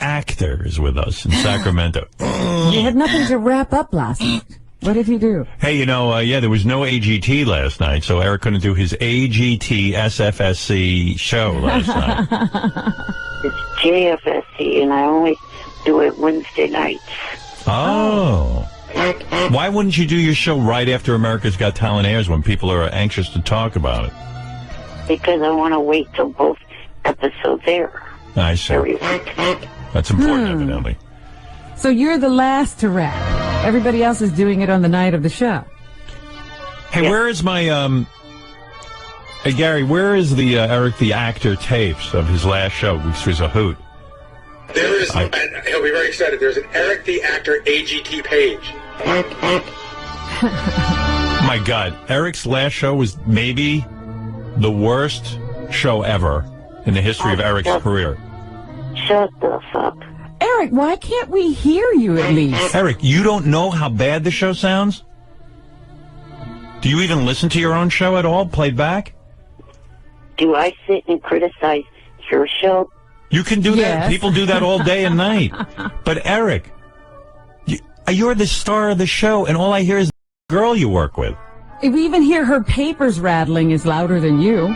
actor is with us in Sacramento. You had nothing to wrap up last night. What did he do? Hey, there was no AGT last night, so Eric couldn't do his AGT SFSC show last night. It's JFSC, and I only do it Wednesday nights. Oh. Why wouldn't you do your show right after America's Got Talent airs when people are anxious to talk about it? Because I want to wait till both episodes air. I see. That's important, evidently. So you're the last to wrap. Everybody else is doing it on the night of the show. Hey, where is my, hey, Gary, where is the Eric the Actor tapes of his last show, which was a hoot? There is, and he'll be very excited, there's an Eric the Actor AGT page. My God, Eric's last show was maybe the worst show ever in the history of Eric's career. Shut the fuck. Eric, why can't we hear you at least? Eric, you don't know how bad the show sounds? Do you even listen to your own show at all, played back? Do I sit and criticize your show? You can do that. People do that all day and night. But Eric, you're the star of the show, and all I hear is the girl you work with. We even hear her papers rattling is louder than you.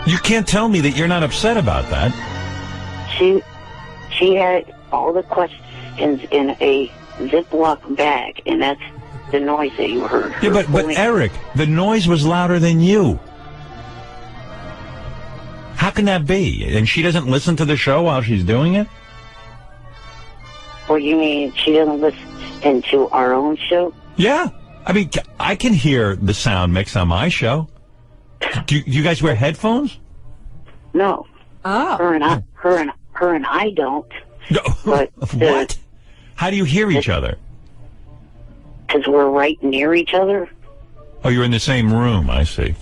You can't tell me that you're not upset about that. She had all the questions in a Ziploc bag, and that's the noise that you heard. Yeah, but Eric, the noise was louder than you. How can that be? And she doesn't listen to the show while she's doing it? Well, you mean she doesn't listen to our own show? Yeah. I mean, I can hear the sound mix on my show. Do you guys wear headphones? No. Oh. Her and I don't. No. But, what? How do you hear each other? Because we're right near each other. Oh, you're in the same room, I see.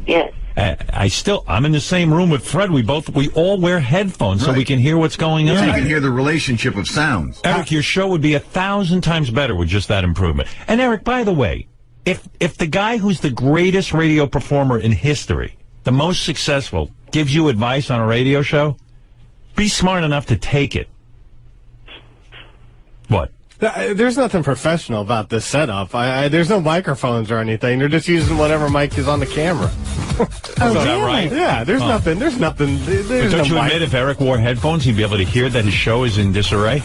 Yes. I'm in the same room with Fred. We all wear headphones so we can hear what's going on. So you can hear the relationship of sounds. Eric, your show would be 1,000 times better with just that improvement. And Eric, by the way, if the guy who's the greatest radio performer in history, the most successful, gives you advice on a radio show, be smart enough to take it. What? There's nothing professional about this setup. There's no microphones or anything. They're just using whatever mic is on the camera. Is that right? Yeah, there's nothing. There's nothing. There's don't no you admit if Eric wore headphones, he'd be able to hear that his show is in disarray?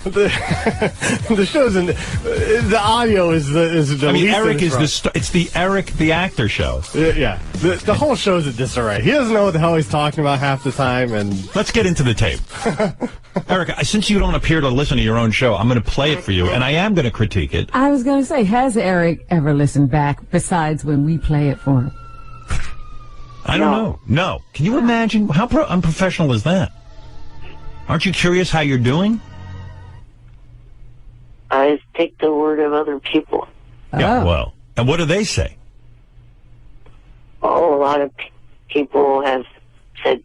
the show's in. The audio is the. I mean, least Eric is it's the Eric the Actor show. Yeah, the whole show's in disarray. He doesn't know what the hell he's talking about half the time. And let's get into the tape. Eric, since you don't appear to listen to your own show, I'm going to play it for you, and I am going to critique it. I was going to say, has Eric ever listened back besides when we play it for him? I don't know. No. Can you imagine? How unprofessional is that? Aren't you curious how you're doing? I take the word of other people. Yeah, well. And what do they say? Oh, a lot of people have said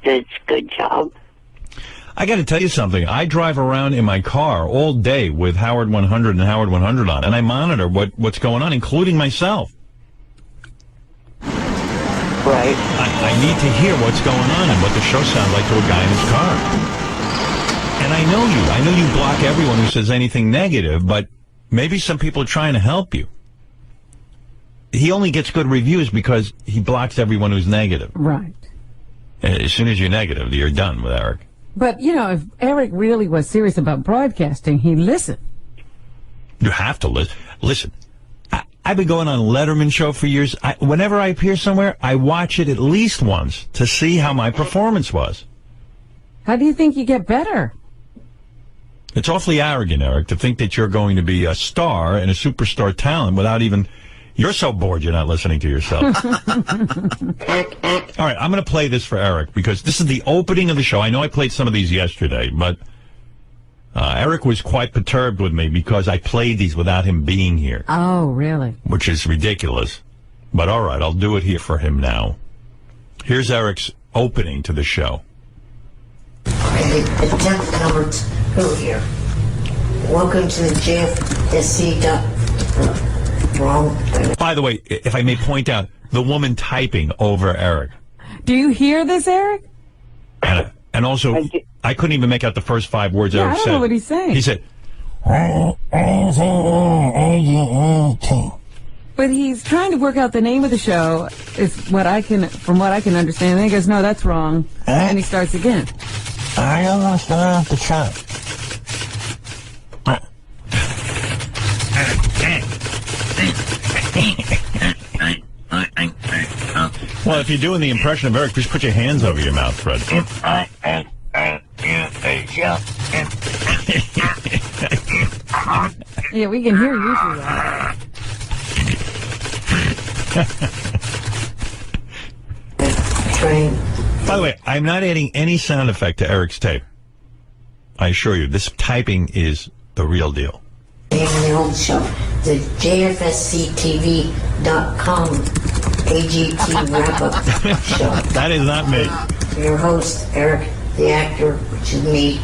that it's a good job. I got to tell you something. I drive around in my car all day with Howard 100 and Howard 100 on, and I monitor what's going on, including myself. Right. I need to hear what's going on and what the show sounds like to a guy in his car. And I know you block everyone who says anything negative, but maybe some people are trying to help you. He only gets good reviews because he blocks everyone who's negative. Right. As soon as you're negative, you're done with Eric. But, if Eric really was serious about broadcasting, he'd listen. You have to listen. Listen, I've been going on Letterman show for years. Whenever I appear somewhere, I watch it at least once to see how my performance was. How do you think you get better? It's awfully arrogant, Eric, to think that you're going to be a star and a superstar talent without even... You're so bored you're not listening to yourself. All right, I'm going to play this for Eric because this is the opening of the show. I know I played some of these yesterday, but Eric was quite perturbed with me because I played these without him being here. Oh, really? Which is ridiculous. But all right, I'll do it here for him now. Here's Eric's opening to the show. Okay, attempt number 2 here. Welcome to the JFSC. Wrong. By the way, if I may point out, the woman typing over Eric. Do you hear this, Eric? And And also, I couldn't even make out the first 5 words Yeah, Eric I don't said. know what he's saying. He said, But he's trying to work out the name of the show, is what I can, from what I can understand. And he goes, no, that's wrong. And he starts again. I don't understand the chat. Well, if you're doing the impression of Eric, just put your hands over your mouth, Fred. Yeah, we can hear you through that. By the way, I'm not adding any sound effect to Eric's tape. I assure you, this typing is the real deal. In the old show, the JFSCTV.com AGT wrap-up show. That is not me. Your host, Eric the actor, which is me,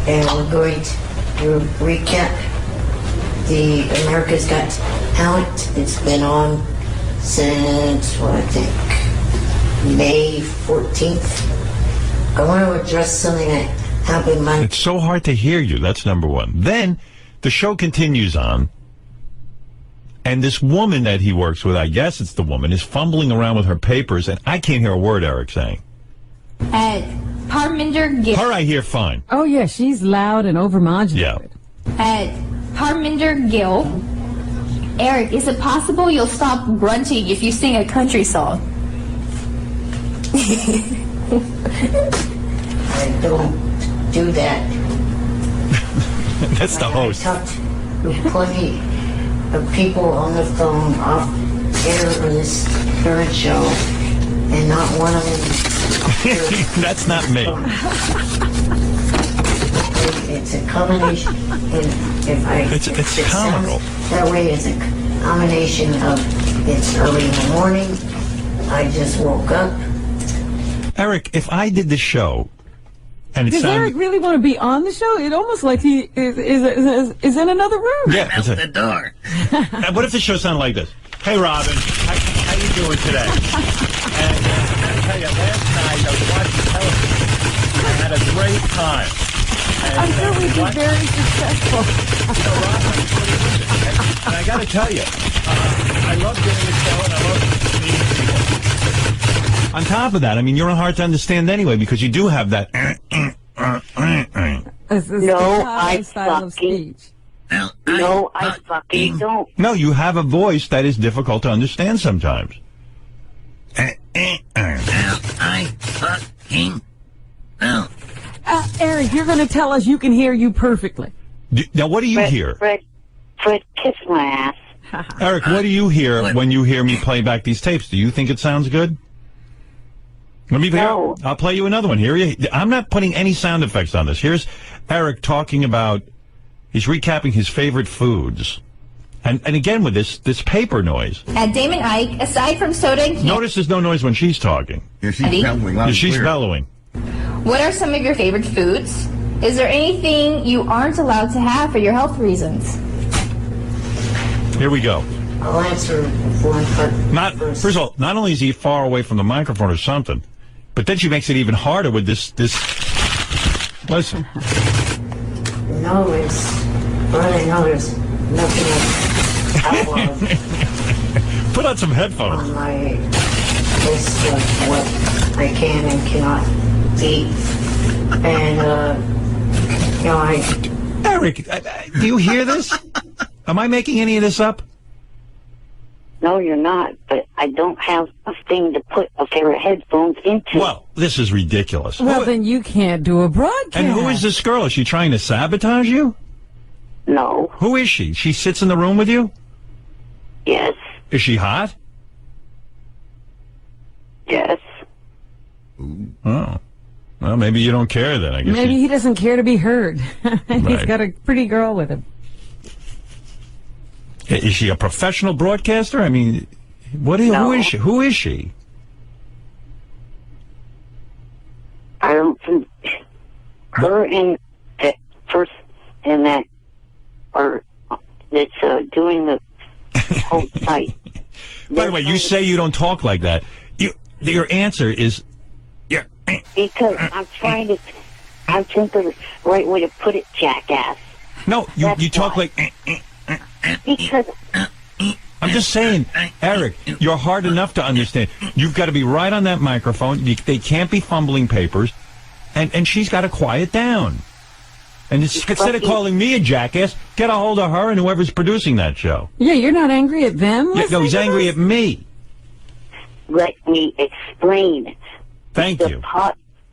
and we're going to recap the America's Got Talent. It's been on since, what I think, May 14th. I want to address something that happened Monday. It's so hard to hear you. That's number one. Then the show continues on, and this woman that he works with, I guess it's the woman, is fumbling around with her papers, and I can't hear a word Eric saying. Parminder Gill. Her I hear fine. Oh, yeah, she's loud and overmodulated. Yeah. Parminder Gill. Eric, is it possible you'll stop grunting if you sing a country song? I don't do that. That's the host. I talked to plenty of people on the phone off air for this current show, and not one of them. That's not me. It's a combination. It's comical. That way, it's a combination of it's early in the morning. I just woke up. Eric, if I did the show, and it Does sounded... Eric really want to be on the show? It almost like he is in another room. Yeah, out the door. What if the show sounded like this? Hey, Robin, how you doing today? And I gotta tell you, last night I was watching television. I had a great time. And, I'm sure we'd be very successful. Robin, and I gotta tell you, I love doing the show and I love meeting people. On top of that, I mean, you're hard to understand anyway because you do have that. No, I style of fucking- speech. No, I fucking don't. No, you have a voice that is difficult to understand sometimes. Eric, you're going to tell us you can hear you perfectly. Now, what do you hear? Fred, kiss my ass. Eric, what do you hear when you hear me play back these tapes? Do you think it sounds good? Let me No. I'll play you another one. I'm not putting any sound effects on this. Here's Eric talking about, he's recapping his favorite foods. And again with this paper noise. Damon Ike, aside from soda and candy, Notice there's no noise when she's talking. Yeah, she's bellowing loud and She's clear. bellowing. what are some of your favorite foods? Is there anything you aren't allowed to have for your health reasons? Here we go. I'll answer one part First of all, not only is he far away from the microphone or something, but then she makes it even harder with this. Listen. No, it's really no. There's nothing else Put on some headphones. on my list of what I can and cannot eat, and Eric, do you hear this? Am I making any of this up? No, you're not, but I don't have a thing to put a pair of headphones into. Well, this is ridiculous. Well, then you can't do a broadcast. And who is this girl? Is she trying to sabotage you? No. Who is she? She sits in the room with you? Yes. Is she hot? Yes. Oh. Well, maybe you don't care then, I guess. Maybe he doesn't care to be heard. He's Right. got a pretty girl with him. Is she a professional broadcaster? I mean, who No. is she? Who is she? I don't think her and that person and that are that's doing the whole site. By the way, you say you don't talk like that. Your answer is, Because I'm trying to... I'm thinking the right way to put it, jackass. No, you talk why. Because... I'm just saying, Eric, you're hard enough to understand. You've got to be right on that microphone. They can't be fumbling papers. And she's got to quiet down. And instead of calling me a jackass, get a hold of her and whoever's producing that show. Yeah, you're not angry at them? Yeah, no, he's angry at me. Let me explain. Thank you.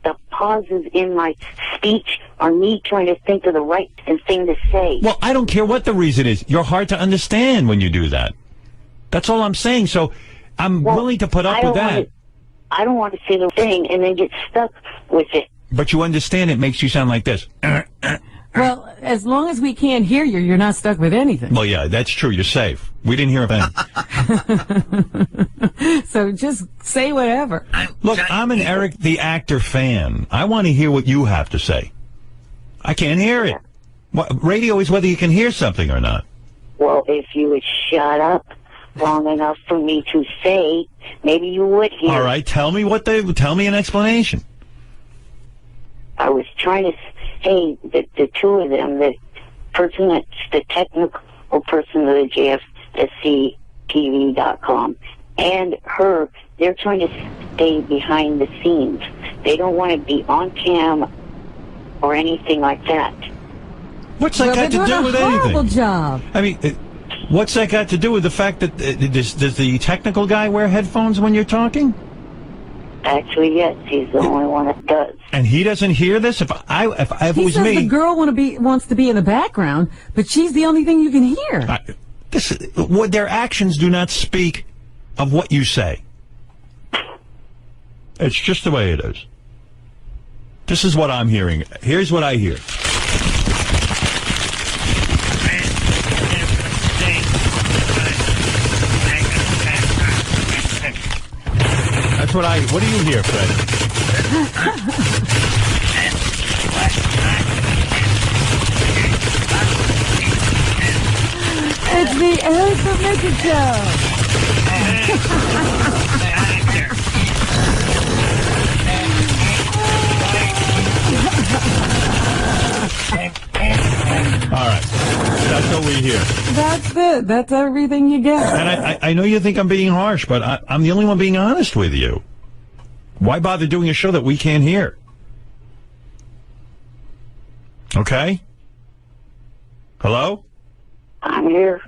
The pauses in my speech are me trying to think of the right thing to say. Well, I don't care what the reason is. You're hard to understand when you do that. That's all I'm saying. So I'm willing to put up with that. I don't want to say the thing and then get stuck with it. But you understand it makes you sound like this. Well, as long as we can't hear you, you're not stuck with anything. Well, yeah, that's true. You're safe. We didn't hear a thing. So just say whatever. Look, I'm an Eric the Actor fan. I want to hear what you have to say. I can't hear it. Radio is whether you can hear something or not. Well, if you would shut up long enough for me to say, maybe you would hear. All right, tell me an explanation. I was trying to say that the two of them, the person that's the technical person of the JFSCTV.com and her, they're trying to stay behind the scenes. They don't want to be on cam or anything like that. What's that got to do with anything? anything? Horrible job. I mean, what's that got to do with the fact that does the technical guy wear headphones when you're talking? Actually, yes, he's the only one that does. And he doesn't hear this? If it was me... the girl wants to be in the background, but she's the only thing you can hear. Their actions do not speak of what you say. It's just the way it is. This is what I'm hearing. Here's what I hear. That's what do you hear, Fred? It's the Eric the Midget Show. All right. That's what we hear. That's it. That's everything you get. And I know you think I'm being harsh, but I'm the only one being honest with you. Why bother doing a show that we can't hear? Okay? Hello? I'm here.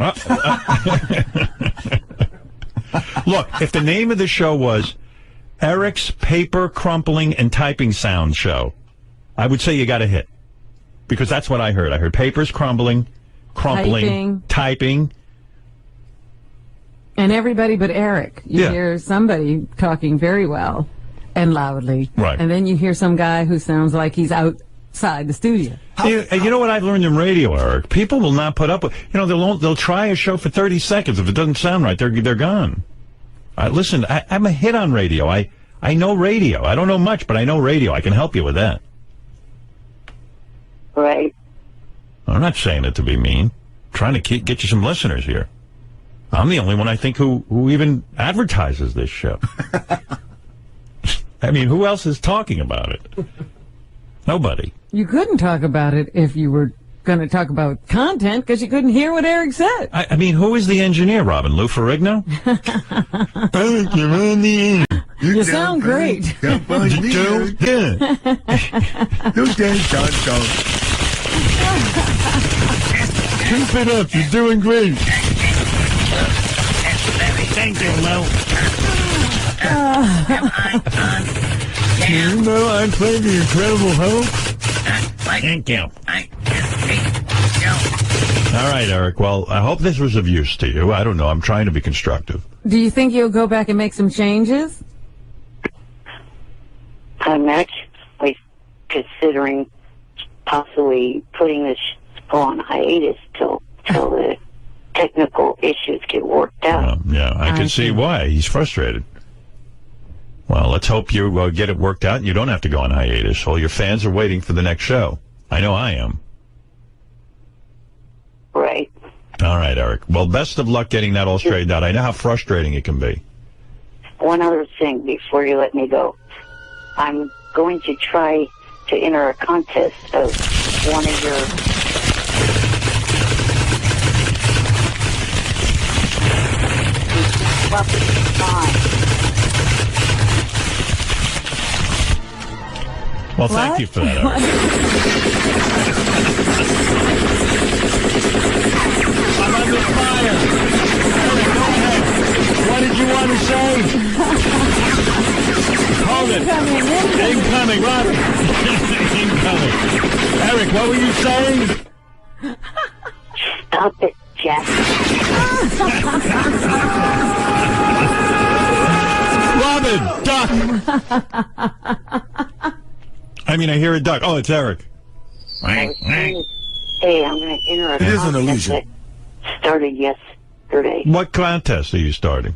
Look, if the name of the show was Eric's Paper Crumpling and Typing Sound Show, I would say you got a hit. Because that's what I heard. I heard papers crumpling, typing. And everybody but Eric. You hear somebody talking very well and loudly. Right. And then you hear some guy who sounds like he's outside the studio. You know what I've learned in radio, Eric? People will not put up with... they'll try a show for 30 seconds. If it doesn't sound right, they're gone. Listen, I'm a hit on radio. I know radio. I don't know much, but I know radio. I can help you with that. Right. I'm not saying it to be mean. I'm trying to get you some listeners here. I'm the only one, I think, who even advertises this show. I mean, who else is talking about it? Nobody. You couldn't talk about it if you were going to talk about content because you couldn't hear what Eric said. I mean, who is the engineer, Robin? Lou Ferrigno? Eric, you're on the air. You sound great. Keep it up. You're doing great. Thank you, Lou. You know I played The Incredible Hulk? Thank you. All right, Eric. Well, I hope this was of use to you. I don't know. I'm trying to be constructive. Do you think you'll go back and make some changes? I'm actually considering possibly putting this on hiatus till the technical issues get worked out. Yeah, I can see why. He's frustrated. Well, let's hope you get it worked out and you don't have to go on hiatus. All your fans are waiting for the next show. I know I am. Right. All right, Eric. Well, best of luck getting that all straightened out. I know how frustrating it can be. One other thing before you let me go. I'm going to try to enter a contest of one of your... Well, thank you for that, Eric. I'm under fire. Eric, go ahead. What did you want to say? Hold it. Incoming, Robin. Incoming. Eric, what were you saying? Stop it, Jack. Robin, duck. I mean, I hear a duck. Oh, it's Eric. Hey, I'm going to enter a It is an contest illusion. that started yesterday. What contest are you starting?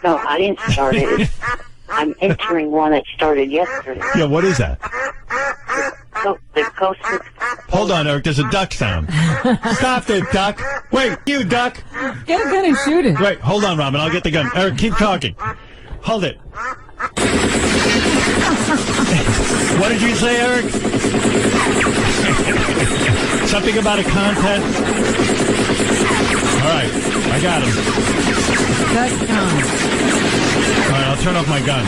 No, I didn't start it. I'm entering one that started yesterday. Yeah, what is that? So the coast is... Hold on, Eric. There's a duck sound. Stop it, duck. Wait, you duck. Get a gun and shoot it. Wait, hold on, Robin. I'll get the gun. Eric, keep talking. Hold it. What did you say, Eric? Something about a contest? All right, I got him. That's All right, I'll turn off my gun.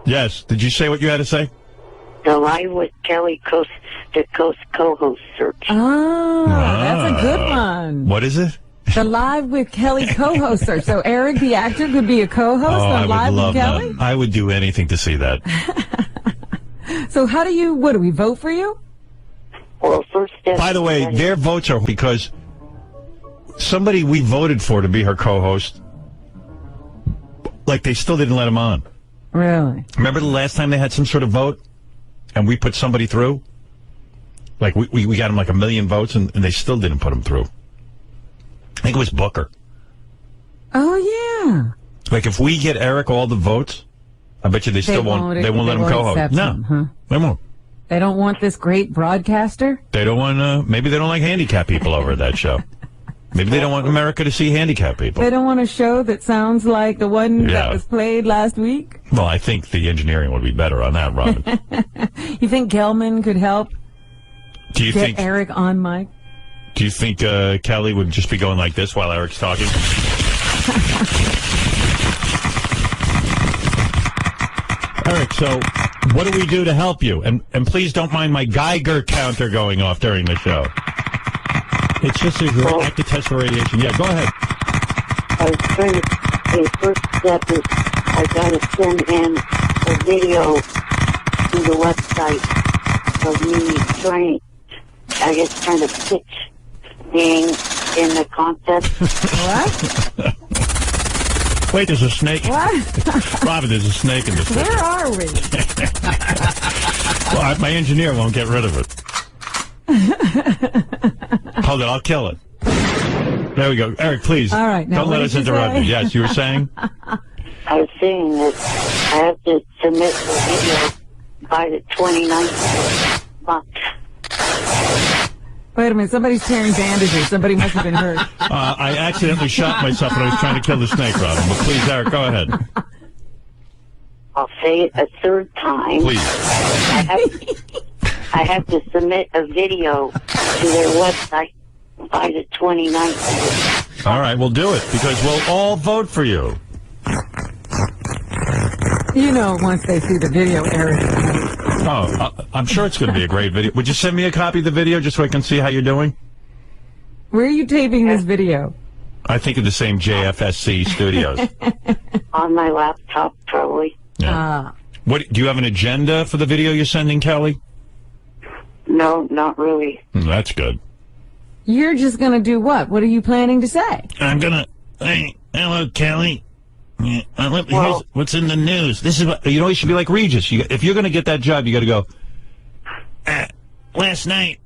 Yes, did you say what you had to say? The Live with Kelly Coast to Coast co-host search. Oh, that's a good one. What is it? The Live with Kelly co-host search. So Eric, the actor, could be a co-host I on would Live love with Kelly? that. I would do anything to see that. So what do we vote for you? Well, first step... By the way, their votes are because somebody we voted for to be her co-host, like they still didn't let him on. Really? Remember the last time they had some sort of vote and we put somebody through? Like we got him like 1 million votes and they still didn't put him through. I think it was Booker. Oh, yeah. Like if we get Eric all the votes, I bet you they still won't let him co-host. Accept No, him, huh? they won't. They don't want this great broadcaster? They don't want, maybe they don't like handicapped people over at that show. Maybe they don't want America to see handicapped people. They don't want a show that sounds like the one that was played last week? Well, I think the engineering would be better on that, Robin. You think Gelman could help Do you get think Eric on mic? Do you think Kelly would just be going like this while Eric's talking? Eric, so what do we do to help you? And please don't mind my Geiger counter going off during the show. It's just a active test for radiation. Yeah, go ahead. I was trying to... The first step is I got to send in a video to the website of me trying to pitch being in the contest. What? Wait, there's a snake. What? Robin, there's a snake in this thing. Where are we? Well, my engineer won't get rid of it. Hold it, I'll kill it. There we go. Eric, please. All right, now don't let us interrupt you. Yes, you were saying? I was saying that I have to submit the video by the 29th month. Wait a minute, somebody's tearing bandages. Somebody must have been hurt. I accidentally shot myself when I was trying to kill the snake, Robin. But please, Eric, go ahead. I'll say it a third time. Please. I have to submit a video to their website by the 29th. All right, we'll do it because we'll all vote for you. You know, once they see the video, Eric. Oh, I'm sure it's going to be a great video. Would you send me a copy of the video just so I can see how you're doing? Where are you taping this video? I think in the same JFSC studios. On my laptop, probably. Yeah. What do you have an agenda for the video you're sending, Kelly? No, not really. That's good. You're just going to do what? What are you planning to say? I'm going to... Hey, hello, Kelly. Here's what's in the news. This is what... You know, you should be like Regis. If you're going to get that job, you got to go... last night,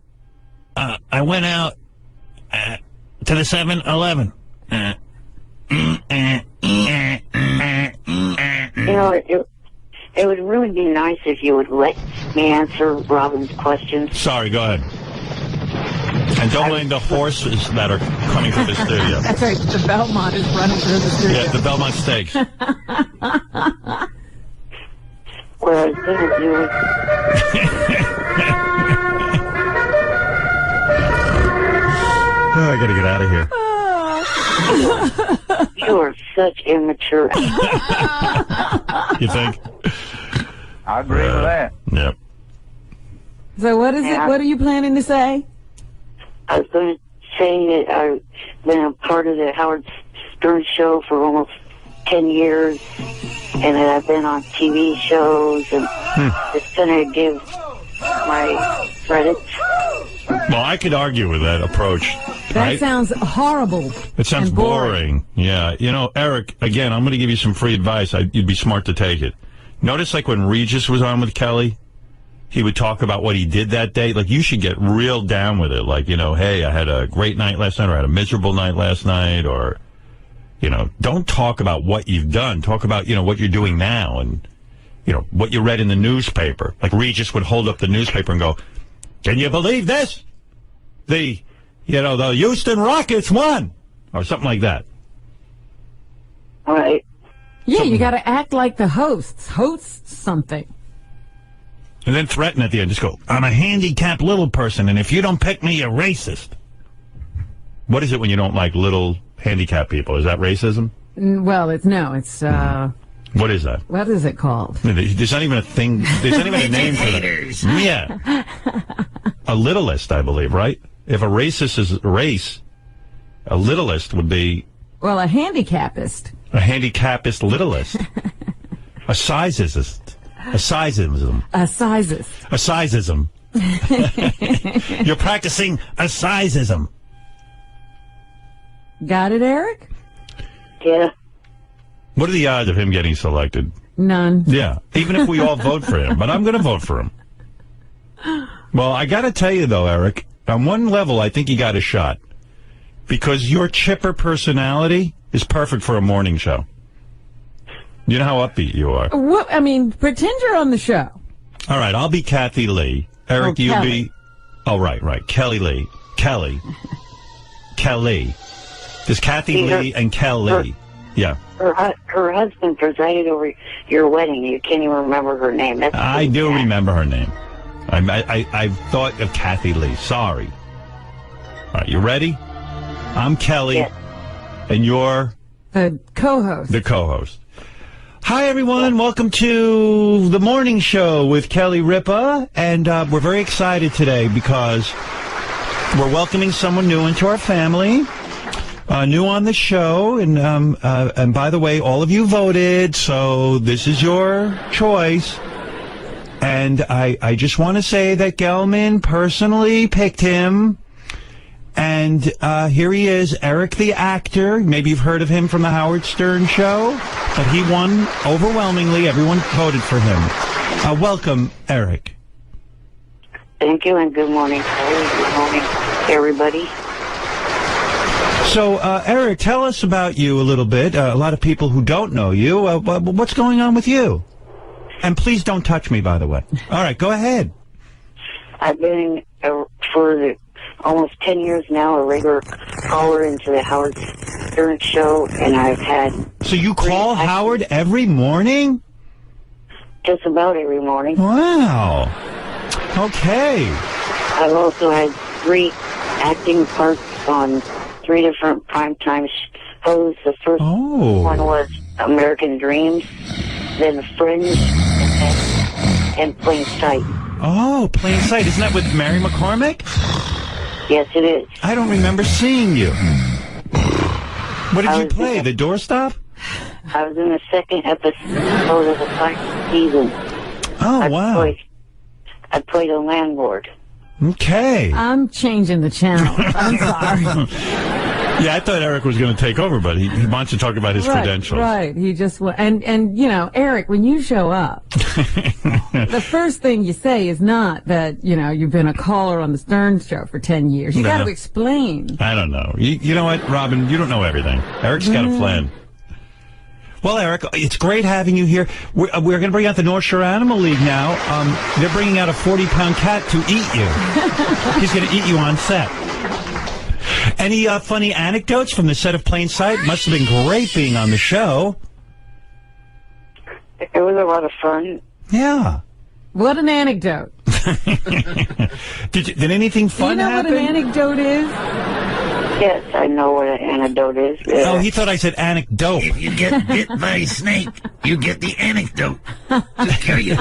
I went out to the 7-Eleven. You know, it would really be nice if you would let me answer Robin's questions. Sorry, go ahead. And don't mind the horses that are coming to the studio. That's right, the Belmont is running through the studio. Yeah, the Belmont Stakes. what I was going to do was, Oh, I gotta get out of here. you are such immature. You think? I agree with that. Yep. So what is it? Yeah. What are you planning to say? I was going to say that I've been a part of the Howard Stern show for almost 10 years, and that I've been on TV shows, and just going to give my credits. Well, I could argue with that approach. That right? sounds horrible. It sounds and boring. Yeah. You know, Eric, again, I'm going to give you some free advice. You'd be smart to take it. Notice, like, when Regis was on with Kelly, he would talk about what he did that day. Like, you should get real down with it. Like, you know, hey, I had a great night last night, or I had a miserable night last night, or, you know, don't talk about what you've done. Talk about, you know, what you're doing now and, you know, what you read in the newspaper. Like, Regis would hold up the newspaper and go, can you believe this? The Houston Rockets won, or something like that. All right. Yeah, you got to act like the hosts something. And then threaten at the end. Just go, I'm a handicapped little person, and if you don't pick me, you're racist. What is it when you don't like little handicapped people? Is that racism? Well, it's What is that? what is it called? There's not even a thing. There's not even a name for that. Yeah. A littlest, I believe, right? If a racist is a race, a littlest would be... Well, a handicapist. A handicappist littlest. A sizeist. A sizeism. A sizist. A sizeism. You're practicing a sizeism. Got it, Eric? Yeah. What are the odds of him getting selected? None. Yeah, even if we all vote for him. But I'm going to vote for him. Well, I got to tell you, though, Eric, on one level, I think you got a shot. Because your chipper personality is perfect for a morning show. You know how upbeat you are. What? I mean, pretend you're on the show. All right, I'll be Kathy Lee. Eric, you'll be... Oh, right. Kelly Lee. Kelly. There's Kathy Lee and Kelly. Yeah. Her husband presided over your wedding. You can't even remember her name. That's I do remember her name. I thought of Kathy Lee. Sorry. All right, you ready? I'm Kelly, yes. And you're... The co-host. The co-host. Hi, everyone. Welcome to the morning show with Kelly Ripa. And we're very excited today because we're welcoming someone new into our family. New on the show. And by the way, all of you voted, so this is your choice. And I just want to say that Gelman personally picked him. And here he is, Eric the actor. Maybe you've heard of him from the Howard Stern show. But he won overwhelmingly. Everyone voted for him. Welcome, Eric. Thank you, and good morning, Kelly. Good morning, everybody. So, Eric, tell us about you a little bit. A lot of people who don't know you. What's going on with you? And please don't touch me, by the way. All right, go ahead. I've been, for almost 10 years now, a regular caller into the Howard Stern show, and I've had... So you call Howard every morning? Just about every morning. Wow. Okay. I've also had 3 acting parts on 3 different primetime shows. The first one was American Dreams, then Fringe, and Plain Sight. Oh, Plain Sight. Isn't that with Mary McCormick? Yes, it is. I don't remember seeing you. What did you play? The doorstop? I was in the 2nd episode of the 5th season. Oh, wow. I played a landlord. Okay. I'm changing the channel. I'm sorry. Yeah, I thought Eric was going to take over, but he wants to talk about his credentials. Right. He just and you know, Eric, when you show up, the first thing you say is not that, you know, you've been a caller on the Stern show for 10 years. You got to explain. I don't know. You know what, Robin? You don't know everything. Eric's got a plan. Well, Eric, it's great having you here. We're going to bring out the North Shore Animal League now. They're bringing out a 40-pound cat to eat you. He's going to eat you on set. Any funny anecdotes from the set of Plain Sight? Must have been great being on the show. It was a lot of fun. Yeah. What an anecdote. Did anything fun happen? You know what an anecdote is? Yes, I know what an anecdote is. Yeah. Oh, he thought I said anecdote. If you get bit by a snake, you get the anecdote. Just kill you.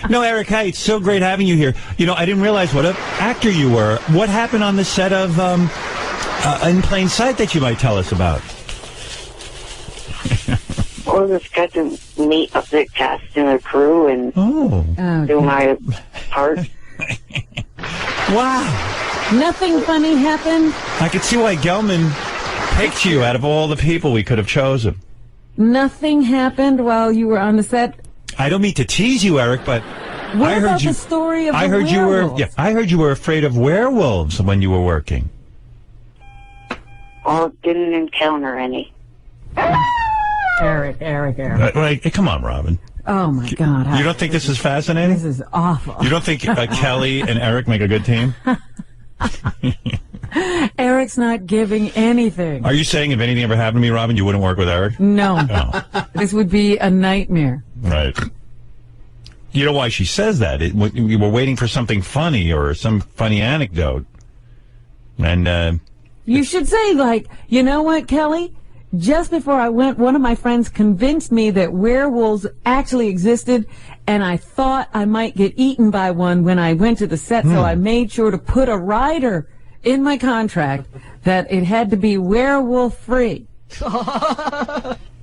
No, Eric, hey, it's so great having you here. You know, I didn't realize what an actor you were. What happened on the set of In Plain Sight that you might tell us about? Well, just got to meet up the cast and the crew and do my part. Wow. Nothing funny happened? I could see why Gelman picked you out of all the people we could have chosen. Nothing happened while you were on the set? I don't mean to tease you, Eric, but What I heard about you. the story of the I heard werewolves? I heard you were afraid of werewolves when you were working. Well, didn't encounter any. Eric. Come on, Robin. Oh, my God. You don't think this is fascinating? This is awful. You don't think Kelly and Eric make a good team? Eric's not giving anything. Are you saying if anything ever happened to me, Robin, you wouldn't work with Eric? No. Oh. This would be a nightmare. Right. You know why she says that? We were waiting for something funny or some funny anecdote. And You should say, like, you know what, Kelly? Just before I went, one of my friends convinced me that werewolves actually existed, and I thought I might get eaten by one when I went to the set, so I made sure to put a rider in my contract that it had to be werewolf-free.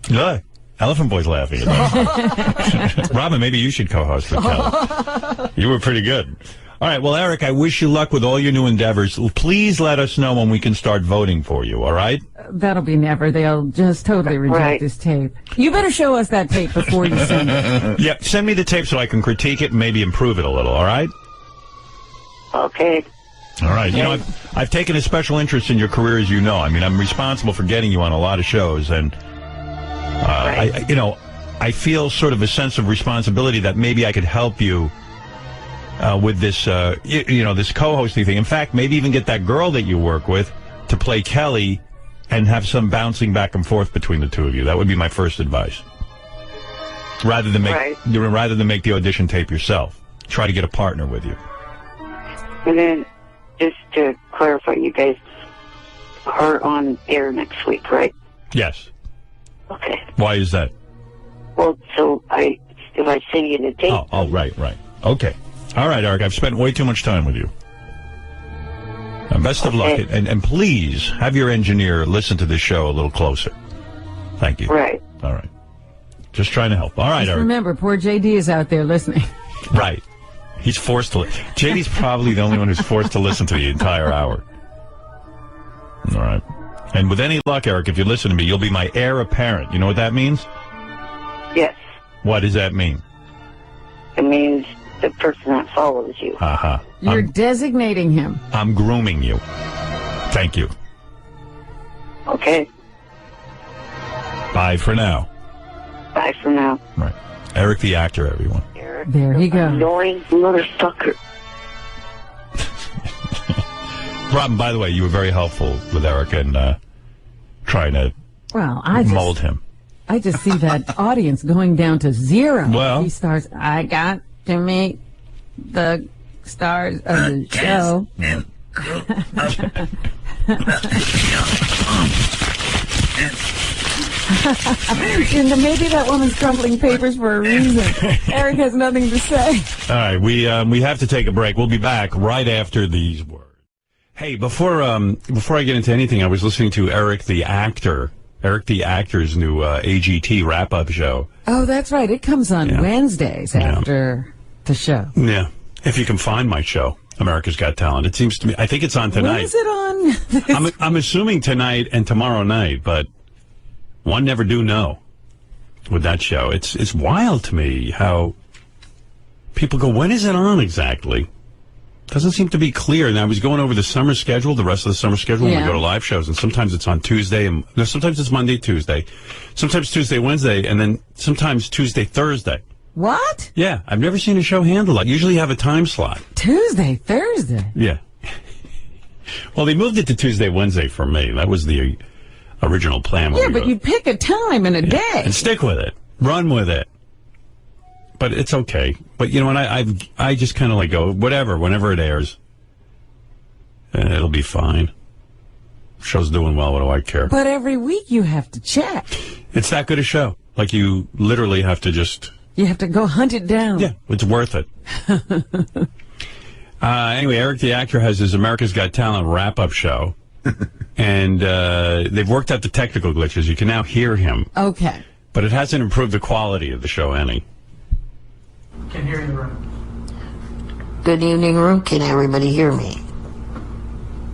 look, Elephant Boy's laughing at that. Robin, maybe you should co-host with Kelly. You were pretty good. All right, well, Eric, I wish you luck with all your new endeavors. Please let us know when we can start voting for you, all right? That'll be never. They'll just totally reject this tape. You better show us that tape before you send it. Yeah, send me the tape so I can critique it and maybe improve it a little, all right? Okay. All right. You know, I've taken a special interest in your career, as you know. I mean, I'm responsible for getting you on a lot of shows, and, I feel sort of a sense of responsibility that maybe I could help you with this, this co-hosting thing. In fact, maybe even get that girl that you work with to play Kelly and have some bouncing back and forth between the two of you. That would be my first advice. Rather than make the audition tape yourself, try to get a partner with you. And then, just to clarify, you guys are on air next week, right? Yes. Okay. Why is that? Well, so if I send you the tape. Oh, right. Okay. All right, Eric, I've spent way too much time with you. Best of luck, and please have your engineer listen to this show a little closer. Thank you. Right. All right. Just trying to help. All right, Eric. Remember, poor JD is out there listening. Right. He's forced to. JD's probably the only one who's forced to listen to the entire hour. All right. And with any luck, Eric, if you listen to me, you'll be my heir apparent. You know what that means? Yes. What does that mean? It means the person that follows you. You're designating him. I'm grooming you. Thank you. Okay. Bye for now. Bye for now. Right. Eric the actor, everyone. Eric, there he goes. Annoying motherfucker. Robin, by the way, you were very helpful with Eric and trying to mold him. I just see that audience going down to zero. Well, he starts, I got to meet the stars of the show. Maybe that woman's crumpling papers for a reason. Eric has nothing to say. All right, we have to take a break. We'll be back right after these words. Hey, before I get into anything, I was listening to Eric the Actor's new AGT wrap-up show. Oh, that's right. It comes on Wednesdays after the show. Yeah, if you can find my show, America's Got Talent. It seems to me, I think it's on tonight. When is it on? I'm assuming tonight and tomorrow night, but one never do know with that show. It's wild to me how people go, when is it on exactly? Doesn't seem to be clear. And I was going over the summer schedule, the rest of the summer schedule, when we go to live shows, and sometimes it's on Tuesday, and sometimes it's Monday, Tuesday, sometimes Tuesday, Wednesday, and then sometimes Tuesday, Thursday. What? Yeah, I've never seen a show handle that. Usually you have a time slot. Tuesday, Thursday? Yeah. Well, they moved it to Tuesday, Wednesday for me. That was the original plan. Yeah, but you pick a time and a day. And stick with it. Run with it. but it's okay. But you know what? I just kind of like go, whatever, whenever it airs. It'll be fine. Show's doing well. What do I care? But every week you have to check. It's that good a show. Like, you literally have to just... You have to go hunt it down. Yeah, it's worth it. Anyway, Eric the Actor has his America's Got Talent wrap-up show. And they've worked out the technical glitches. You can now hear him. Okay. But it hasn't improved the quality of the show any. Can hear you in the room. Good evening, room. Can everybody hear me?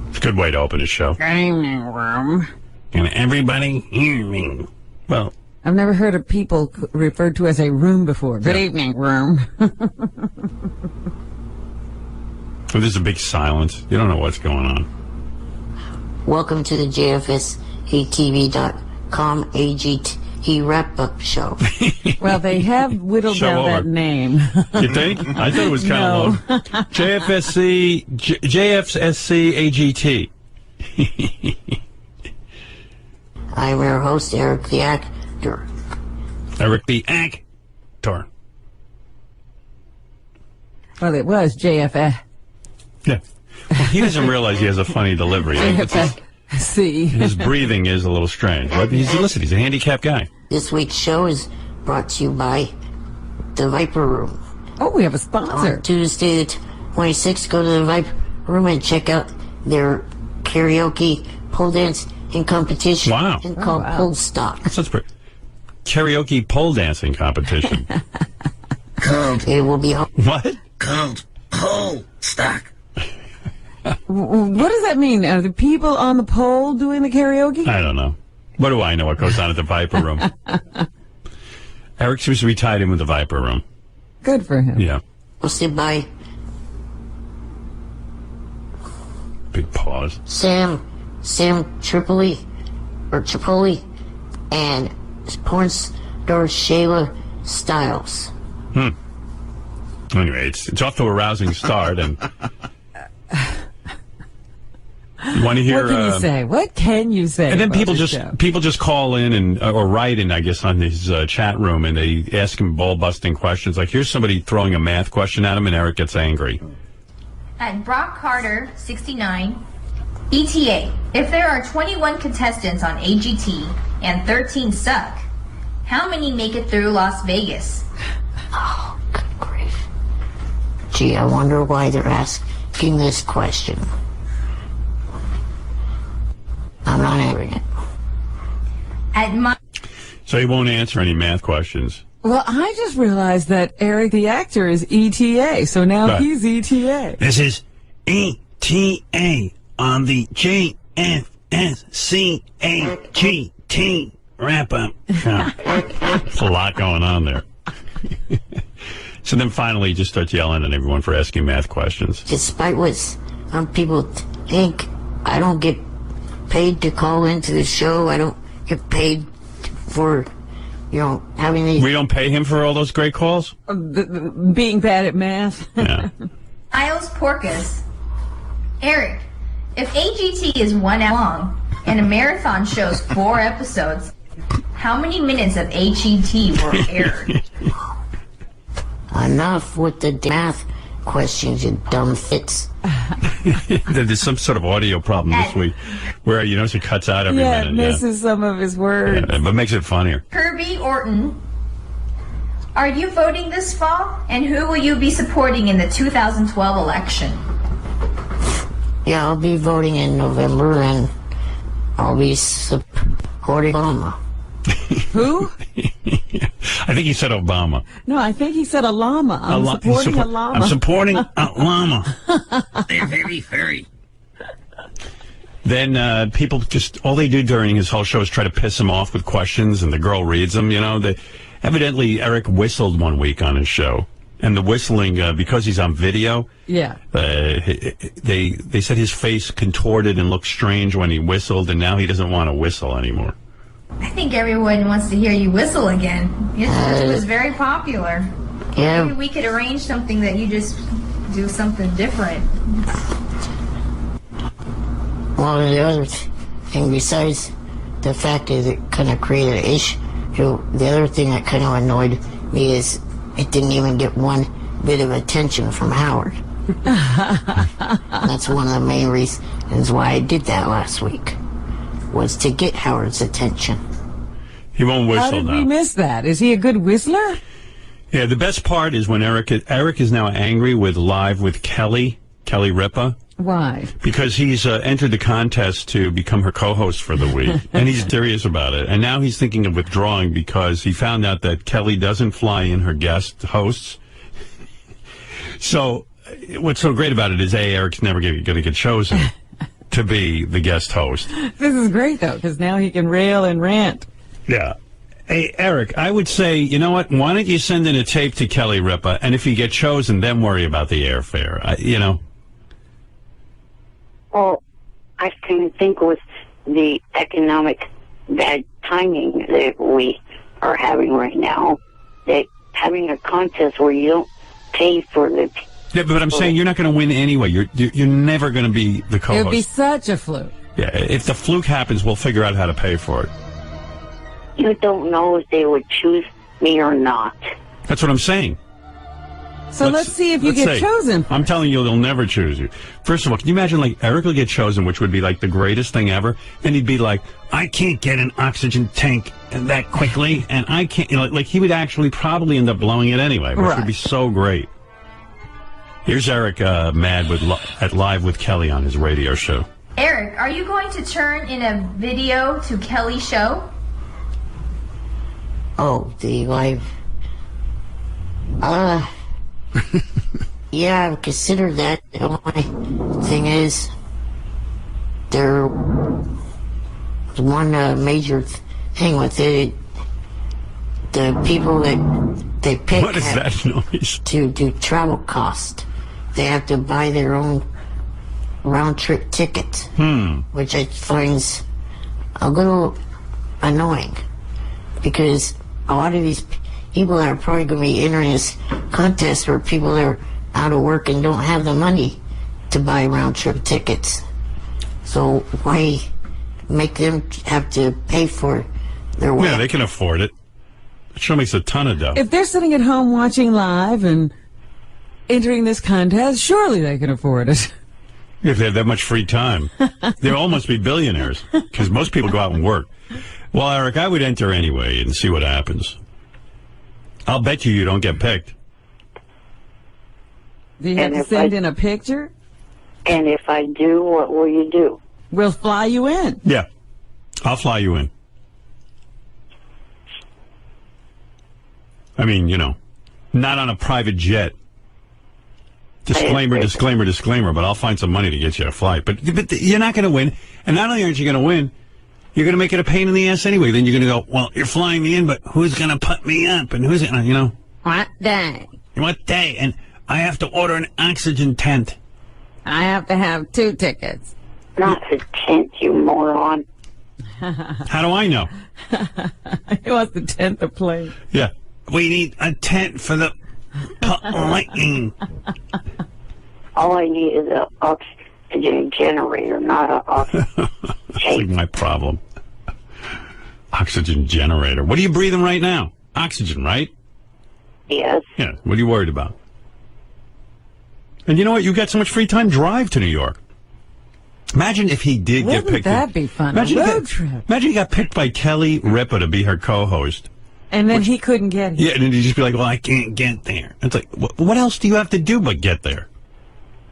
It's a good way to open a show. Good evening, room. Can everybody hear me? Well, I've never heard of people referred to as a room before. Good evening, room. there's a big silence. You don't know what's going on. Welcome to the JFSATV.com AGT wrap-up show. Well, they have whittled Show down over. that name. You think? I thought it was kind of long. JFSC AGT. I'm your host, Eric the Actor. Eric the Actor. Well, it was JFS. Yeah. Well, he doesn't realize he has a funny delivery. JFSC. His breathing is a little strange. But he's a handicapped guy. This week's show is brought to you by the Viper Room. Oh, we have a sponsor. On Tuesday the 26th, go to the Viper Room and check out their karaoke pole dance in competition. Wow. And called Pole Stock. That's pretty. Karaoke pole dancing competition. It will be What? Called Pole Stock. What does that mean? Are the people on the pole doing the karaoke? I don't know. What do I know what goes on at the Viper Room? Eric seems to be tied in with the Viper Room. Good for him. Yeah. hosted by Big pause. Sam Tripoli, and porn star Shayla Styles. Anyway, it's off to a rousing start, and you want to hear? What can you say? What can you say? And then about this show? people just call in and or write in, I guess, on his chat room, and they ask him ball-busting questions. Like, here's somebody throwing a math question at him, and Eric gets angry. At Brock Carter, 69, ETA, if there are 21 contestants on AGT and 13 suck, how many make it through Las Vegas? Oh, good grief. Gee, I wonder why they're asking this question. I'm not answering it. At my So he won't answer any math questions. Well, I just realized that Eric the Actor is ETA, so now Right. he's ETA. This is ETA on the JFSCAGT wrap-up. There's a lot going on there. So then finally he just starts yelling at everyone for asking math questions. Despite what some people think, I don't get paid to call into the show. I don't get paid for, having these... We don't pay him for all those great calls? Being bad at math. Yeah. Isles Porcas, Eric, if AGT is 1 hour long and a marathon shows 4 episodes, how many minutes of AGT were aired? Enough with the math questions, you dumb fits. There's some sort of audio problem this week where, it cuts out every Yeah, minute. it misses some of his words. Yeah, but makes it funnier. Kirby Orton, are you voting this fall? And who will you be supporting in the 2012 election? Yeah, I'll be voting in November, and I'll be supporting Obama. Who? I think he said Obama. No, I think he said a llama. I'm supporting a llama. I'm supporting a llama. They're very furry. Then people all they do during his whole show is try to piss him off with questions, and the girl reads them. Evidently Eric whistled one week on his show, and the whistling, because he's on video, Yeah. they said his face contorted and looked strange when he whistled, and now he doesn't want to whistle anymore. I think everyone wants to hear you whistle again. It was very popular. Yeah, Maybe we could arrange something that you just do something different. well, the other thing, besides the fact that it kind of created an issue, the other thing that kind of annoyed me is it didn't even get one bit of attention from Howard. That's one of the main reasons why I did that last week, was to get Howard's attention. He won't whistle now. How did we miss that? Is he a good whistler? Yeah, the best part is when Eric is now angry with Live with Kelly Ripa. Why? Because he's entered the contest to become her co-host for the week, and he's serious about it. And now he's thinking of withdrawing because he found out that Kelly doesn't fly in her guest hosts. So what's so great about it is, Eric's never going to get chosen to be the guest host. This is great, though, because now he can rail and rant. Yeah. Hey, Eric, I would say, you know what? Why don't you send in a tape to Kelly Ripa, and if you get chosen, then worry about the airfare, you know? Well, I can think with the economic bad timing that we are having right now, that having a contest where you don't pay for the... Yeah, but I'm saying you're not going to win anyway. You're never going to be the co-host. It would be such a fluke. Yeah, if the fluke happens, we'll figure out how to pay for it. You don't know if they would choose me or not. That's what I'm saying. So let's see if you get chosen. I'm telling you, they'll never choose you. First of all, can you imagine, like, Eric will get chosen, which would be, like, the greatest thing ever, and he'd be like, I can't get an oxygen tank that quickly, and I can't, you know, like, he would actually probably end up blowing it anyway, which would be so great. Here's Eric mad at Live with Kelly on his radio show. Eric, are you going to turn in a video to Kelly's show? Oh, the live... yeah, I've considered that. The only thing is, there's one major thing with it. The people that they pick what is that noise? To do travel cost, they have to buy their own round-trip ticket, which I find a little annoying, because a lot of these people that are probably going to be entering this contest are people that are out of work and don't have the money to buy round-trip tickets. So why make them have to pay for their way? Yeah, they can afford it. It sure makes a ton of dough. If they're sitting at home watching Live and entering this contest, surely they can afford it. If they have that much free time. They all must be billionaires, because most people go out and work. Well, Eric, I would enter anyway and see what happens. I'll bet you don't get picked. Do you have to send in a picture? And if I do, what will you do? We'll fly you in. Yeah, I'll fly you in. I mean, you know, not on a private jet. Disclaimer, disclaimer, disclaimer, but I'll find some money to get you a flight. But you're not going to win. And not only aren't you going to win, you're going to make it a pain in the ass anyway. Then you're going to go, well, you're flying me in, but who's going to put me up? And who's going to, you know? What day? What day? And I have to order an oxygen tent. I have to have 2 tickets. Not a tent, you moron. How do I know? He wants the tent to play. Yeah. We need a tent for the lightning. All I need is an oxygen generator, not an oxygen That's like my problem. Oxygen generator. What are you breathing right now? Oxygen, right? Yes. Yeah. What are you worried about? And you know what? You got so much free time. Drive to New York. Imagine if he did get picked. Wouldn't that be fun? Imagine a road trip. Imagine he got picked by Kelly Ripa to be her co-host. And then he couldn't get here. Yeah, and then he'd just be like, well, I can't get there. It's like, what else do you have to do but get there?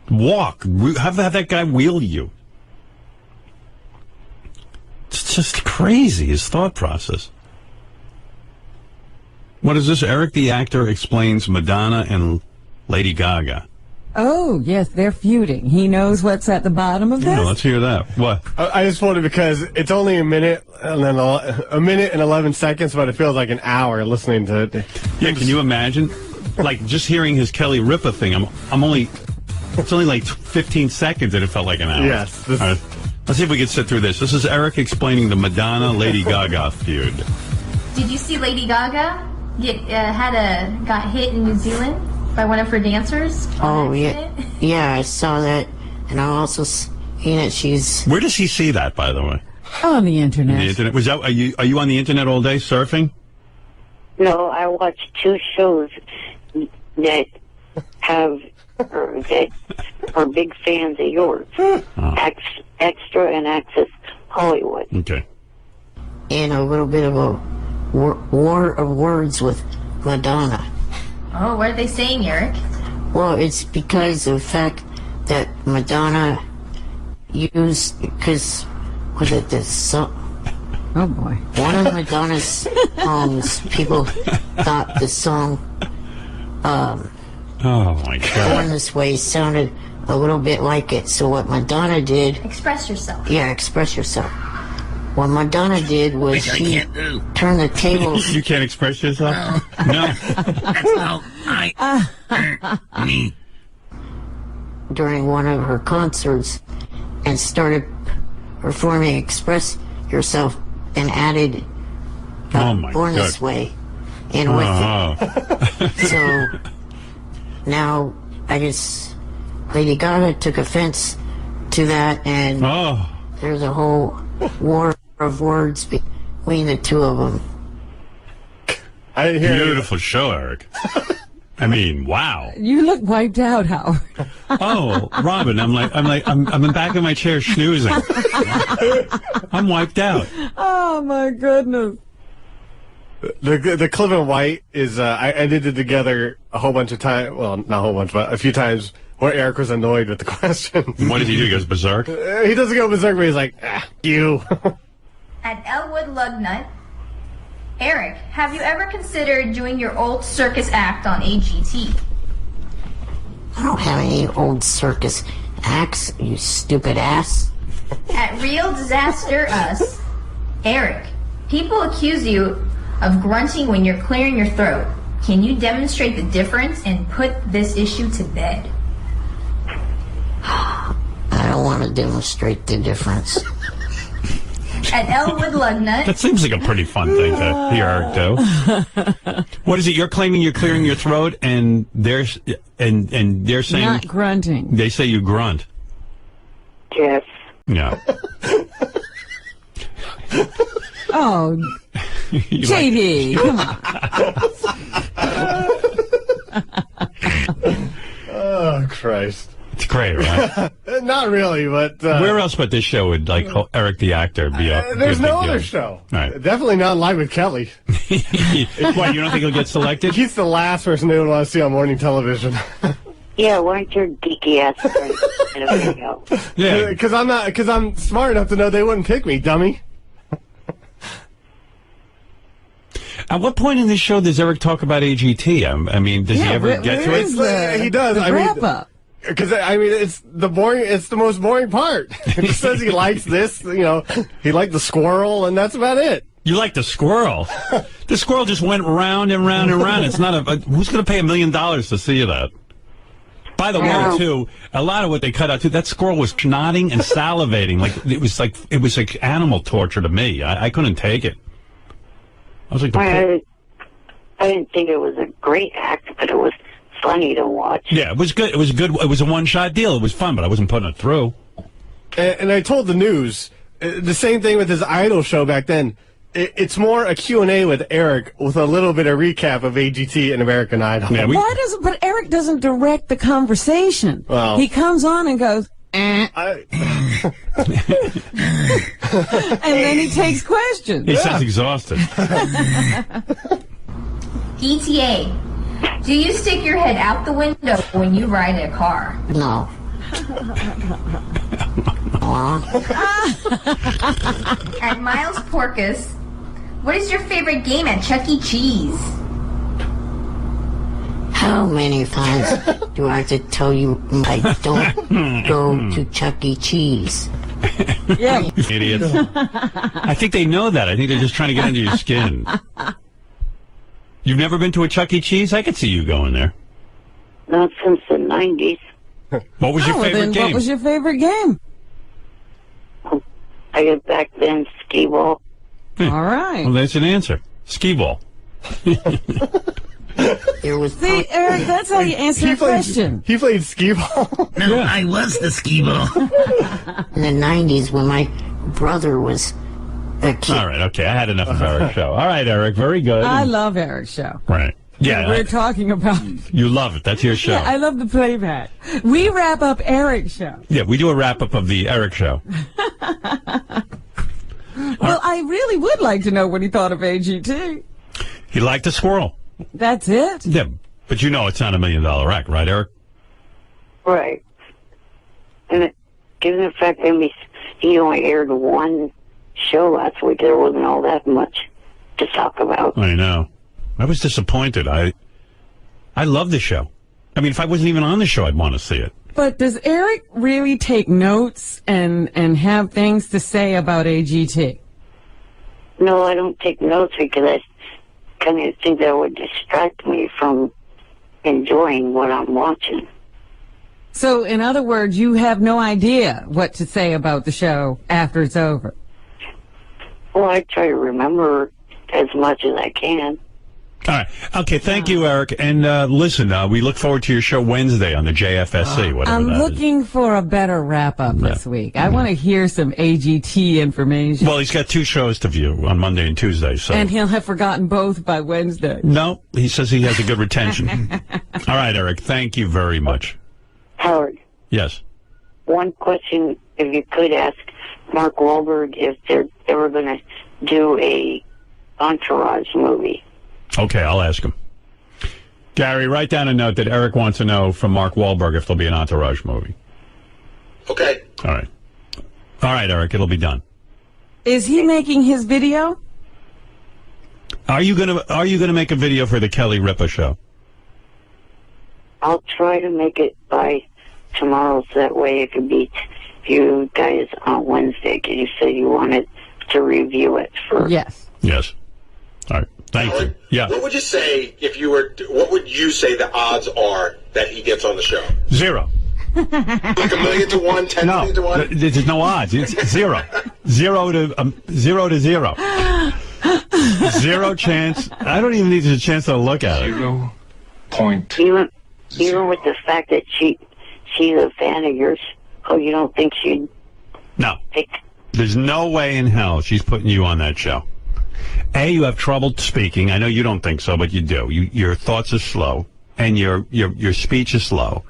Walk. Have that guy wheel you. It's just crazy, his thought process. What is this? Eric the actor explains Madonna and Lady Gaga. Oh, yes, they're feuding. He knows what's at the bottom of this? Yeah, let's hear that. What? I just wanted, because it's only a minute and then a minute and 11 seconds, but it feels like an hour listening to it. Yeah, can you imagine? Like, just hearing his Kelly Ripa thing, it's only like 15 seconds and it felt like an hour. Yes. All right, let's see if we can sit through this. This is Eric explaining the Madonna-Lady Gaga feud. Did you see Lady Gaga got hit in New Zealand by one of her dancers? Oh, yeah. Yeah, I saw that. And I also seen that she's... Where does he see that, by the way? On the internet. The internet. Are you on the internet all day surfing? No, I watch 2 shows that have or that are big fans of yours. Extra and Access Hollywood. Okay. And a little bit of a war of words with Madonna. Oh, what are they saying, Eric? Well, it's because of the fact that Madonna used, because, was it this song? Oh boy. One of Madonna's songs, people thought the song, Oh my God. Born This Way sounded a little bit like it. So what Madonna did, Express yourself. yeah, express yourself. What Madonna did was Which I she can't do. turned the tables. You can't express yourself? No. That's how me. During one of her concerts and started performing Express Yourself and added Oh my Born God. This Way in with it. So now I guess Lady Gaga took offense to that, and Oh. there's a whole war of words between the two of them. I didn't hear Beautiful show, Eric. I mean, wow. You look wiped out, Howard. Oh, Robin, I'm in the back of my chair snoozing. I'm wiped out. Oh my goodness. The Cliff and White is, I did it together a whole bunch of times. Well, not a whole bunch, but a few times where Eric was annoyed with the questions. What does he do? He goes berserk? He doesn't go berserk, but he's like, you. At Elwood Lugnut, Eric, have you ever considered doing your old circus act on AGT? I don't have any old circus acts, you stupid ass. At Real Disaster Us, Eric, people accuse you of grunting when you're clearing your throat. Can you demonstrate the difference and put this issue to bed? I don't want to demonstrate the difference. At Elwood Lugnut, That seems like a pretty fun thing to hear Eric do. What is it? You're claiming you're clearing your throat, and they're saying Not grunting. they say you grunt. Yes. Yeah. Oh, You JD, come on. Oh, Christ. It's great, right? Not really, but... Where else but this show would, like, Eric the actor be up? there's no other show. Right. Definitely not Live with Kelly. What, you don't think he'll get selected? He's the last person they would want to see on morning television. Yeah, why don't your geeky ass in a video? Yeah. Because I'm smart enough to know they wouldn't pick me, dummy. At what point in this show does Eric talk about AGT? I mean, does he ever get to where's it? He does. The I mean, wrap up. Because it's the most boring part. He says he likes this, he liked the squirrel, and that's about it. You like the squirrel? The squirrel just went round and round and round. It's not who's going to pay $1 million to see that? By the way, too, a lot of what they cut out too. That squirrel was nodding and salivating, it was like animal torture to me. I couldn't take it. I was like, I didn't think it was a great act, but it was funny to watch. Yeah, it was good. It was good. It was a one-shot deal. It was fun, but I wasn't putting it through. And I told the news the same thing with his Idol show back then. It's more a Q&A with Eric with a little bit of recap of AGT and American Idol. Yeah, But Eric doesn't direct the conversation. Well, he comes on and goes, and then he takes questions. He sounds exhausted. ETA, do you stick your head out the window when you ride in a car? No. At Miles Porkus, what is your favorite game at Chuck E. Cheese? How many times do I have to tell you I don't go to Chuck E. Cheese? Yeah. Idiots. I think they know that. I think they're just trying to get under your skin. You've never been to a Chuck E. Cheese? I could see you going there. Not since the 90s. What was your favorite game? What was your favorite game? I guess back then, skee ball. All right. Well, that's an answer. Skee ball. There was See, Eric, that's how you answer a question. He played skee ball. No, I was the skee ball. in the 90s when my brother was a kid. All right, okay. I had enough of Eric's show. All right, Eric. Very good. I love Eric's show. Right. Yeah, We're talking about. you love it. That's your show. Yeah, I love the playback. We wrap up Eric's show. Yeah, we do a wrap-up of the Eric show. Well, I really would like to know what he thought of AGT. He liked the squirrel. That's it? Yeah, but you know it's not $1 million act, right, Eric? Right. And given the fact that he only aired one show last week, there wasn't all that much to talk about. I know. I was disappointed. I love the show. I mean, if I wasn't even on the show, I'd want to see it. But does Eric really take notes and have things to say about AGT? No, I don't take notes because I kind of think that would distract me from enjoying what I'm watching. So, in other words, you have no idea what to say about the show after it's over? Well, I try to remember as much as I can. All right. Okay, thank you, Eric. And listen, we look forward to your show Wednesday on the JFSC, whatever I'm that is. looking for a better wrap-up this week. I want to hear some AGT information. Well, he's got 2 shows to view on Monday and Tuesday. So. And he'll have forgotten both by Wednesday. No, he says he has a good retention. All right, Eric, thank you very much. Howard, Yes. one question, if you could ask Mark Wahlberg if they're ever going to do a Entourage movie. Okay, I'll ask him. Gary, write down a note that Eric wants to know from Mark Wahlberg if there'll be an Entourage movie. Okay. All right. All right, Eric, it'll be done. Is he making his video? Are you gonna make a video for the Kelly Ripa show? I'll try to make it by tomorrow, so that way it could be you guys on Wednesday, because you said you wanted to review it first. Yes. Yes. All right. Thank you. Yeah. What would you say if you were? What would you say the odds are that he gets on the show? 0. Like 1,000,000 to 1, 10,000 to 1. There's no odds. It's 0. 0 to 0. 0 chance. I don't even need a chance to look at it. 0 point. Even with the fact that she's a fan of yours, you don't think she'd No. pick? There's no way in hell she's putting you on that show. A, you have trouble speaking. I know you don't think so, but you do. Your thoughts are slow, and your speech is slow.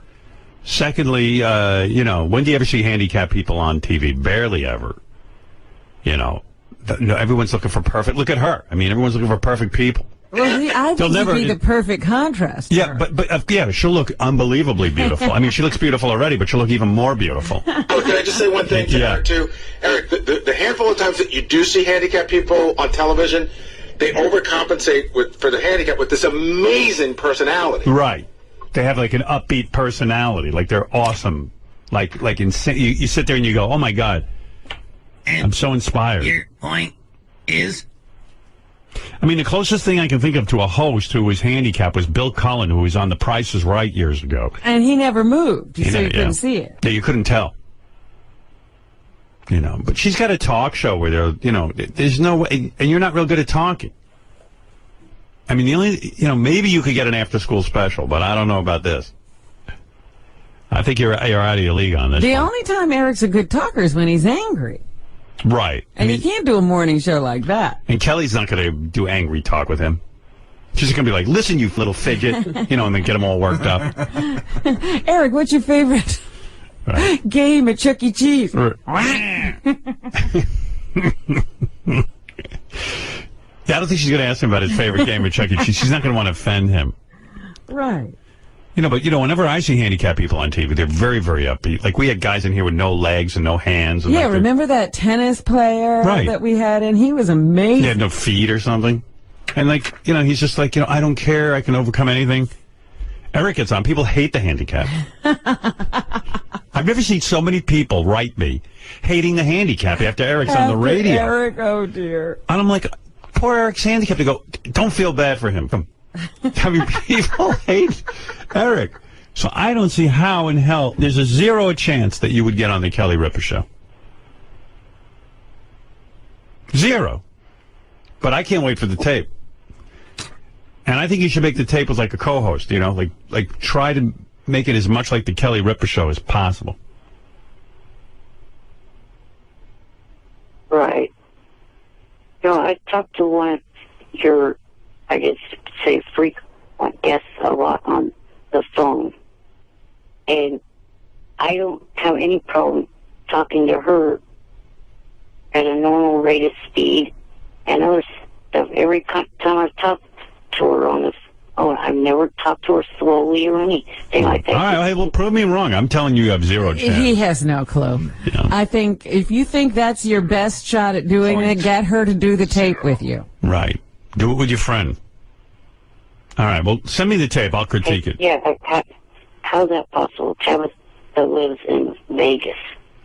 Secondly, when do you ever see handicapped people on TV? Barely ever. Everyone's looking for perfect. Look at her. I mean, everyone's looking for perfect people. Well, I think he'd be the perfect contrast. Yeah, but she'll look unbelievably beautiful. I mean, she looks beautiful already, but she'll look even more beautiful. Oh, can I just say one thing to Eric, too? Eric, the handful of times that you do see handicapped people on television, they overcompensate for the handicap with this amazing personality. Right. They have like an upbeat personality. Like they're awesome. Like insane. You sit there and you go, oh my God, I'm so inspired. Your point is? I mean, the closest thing I can think of to a host who was handicapped was Bill Cullen, who was on The Price is Right years ago. And he never moved, so you couldn't see it. Yeah, you couldn't tell. But she's got a talk show where there's no way, and you're not real good at talking. I mean, the only, maybe you could get an after-school special, but I don't know about this. I think you're out of your league on this. The only time Eric's a good talker is when he's angry. Right. And you can't do a morning show like that. And Kelly's not going to do angry talk with him. She's going to be like, listen, you little fidget, and then get him all worked up. Eric, what's your favorite game at Chuck E. Cheese? Yeah, I don't think she's going to ask him about his favorite game at Chuck E. Cheese. She's not going to want to offend him. Right. But whenever I see handicapped people on TV, they're very, very upbeat. Like, we had guys in here with no legs and no hands. And remember that tennis player that we had in? He was amazing. He had no feet or something. And, he's just like, I don't care. I can overcome anything. Eric gets on. People hate the handicap. I've never seen so many people write me hating the handicap after Eric's on the radio. Eric, oh, dear. And I'm like, poor Eric's handicapped. They go, don't feel bad for him. I mean, people hate Eric. So I don't see how in hell there's a 0 chance that you would get on the Kelly Ripa show. 0. But I can't wait for the tape. And I think you should make the tape with like a co-host, like try to make it as much like the Kelly Ripa show as possible. Right. I talked to one of your, I guess, say, guests a lot on the phone. And I don't have any problem talking to her at a normal rate of speed and other stuff. Every time I've talked to her on the phone, I've never talked to her slowly or anything like that. All right, well, prove me wrong. I'm telling you, you have zero chance. He has no clue. Yeah. I think if you think that's your best shot at doing it, get her to do the tape with you. Right. Do it with your friend. All right, well, send me the tape. I'll critique it. Yeah, how's that possible? Tabitha lives in Vegas.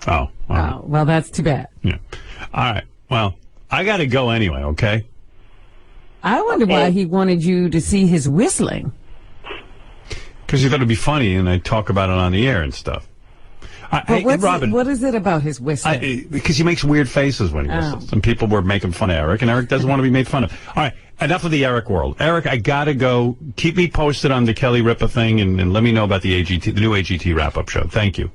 Oh. All right. Oh, well, that's too bad. Yeah. All right. Well, I got to go anyway, okay? I wonder why he wanted you to see his whistling. Because he thought it'd be funny, and I'd talk about it on the air and stuff. Robin, what is it about his whistling? because he makes weird faces when he whistles, and people were making fun of Eric, and Eric doesn't want to be made fun of. All right, enough of the Eric world. Eric, I gotta go. Keep me posted on the Kelly Ripa thing, and let me know about the new AGT wrap-up show. Thank you.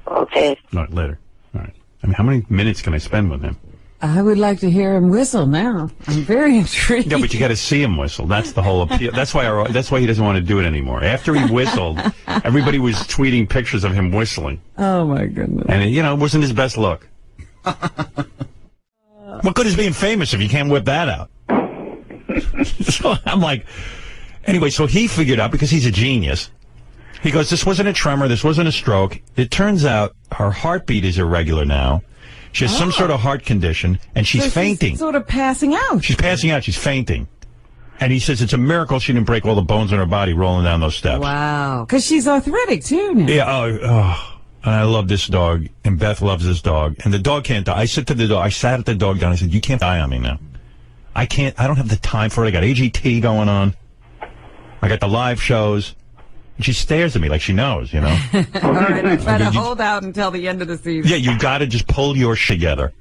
Okay. All right, later. All right. I mean, how many minutes can I spend with him? I would like to hear him whistle now. I'm very intrigued. No, but you got to see him whistle. That's the whole appeal. That's why he doesn't want to do it anymore. After he whistled, everybody was tweeting pictures of him whistling. Oh my goodness! And it wasn't his best look. What good is being famous if you can't whip that out? So I'm like, anyway. So he figured out, because he's a genius. He goes, "This wasn't a tremor. This wasn't a stroke. It turns out her heartbeat is irregular now. She has some sort of heart condition, and she's fainting. She's sort of passing out. She's passing out. She's fainting." And he says it's a miracle she didn't break all the bones in her body rolling down those steps. Wow. Because she's arthritic, too, now. Yeah. And I love this dog, and Beth loves this dog, and the dog can't die. I sat at the dog down. I said, "You can't die on me now. I don't have the time for it. I got AGT going on. I got the live shows." And she stares at me like she knows, All right, I'll try to hold out until the end of the season. Yeah, you got to just pull your shit together.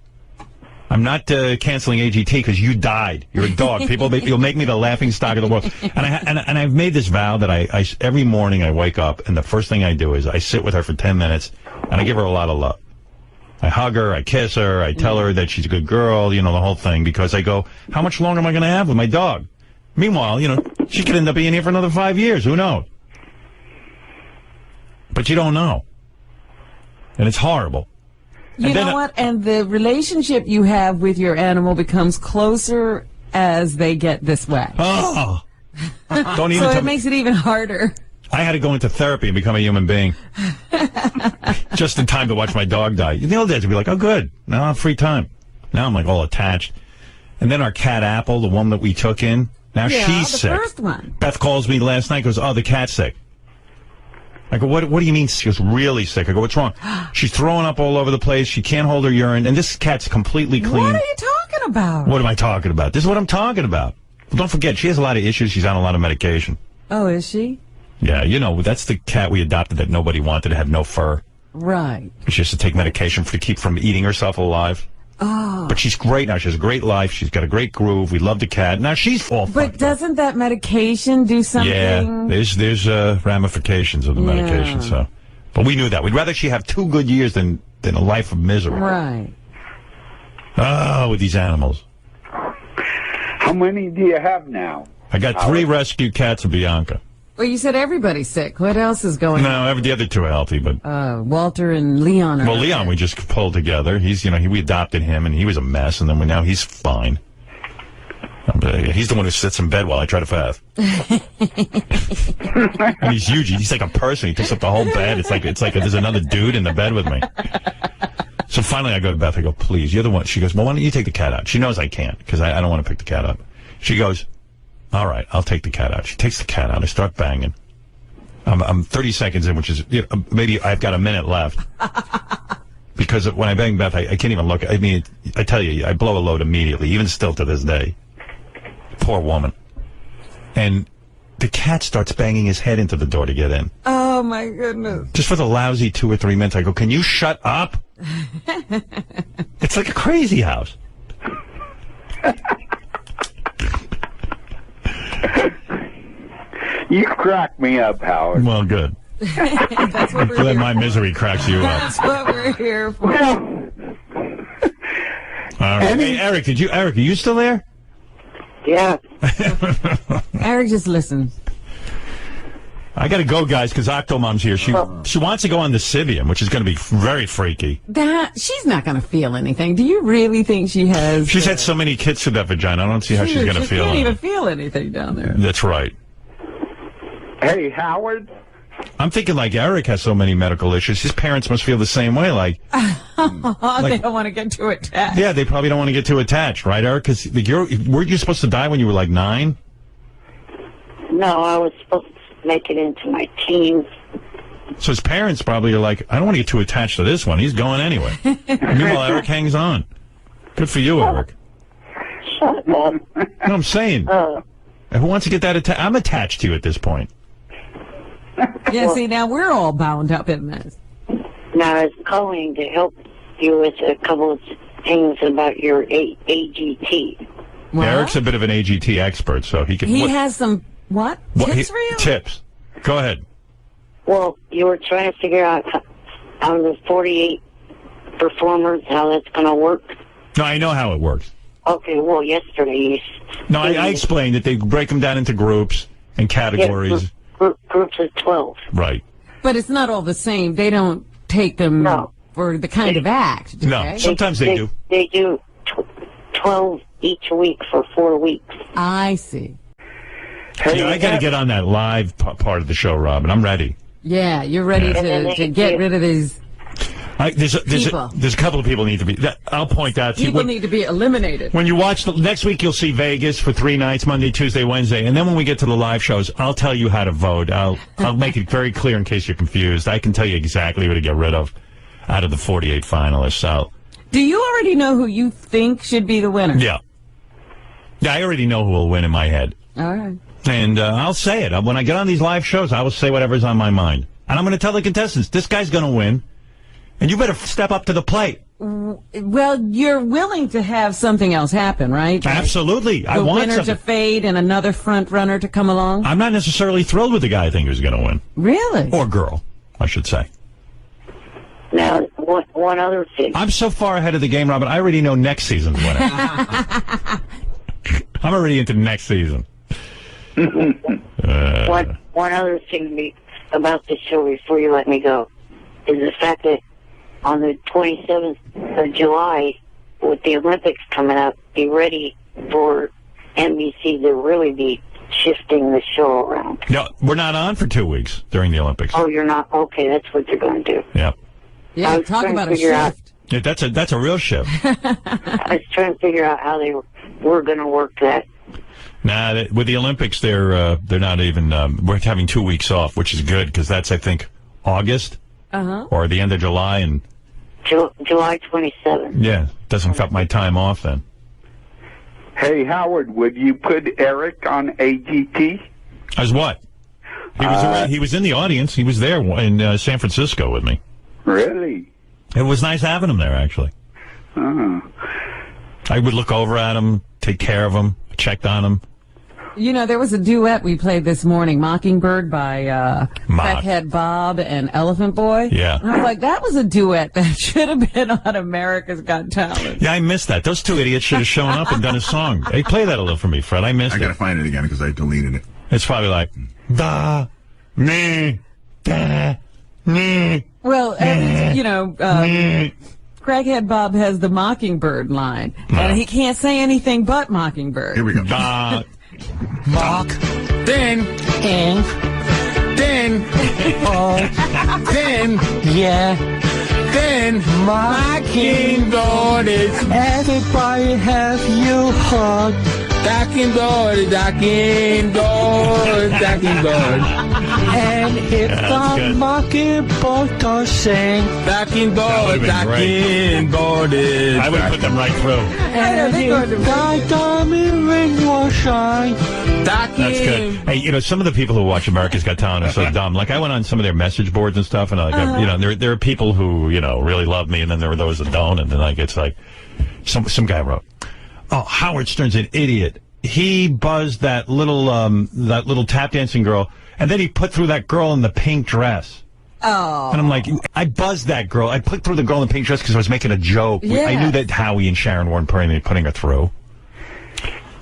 I'm not canceling AGT because you died. You're a dog. You'll make me the laughing stock of the world. And I've made this vow that I every morning I wake up and the first thing I do is I sit with her for 10 minutes and I give her a lot of love. I hug her, I kiss her, I tell her that she's a good girl, the whole thing, because I go, how much longer am I going to have with my dog? Meanwhile, she could end up being here for another 5 years. Who knows? But you don't know. And it's horrible. You know what? And the relationship you have with your animal becomes closer as they get this way. Oh. Don't even so it makes it even harder. I had to go into therapy and become a human being. Just in time to watch my dog die. In the old days, I'd be like, oh, good. Now I have free time. Now I'm like all attached. And then our cat Apple, the one that we took in, now she's sick. The first one. Beth calls me last night, goes, oh, the cat's sick. I go, what do you mean? She goes, really sick. I go, what's wrong? She's throwing up all over the place. She can't hold her urine. And this cat's completely clean. What are you talking about? What am I talking about? This is what I'm talking about. Well, don't forget, she has a lot of issues. She's on a lot of medication. Oh, is she? Yeah, that's the cat we adopted that nobody wanted to have no fur. Right. She has to take medication to keep from eating herself alive. Oh. But she's great now. She has a great life. She's got a great groove. We love the cat. Now she's all fucked But doesn't that medication do something? Yeah, there's ramifications of the medication. So, but we knew that. We'd rather she have 2 good years than a life of misery. Right. Oh, with these animals. How many do you have now? I got 3 rescue cats of Bianca. Well, you said everybody's sick. What else is going on? No, the other 2 are healthy, but Walter and Leon are. Well, Leon, we just pulled together. He's, we adopted him, and he was a mess, and then now he's fine. He's the one who sits in bed while I try to fast. And he's huge. He's like a person. He takes up the whole bed. It's like there's another dude in the bed with me. So finally, I go to Beth. I go, please, you're the one. She goes, well, why don't you take the cat out? She knows I can't because I don't want to pick the cat up. She goes, all right, I'll take the cat out. She takes the cat out. I start banging. I'm 30 seconds in, which is maybe I've got a minute left. Because when I bang Beth, I can't even look. I mean, I tell you, I blow a load immediately, even still to this day. Poor woman. And the cat starts banging his head into the door to get in. Oh, my goodness. Just for the lousy 2 or 3 minutes, I go, can you shut up? It's like a crazy house. You crack me up, Howard. Well, good. That's what we're Then my misery cracks you up. That's what we're here for. All right. Hey, Eric, are you still there? Yeah. Eric, just listen. I got to go, guys, because Octomom's here. She wants to go on the Sibian, which is going to be very freaky. She's not going to feel anything. Do you really think she has? She's had so many kids with that vagina. I don't see how she's going to feel. She can't even feel anything down there. That's right. Hey, Howard. I'm thinking like Eric has so many medical issues. His parents must feel the same way. Like they don't want to get too attached. Yeah, they probably don't want to get too attached, right, Eric? Because weren't you supposed to die when you were like 9? No, I was supposed to make it into my teens. So his parents probably are like, I don't want to get too attached to this one. He's going anyway. Meanwhile, Eric hangs on. Good for you, Eric. Shut up. No, I'm saying. Who wants to get that attached? I'm attached to you at this point. Yeah, see, now we're all bound up in this. Now, I was calling to help you with a couple of things about your AGT. What? Eric's a bit of an AGT expert, so he can... He has some, tips for you? Tips. Go ahead. Well, you were trying to figure out out of the 48 performers how that's going to work. No, I know how it works. Okay, well, yesterday you... No, I explained that they break them down into groups and categories. Yeah, groups of 12. Right. But it's not all the same. They don't take them for the kind of act, do they? Sometimes they do. They do 12 each week for 4 weeks. I see. Yeah, I got to get on that live part of the show, Robin. I'm ready. Yeah, you're ready to get rid of these there's a couple of people need to be... I'll point out to you. People need to be eliminated. When you watch... next week, you'll see Vegas for 3 nights, Monday, Tuesday, Wednesday. And then when we get to the live shows, I'll tell you how to vote. I'll make it very clear in case you're confused. I can tell you exactly what to get rid of out of the 48 finalists. Do you already know who you think should be the winner? Yeah. Yeah, I already know who will win in my head. All right. And I'll say it. When I get on these live shows, I will say whatever's on my mind. And I'm going to tell the contestants, this guy's going to win. And you better step up to the plate. Well, you're willing to have something else happen, right? Absolutely. I want the winner to fade and another front runner to come along? I'm not necessarily thrilled with the guy I think who's going to win. Really? Or girl, I should say. Now, one other thing. I'm so far ahead of the game, Robin, I already know next season's winner. I'm already into next season. One other thing about the show before you let me go is the fact that on the 27th of July, with the Olympics coming up, be ready for NBC to really be shifting the show around. No, we're not on for 2 weeks during the Olympics. Oh, you're not? Okay, that's what they're going to do. Yeah. Yeah, talk about a shift. Yeah, that's a real shift. I was trying to figure out how they were going to work that. Nah, with the Olympics, they're not even. We're having 2 weeks off, which is good because that's, I think, August or the end of July and July 27th. Yeah, doesn't affect my time off then. Hey, Howard, would you put Eric on AGT? As what? He was in the audience. He was there in San Francisco with me. Really? It was nice having him there, actually. Oh. I would look over at him, take care of him, checked on him. You know, there was a duet we played this morning, Mockingbird by Crackhead Bob and Elephant Boy. Yeah. And I was like, that was a duet that should have been on America's Got Talent. Yeah, I missed that. Those two idiots should have shown up and done a song. Hey, play that a little for me, Fred. I missed it. I gotta find it again because I deleted it. It's probably like, da, me, da, me. Well, you know, Crackhead Bob has the Mockingbird line, and he can't say anything but Mockingbird. Here we go. Mock, then, and, then, then, yeah, then, Mockingbird is everybody have you heard. Mockingbird, Mockingbird, Mockingbird. And if the Mockingbird does sing, Mockingbird, Mockingbird is. I would put them right through. And if the diamond ring will shine, That's good. Hey, you know, some of the people who watch America's Got Talent are so dumb. Like, I went on some of their message boards and stuff, and you know, there are people who, you know, really love me, and then there are those that don't, and then like it's like some guy wrote, "Oh, Howard Stern's an idiot. He buzzed that little tap dancing girl, and then he put through that girl in the pink dress." Oh. And I'm like, I buzzed that girl. I put through the girl in the pink dress because I was making a joke. Yeah. I knew that Howie and Sharon weren't putting her through.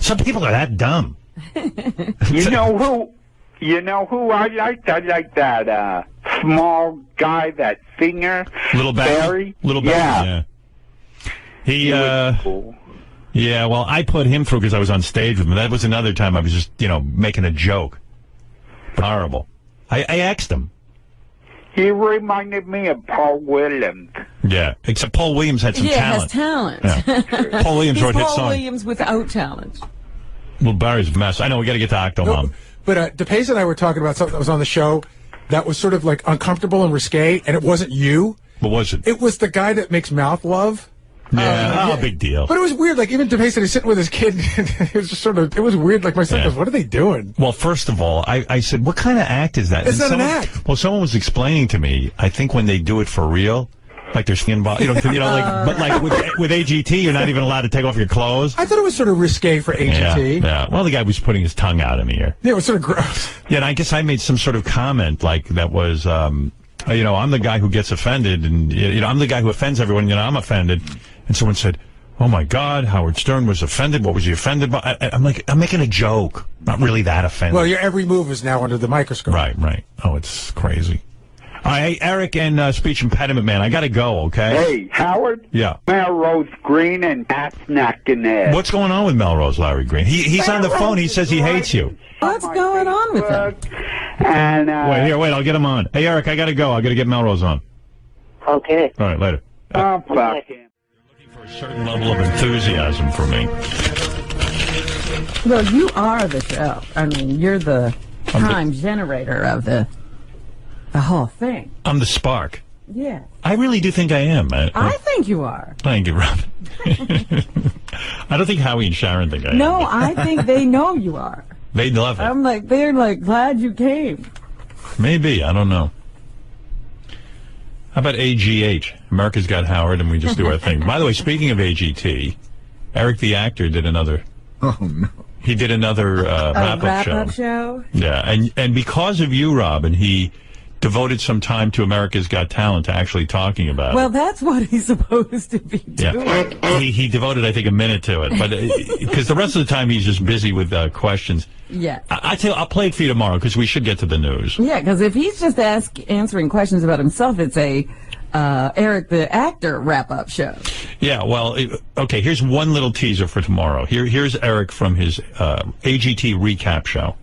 Some people are that dumb. You know who I liked? I like that small guy, that singer, Little Barry. Little Barry, yeah. He was cool. Yeah, well, I put him through because I was on stage with him. That was another time I was just, making a joke. Horrible. I asked him. He reminded me of Paul Williams. Yeah, except Paul Williams had some talent. Has talent. Yeah. Paul Williams wrote hit songs. Paul Williams without talent. Well, Barry's a mess. I know, we got to get to Octomom. But DePace and I were talking about something that was on the show that was sort of like uncomfortable and risque, and it wasn't you. What was it? It was the guy that makes mouth love. Yeah, big deal. But it was weird. Like, even DePace and he's sitting with his kid. It was just it was weird. Like, my son goes, what are they doing? Well, first of all, I said, what kind of act is that? It's not an act. Well, someone was explaining to me, I think when they do it for real, like their skin ball, but like with AGT, you're not even allowed to take off your clothes. I thought it was sort of risque for AGT. Yeah. Well, the guy was putting his tongue out in the air. Yeah, it was sort of gross. Yeah, and I guess I made some sort of comment like that was, I'm the guy who gets offended, and I'm the guy who offends everyone. I'm offended, and someone said, "Oh my God, Howard Stern was offended. What was he offended by?" I'm like, I'm making a joke, not really that offended. Well, your every move is now under the microscope. Right. Oh, it's crazy. All right, Eric and Speech Impediment Man, I got to go, okay? Hey, Howard? Yeah. Melrose Green and Pat's knocking it. What's going on with Melrose, Larry Green? He's on the phone. He says he hates you. What's going on with him? And, Wait, I'll get him on. Hey, Eric, I got to go. I got to get Melrose on. Okay. All right, later. Oh, fuck him. Looking for a certain level of enthusiasm from me. Well, you are the show. I mean, you're the time generator of the whole thing. I'm the spark. Yeah. I really do think I am. I think you are. Thank you, Rob. I don't think Howie and Sharon think I am. No, I think they know you are. They love it. They're glad you came. Maybe. I don't know. How about AGH? America's Got Howard, and we just do our thing. By the way, speaking of AGT, Eric the actor did another... Oh, no. He did another wrap-up show. Yeah, and because of you, Robin, he devoted some time to America's Got Talent to actually talking about it. Well, that's what he's supposed to be doing. Yeah. He devoted, I think, a minute to it, but because the rest of the time he's just busy with questions. Yeah. I tell you, I'll play it for you tomorrow because we should get to the news. Yeah, because if he's just answering questions about himself, it's a Eric the actor wrap-up show. Yeah, well, okay, here's one little teaser for tomorrow. Here's Eric from his AGT recap show.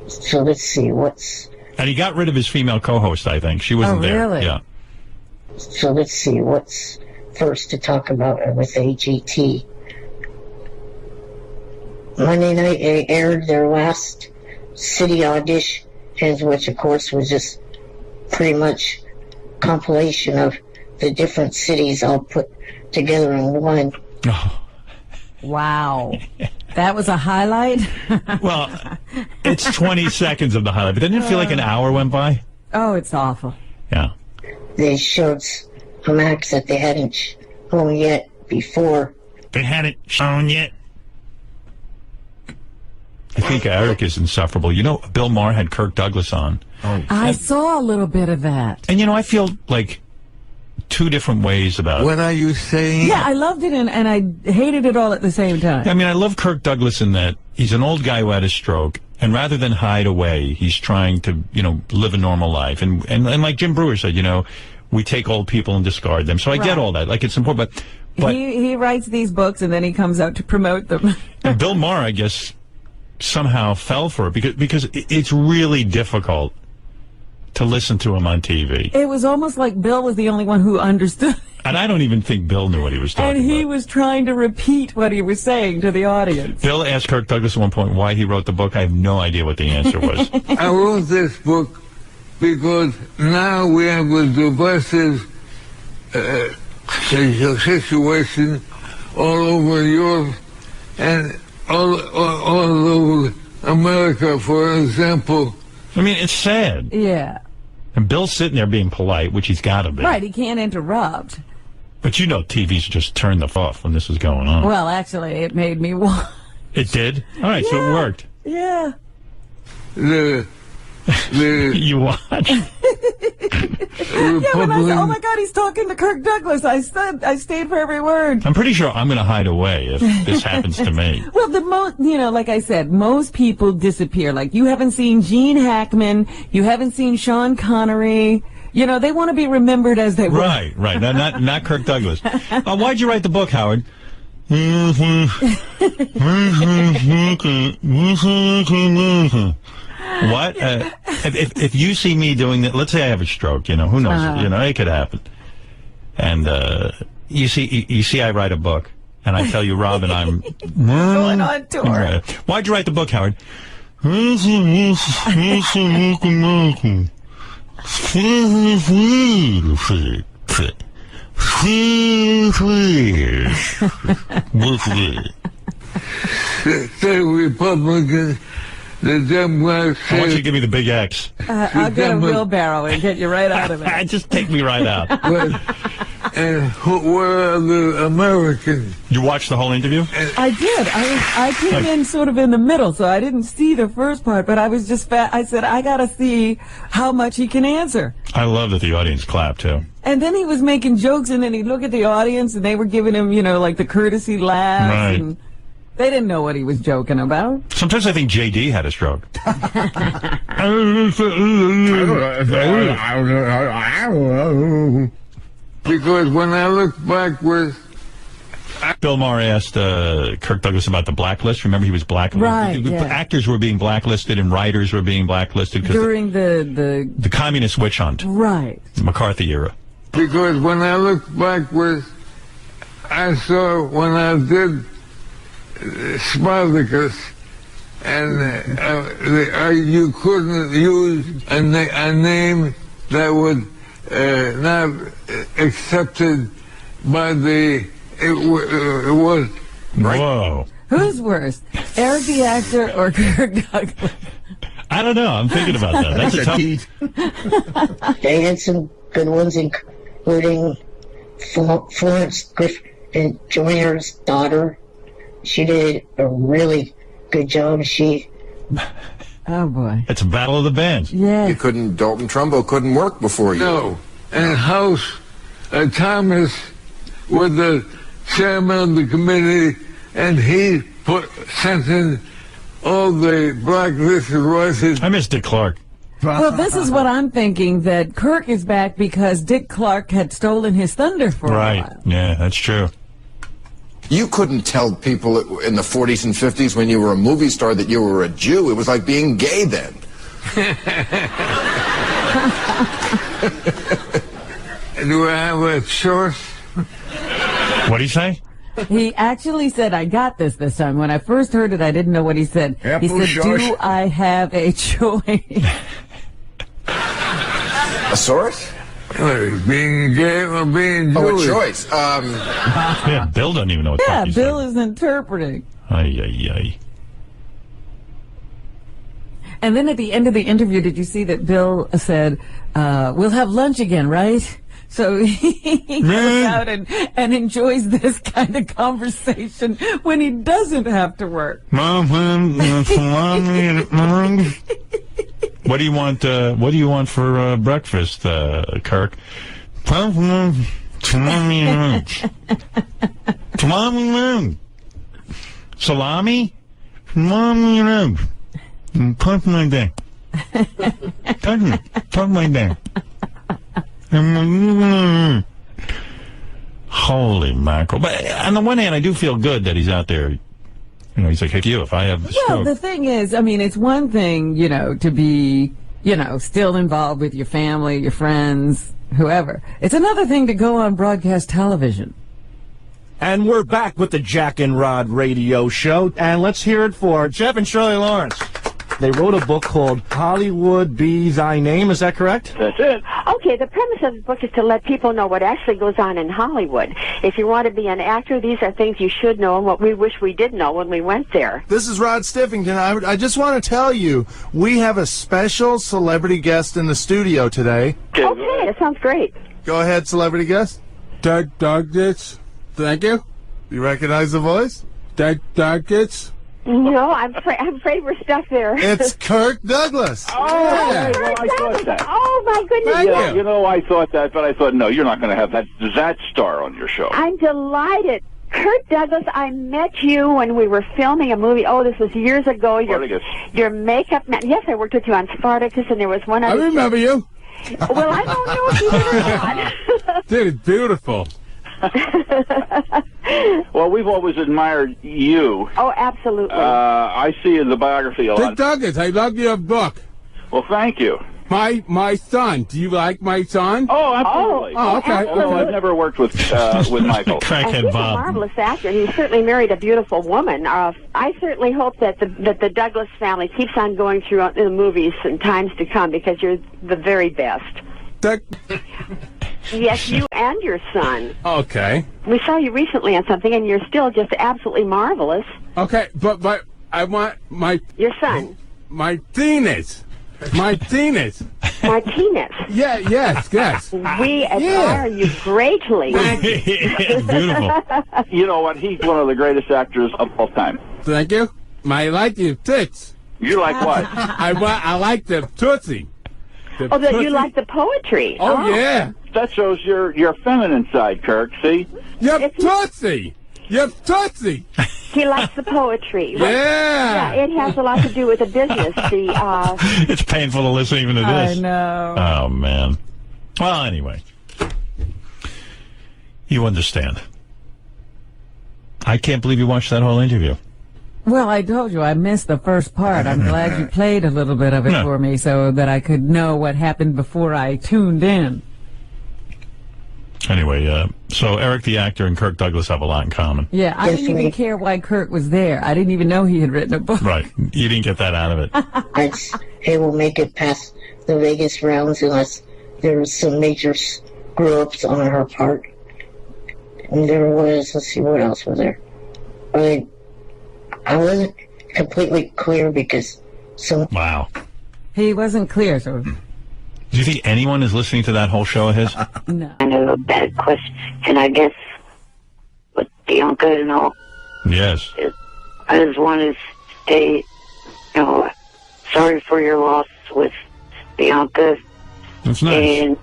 So let's see, And he got rid of his female co-host, I think. She wasn't there. Really? Yeah. So let's see, what's first to talk about with AGT? Monday night they aired their last city auditions, which of course was just pretty much compilation of the different cities all put together in one. Oh. Wow. That was a highlight? Well, it's 20 seconds of the highlight, but didn't it feel like an hour went by? Oh, it's awful. Yeah. They showed some acts that they hadn't shown yet before. They hadn't shown yet? I think Eric is insufferable. Bill Maher had Kirk Douglas on. Oh, I saw a little bit of that. And, I feel like two different ways about it. What are you saying? Yeah, I loved it and I hated it all at the same time. I mean, I love Kirk Douglas in that he's an old guy who had a stroke, and rather than hide away, he's trying to, live a normal life. And like Jim Brewer said, we take old people and discard them. So I get all that. Like, it's important, but he writes these books and then he comes out to promote them. And Bill Maher, I guess, somehow fell for it because it's really difficult to listen to him on TV. It was almost like Bill was the only one who understood. And I don't even think Bill knew what he was talking about. And he was trying to repeat what he was saying to the audience. Bill asked Kirk Douglas at one point why he wrote the book. I have no idea what the answer was. I wrote this book because now we have a divisive situation all over Europe and all over America, for example. I mean, it's sad. Yeah. And Bill's sitting there being polite, which he's got to be. Right, he can't interrupt. But TV's just turned the off when this is going on. Well, actually, it made me want. It did? All right, so it worked. Yeah. The You watch? Yeah, when I said, oh my God, he's talking to Kirk Douglas, I stayed for every word. I'm pretty sure I'm going to hide away if this happens to me. Well, like I said, most people disappear. Like, you haven't seen Gene Hackman, you haven't seen Sean Connery. You know, they want to be remembered as they were. Right. Not Kirk Douglas. Why'd you write the book, Howard? What? If you see me doing that, let's say I have a stroke, who knows? It could happen. And you see, I write a book, and I tell you, Robin, I'm going on tour. Why'd you write the book, Howard? The Republicans, the Democrats. I want you to give me the big X. I'll get a wheelbarrow and get you right out of it. Just take me right out. And where are the Americans? You watched the whole interview? I did. I came in sort of in the middle, so I didn't see the first part, but I was just I said, I got to see how much he can answer. I love that the audience clapped, too. And then he was making jokes, and then he'd look at the audience, and they were giving him, like the courtesy laughs. Right. And they didn't know what he was joking about. Sometimes I think JD had a stroke. Because when I look backwards... Bill Maher asked Kirk Douglas about the blacklist. Remember, he was blacklisted. Right, yeah. Actors were being blacklisted and writers were being blacklisted during the communist witch hunt. Right. The McCarthy era. Because when I look backwards, I saw when I did Spartacus, and you couldn't use a name that would not accepted by the... It was... Right. Whoa. Who's worse, Eric the actor or Kirk Douglas? I don't know. I'm thinking about that. That's a tough... They had some good ones, including Florence Griffin Joyner's daughter. She did a really good job. Oh, boy. It's a battle of the bands. Yeah. Dalton Trumbo couldn't work before you. No. And House Thomas was the chairman of the committee, and he sent in all the blacklisted voices. I miss Dick Clark. Well, this is what I'm thinking, that Kirk is back because Dick Clark had stolen his thunder for a while. Yeah, that's true. You couldn't tell people in the 40s and 50s when you were a movie star that you were a Jew. It was like being gay then. Do I have a choice? What'd he say? He actually said, I got this time. When I first heard it, I didn't know what he said. He said, do I have a choice? A source? Being gay or being Jewish? Oh, a choice. Yeah, Bill doesn't even know what the fuck he Bill said. is interpreting. Ay. And then at the end of the interview, did you see that Bill said, we'll have lunch again, right? So he goes out and enjoys this kind of conversation when he doesn't have to work. What do you want? What do you want for breakfast, Kirk? Salami? Touch my dick. Touch my dick. Holy mackerel. But on the one hand, I do feel good that he's out there. He's like, hey, if I have the stroke. Well, the thing is, it's one thing, to be, still involved with your family, your friends, whoever. It's another thing to go on broadcast television. And we're back with the Jack and Rod radio show, and let's hear it for Jeff and Shirley Lawrence. They wrote a book called Hollywood Be Thy Name, is that correct? That's it. Okay, the premise of the book is to let people know what actually goes on in Hollywood. If you want to be an actor, these are things you should know and what we wish we did know when we went there. This is Rod Stiffington. I just want to tell you, we have a special celebrity guest in the studio today. Okay, that sounds great. Go ahead, celebrity guest. Douglas. Thank you. You recognize the voice? Douglas. No, I'm afraid we're stuck there. It's Kirk Douglas. Oh, well, I thought that. Oh, my goodness. Yeah, you know, I thought that, but I thought, no, you're not going to have that star on your show. I'm delighted. Kurt Douglas, I met you when we were filming a movie. Oh, this was years ago. Your makeup man. Yes, I worked with you on Spartacus, and there was one other. I remember you. Well, I don't know if you did or not. Dude, it's beautiful. Well, we've always admired you. Oh, absolutely. I see in the biography a lot. Dick Douglas, I love your book. Well, thank you. My son. Do you like my son? Oh, absolutely. Oh, okay. Although I've never worked with Michael. Crackhead He's Bob. a marvelous actor. He certainly married a beautiful woman. I certainly hope that the Douglas family keeps on going through the movies in times to come, because you're the very best. Yes, you and your son. Okay. We saw you recently on something, and you're still just absolutely marvelous. Okay, but I want your son. Martinez. Martinez. Yes. We admire you greatly. Beautiful. You know what? He's one of the greatest actors of all time. Thank you. I like your tits. You like what? I like the Tootsie. You like the poetry. Oh, yeah. That shows your feminine side, Kirk. See? You're Tootsie. He likes the poetry. Yeah. It has a lot to do with the business. It's painful to listen even to this. I know. Oh, man. Well, anyway. You understand. I can't believe you watched that whole interview. Well, I told you I missed the first part. I'm glad you played a little bit of it for me so that I could know what happened before I tuned in. Anyway, so Eric the actor and Kirk Douglas have a lot in common. Yeah, I didn't even care why Kurt was there. I didn't even know he had written a book. Right. You didn't get that out of it. It will make it past the Vegas rounds unless there's some major screw-ups on her part. And there was, let's see, what else was there? I wasn't completely clear because Wow. He wasn't clear, so... Do you think anyone is listening to that whole show of his? No. Kind of a bad question. And I guess with Bianca and all, Yes. I just want to say, sorry for your loss with Bianca. That's nice. And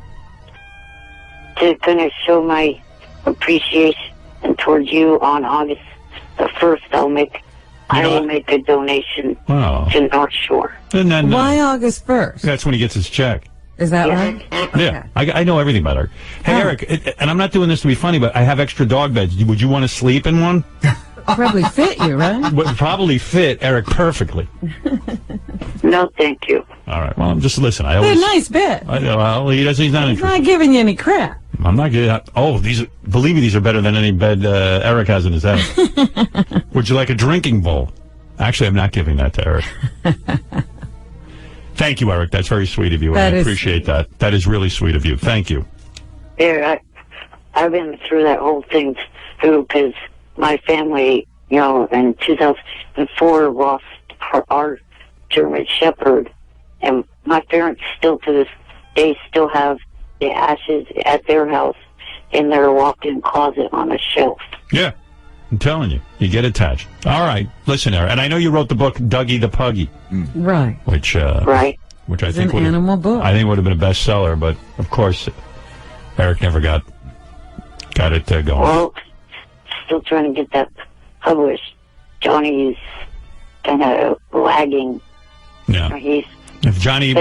to kind of show my appreciation towards you on August the 1st, I will make a donation to North Shore. And then, why August 1st? That's when he gets his check. Is that right? Yeah, I know everything about her. Hey, Eric, and I'm not doing this to be funny, but I have extra dog beds. Would you want to sleep in one? Probably fit you, right? Would probably fit Eric perfectly. No, thank you. All right. Well, just listen. They're a nice bed. Well, he's not He's not giving you any crap. I'm not getting. Oh, believe me, these are better than any bed Eric has in his house. Would you like a drinking bowl? Actually, I'm not giving that to Eric. Thank you, Eric. That's very sweet of you. I appreciate that. That is really sweet of you. Thank you. Yeah, I've been through that whole thing too, because my family, in 2004 lost our German Shepherd, and my parents still to this day still have the ashes at their house in their walk-in closet on a shelf. Yeah, I'm telling you, you get attached. All right, listen, Eric, and I know you wrote the book Dougie the Puggy, right? Which which I think an animal book. I think would have been a bestseller, but of course, Eric never got it going. Well, still trying to get that published. Johnny's kind of lagging. Yeah. He's If Johnny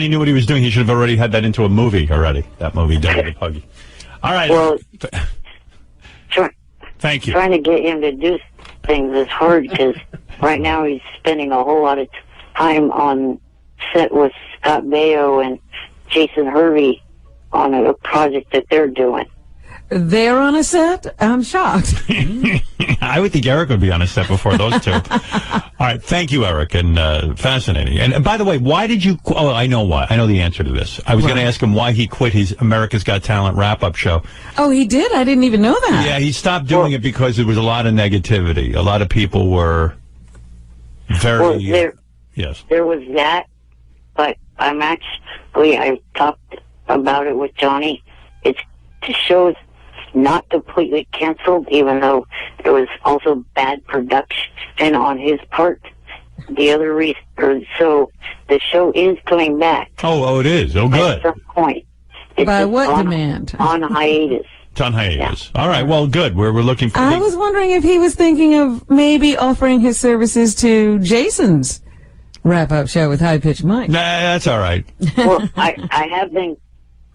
knew what he was doing, he should have already had that into a movie already. That movie, Dougie the Puggy. All right. Well, thank you. Trying to get him to do things is hard because right now he's spending a whole lot of time on set with Scott Baio and Jason Hervey on a project that they're doing. They're on a set? I'm shocked. I would think Eric would be on a set before those two. All right. Thank you, Eric. And fascinating. And by the way, why did you... Oh, I know why. I know the answer to this. I was going to ask him why he quit his America's Got Talent wrap-up show. Oh, he did? I didn't even know that. Yeah, he stopped doing it because there was a lot of negativity. A lot of people were very... Yes. There was that, but I talked about it with Johnny. It's to show not completely canceled, even though there was also bad production on his part. The other reason, so the show is coming back. Oh, it is. Oh, good. At some point. It's By just what demand? On hiatus. It's on hiatus. All right. Well, good. We're looking for. I was wondering if he was thinking of maybe offering his services to Jason's wrap-up show with High Pitch Mike. Nah, that's all right. Well, I have been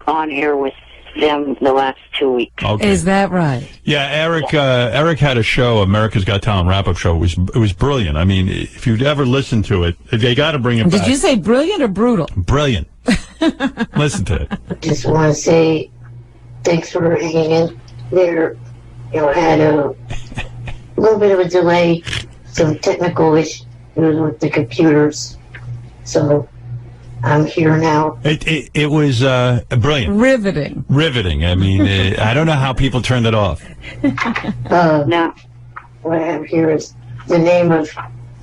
on air with them the last 2 weeks. Okay. Is that right? Yeah, Eric had a show, America's Got Talent wrap-up show. It was brilliant. I mean, if you'd ever listened to it, they got to bring it back. Did you say brilliant or brutal? Brilliant. Listen to it. Just want to say thanks for hanging in there. You know, had a little bit of a delay, some technical issues with the computers, so I'm here now. It was brilliant. Riveting. I mean, I don't know how people turned it off. Now, what I have here is the name of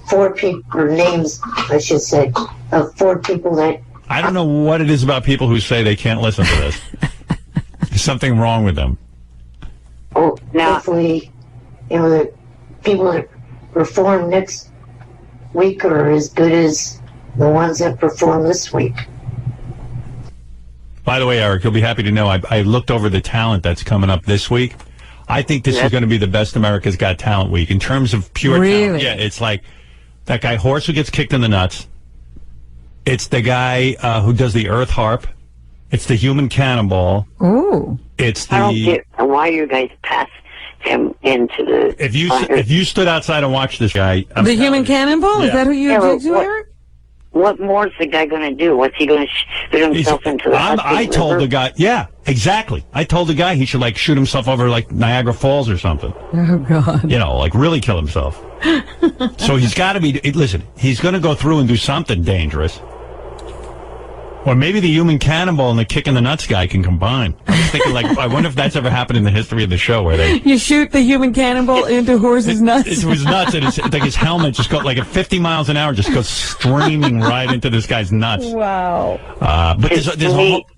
4 people, or names, I should say, of 4 people that... I don't know what it is about people who say they can't listen to this. There's something wrong with them. Oh, now, hopefully, you know, the people that perform next week are as good as the ones that perform this week. By the way, Eric, you'll be happy to know I looked over the talent that's coming up this week. I think this is going to be the best America's Got Talent week in terms of pure talent. Yeah, it's like that guy Horse who gets kicked in the nuts. It's the guy who does the earth harp. It's the human cannonball. Ooh. It's the... I don't get why you guys pass him into the... If you stood outside and watched this guy... The human cannonball? Yeah. Is that who you object to, Eric? What more is the guy going to do? What's he going to shoot himself into the I told the guy... Yeah, exactly. I told the guy he should, like, shoot himself over, like, Niagara Falls or something. Oh, God. You know, like, really kill himself. So he's got to be... Listen, he's going to go through and do something dangerous. Or maybe the human cannonball and the kick in the nuts guy can combine. I was thinking, like, I wonder if that's ever happened in the history of the show where they... You shoot the human cannonball into Horse's nuts? It was nuts, and it's like his helmet just goes, like, at 50 miles an hour, just goes streaming right into this guy's nuts. Wow. But there's a whole...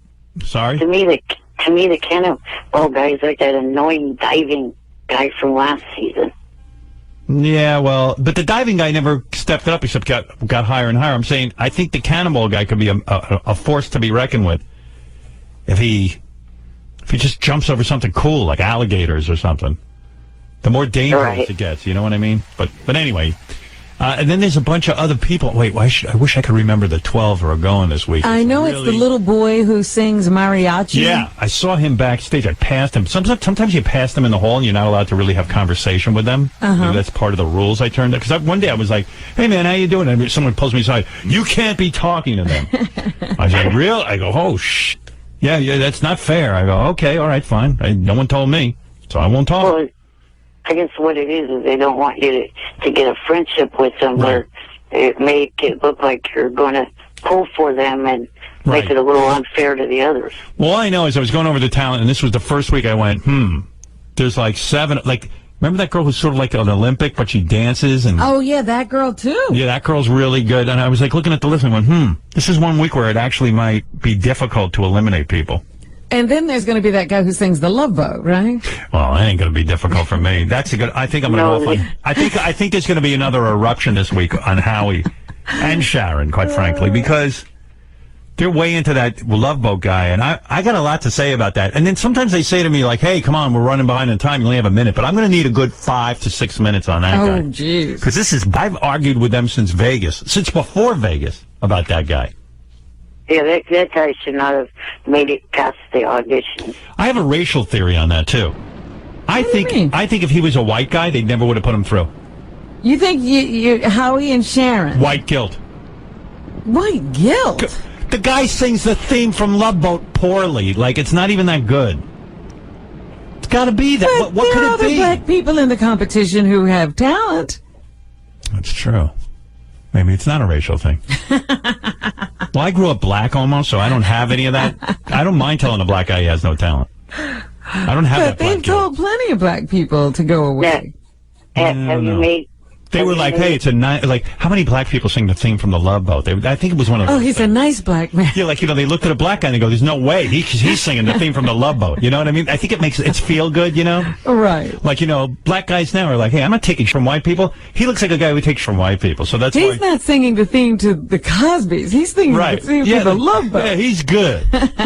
Sorry? To me, the cannonball guy is like that annoying diving guy from last season. Yeah, well, but the diving guy never stepped it up except got higher and higher. I'm saying I think the cannonball guy could be a force to be reckoned with if he just jumps over something cool like alligators or something. The more dangerous it gets, you know what I mean? But anyway, and then there's a bunch of other people. Wait, I wish I could remember the 12 who are going this week. I know it's the little boy who sings mariachi. Yeah, I saw him backstage. I passed him. Sometimes you pass them in the hall and you're not allowed to really have conversation with them. Maybe that's part of the rules I turned up. Because one day I was like, hey, man, how you doing? And someone pulls me aside. You can't be talking to them. I was like, real? I go, oh, shh. Yeah, that's not fair. I go, okay, all right, fine. No one told me, so I won't talk. Well, I guess what it is they don't want you to get a friendship with them where it make it look like you're going to pull for them and make it a little unfair to the others. Well, all I know is I was going over the talent, and this was the first week I went, there's like 7, like, remember that girl who's sort of like an Olympic, but she dances? And oh, yeah, that girl, too. Yeah, that girl's really good. And I was like looking at the list and went, this is one week where it actually might be difficult to eliminate people. And then there's going to be that guy who sings the Love Boat, right? Well, that ain't going to be difficult for me. That's a good. I think I'm going to go off on. I think there's going to be another eruption this week on Howie and Sharon, quite frankly, because they're way into that Love Boat guy, and I got a lot to say about that. And then sometimes they say to me, like, "Hey, come on, we're running behind in time. You only have a minute," but I'm going to need a good 5 to 6 minutes on that guy. Oh, jeez. Because I've argued with them since before Vegas, about that guy. Yeah, that guy should not have made it past the audition. I have a racial theory on that, too. I think if he was a white guy, they never would have put him through. You think Howie and Sharon? White guilt. White guilt? The guy sings the theme from Love Boat poorly. Like, it's not even that good. It's got to be that. But what could it be? there are other black people in the competition who have talent. That's true. Maybe it's not a racial thing. Well, I grew up black almost, so I don't have any of that. I don't mind telling a black guy he has no talent. I don't have that. But they've told plenty of black people to go away. Have you made They were like, hey, it's a nice, like, how many black people sing the theme from The Love Boat? I think it was one of those. Oh, he's a nice black man. Yeah, like, they looked at a black guy and they go, there's no way he's singing the theme from The Love Boat. You know what I mean? I think it's feel good, Right. Like, black guys now are like, hey, I'm not taking from white people. He looks like a guy who takes from white people. So that's He's not singing the theme to the Cosbys. He's singing the theme to The Love Boat. Yeah, he's good.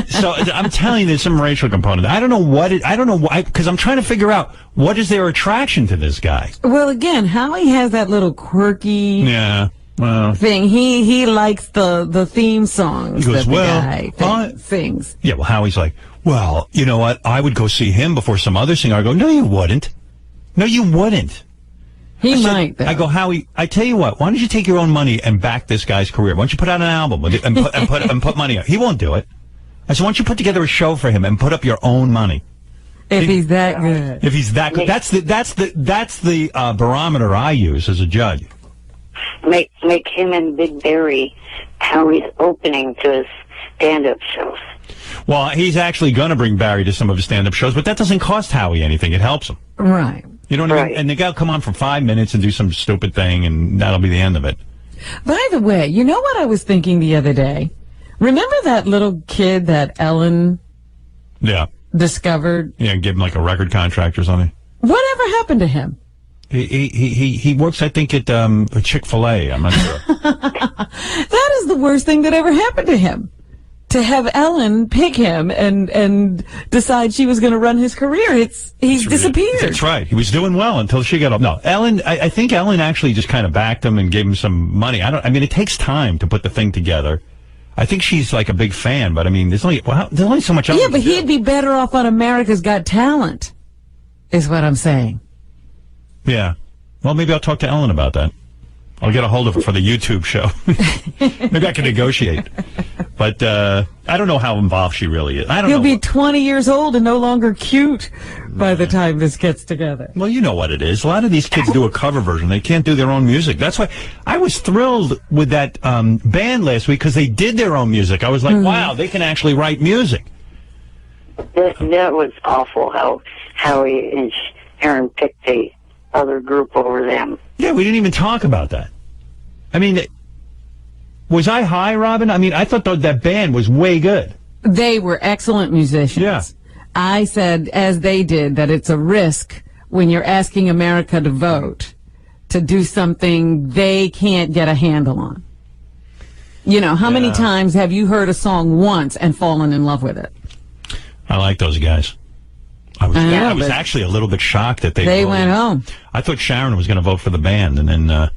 So I'm telling you, there's some racial component. I don't know why, because I'm trying to figure out what is their attraction to this guy. Well, again, Howie has that little quirky thing. He likes the theme songs he goes, that the guy sings. Yeah, well, Howie's like, well, you know what? I would go see him before some other singer. I go, no, you wouldn't. No, you wouldn't. He might, though. I go, Howie, I tell you what, why don't you take your own money and back this guy's career? Why don't you put out an album with it and put money out? He won't do it. I said, why don't you put together a show for him and put up your own money? If he's that good. If he's that good. That's the barometer I use as a judge. Make him and Big Barry Howie's opening to his stand-up shows. Well, he's actually going to bring Barry to some of his stand-up shows, but that doesn't cost Howie anything. It helps him. Right. You know what I mean? And the guy will come on for 5 minutes and do some stupid thing, and that'll be the end of it. By the way, you know what I was thinking the other day? Remember that little kid that Ellen discovered? Yeah, give him like a record contract or something. Whatever happened to him? He works, I think, at Chick-fil-A. I'm not sure. That is the worst thing that ever happened to him. To have Ellen pick him and decide she was going to run his career. He's disappeared. That's right. He was doing well until she got up. No, Ellen, I think Ellen actually just kind of backed him and gave him some money. I mean, it takes time to put the thing together. I think she's like a big fan, but I mean, there's only so much else. Yeah, but he'd be better off on America's Got Talent, is what I'm saying. Yeah. Well, maybe I'll talk to Ellen about that. I'll get a hold of her for the YouTube show. Maybe I can negotiate. But I don't know how involved she really is. I don't know. He'll be 20 years old and no longer cute by the time this gets together. Well, you know what it is. A lot of these kids do a cover version. They can't do their own music. That's why I was thrilled with that band last week because they did their own music. I was like, wow, they can actually write music. That was awful how Howie and Aaron picked the other group over them. Yeah, we didn't even talk about that. I mean, was I high, Robin? I mean, I thought that band was way good. They were excellent musicians. Yeah. I said, as they did, that it's a risk when you're asking America to vote to do something they can't get a handle on. You know, how many times have you heard a song once and fallen in love with it? I like those guys. I was actually a little bit shocked that they went home. I thought Sharon was going to vote for the band, and then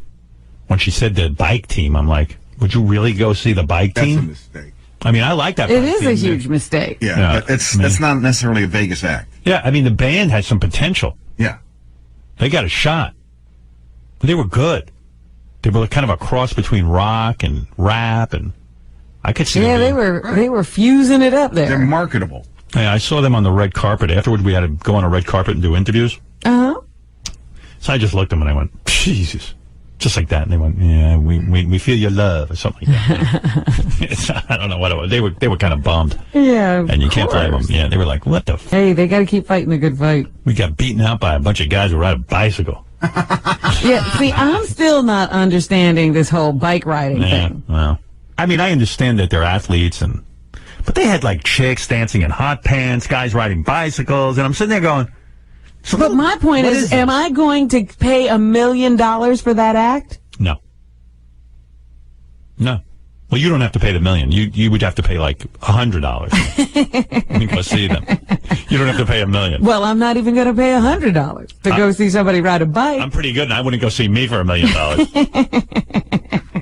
when she said the bike team, I'm like, would you really go see the bike team? That's a mistake. I mean, I like that. It is a huge mistake. Yeah, that's not necessarily a Vegas act. Yeah, I mean, the band had some potential. Yeah. They got a shot. They were good. They were kind of a cross between rock and rap, and I could see them they were fusing it up there. They're marketable. Yeah, I saw them on the red carpet. Afterward, we had to go on a red carpet and do interviews. Uh-huh. So I just looked at them and I went, Jesus. Just like that. And they went, yeah, we feel your love or something like that. I don't know what it was. They were kind of bummed. Yeah, and you can't blame them. Yeah, they were like, what the Hey, they got to keep fighting the good fight. We got beaten out by a bunch of guys who ride a bicycle. Yeah, see, I'm still not understanding this whole bike riding thing. Well, I mean, I understand that they're athletes but they had like chicks dancing in hot pants, guys riding bicycles, and I'm sitting there going. But my point is, am I going to pay $1 million for that act? No. Well, you don't have to pay the $1 million. You would have to pay like $100. You go see them. You don't have to pay $1 million. Well, I'm not even going to pay $100 to go see somebody ride a bike. I'm pretty good, and I wouldn't go see me for $1 million.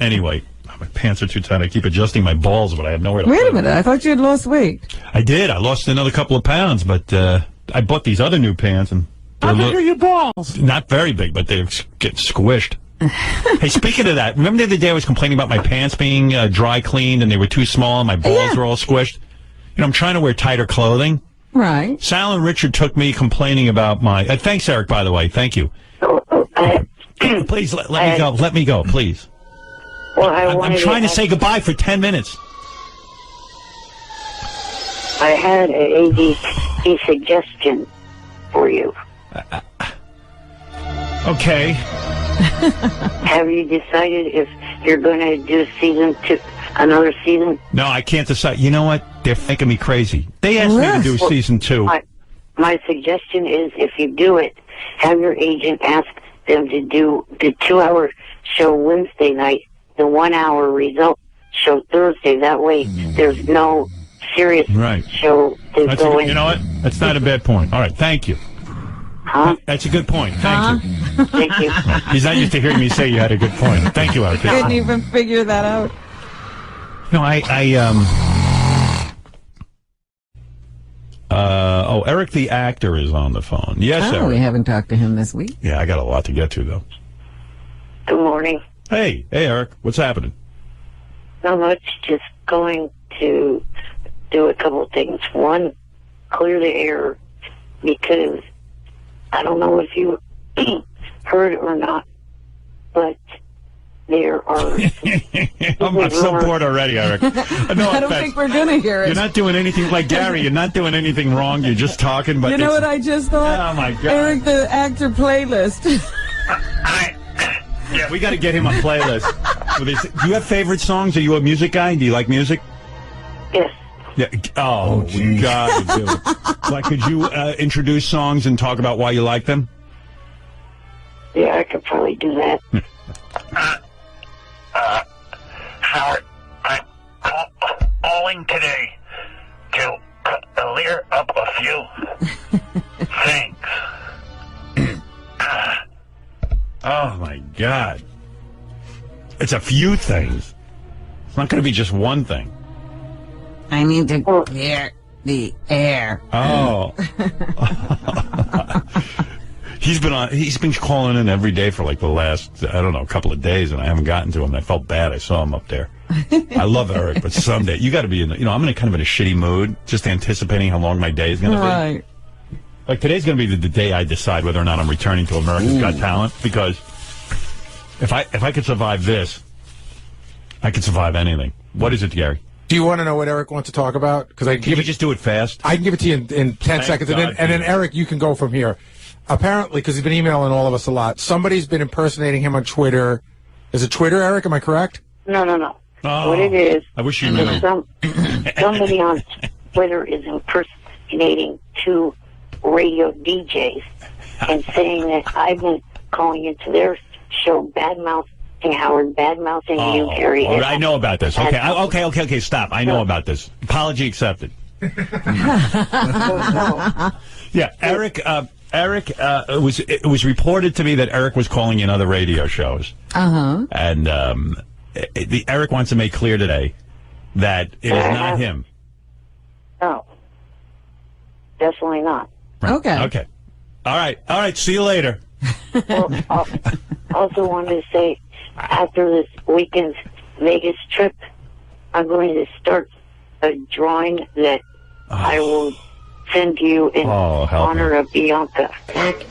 Anyway. My pants are too tight. I keep adjusting my balls, but I have nowhere to Wait a minute. I thought you had lost weight. I did. I lost another couple of pounds, but I bought these other new pants, and how big are your balls? Not very big, but they're getting squished. Hey, speaking of that, remember the other day I was complaining about my pants being dry cleaned, and they were too small, and my balls were all squished? You know, I'm trying to wear tighter clothing. Right. Sal and Richard took me complaining about my... thanks, Eric, by the way. Thank you. Please, let me go. Let me go, please. Well, I'm trying to say goodbye for 10 minutes. I had an ADT suggestion for you. Okay. Have you decided if you're going to do season 2, another season? No, I can't decide. You know what? They're making me crazy. They asked me to do season 2. My suggestion is, if you do it, have your agent ask them to do the 2-hour show Wednesday night, the 1-hour result show Thursday. That way, there's no serious show to go in. You know what? That's not a bad point. All right, thank you. Huh? That's a good point. Thank you. Thank you. He's not used to hearing me say you had a good point. Thank you, Eric. Couldn't even figure that out. No, Eric the actor is on the phone. Yes, Eric. We haven't talked to him this week. Yeah, I got a lot to get to, though. Good morning. Hey, Eric. What's happening? Not much. Just going to do a couple of things. One, clear the air, because I don't know if you heard or not, but there are... I'm so bored already, Eric. No I don't think we're going to hear it. You're not doing anything like Gary. You're not doing anything wrong. You're just talking. But you know what I just thought? Oh, my God. Eric the actor playlist. Yeah, we got to get him a playlist. Do you have favorite songs? Are you a music guy? Do you like music? Yes. Yeah. Oh, we got to do it. Like, could you introduce songs and talk about why you like them? Yeah, I could probably do that. Howard, I'm calling today to clear up a few things. Oh, my God. It's a few things. It's not going to be just one thing. I need to clear the air. Oh. He's been calling in every day for like the last, I don't know, couple of days, and I haven't gotten to him. And I felt bad. I saw him up there. I love Eric, but someday, you got to be in, I'm in a kind of a shitty mood, just anticipating how long my day is going to be. Right. Like, today's going to be the day I decide whether or not I'm returning to America's Got Talent, because if I could survive this, I could survive anything. What is it, Gary? Do you want to know what Eric wants to talk about? Because I can you just do it fast? I can give it to you in 10 seconds, and then Eric, you can go from here. Apparently, because he's been emailing all of us a lot, somebody's been impersonating him on Twitter. Is it Twitter, Eric? Am I correct? No. Oh, what it is, I wish you knew. Somebody on Twitter is impersonating 2 radio DJs and saying that I've been calling into their show bad-mouthing Howard, bad-mouthing you, Gary. I know about this. Okay, stop. I know about this. Apology accepted. Yeah, Eric, it was reported to me that Eric was calling in other radio shows. Uh-huh. And Eric wants to make clear today that it is not him. No. Definitely not. Right. Okay. All right. See you later. Well, I also wanted to say, after this weekend's Vegas trip, I'm going to start a drawing that I will send you in honor of Bianca.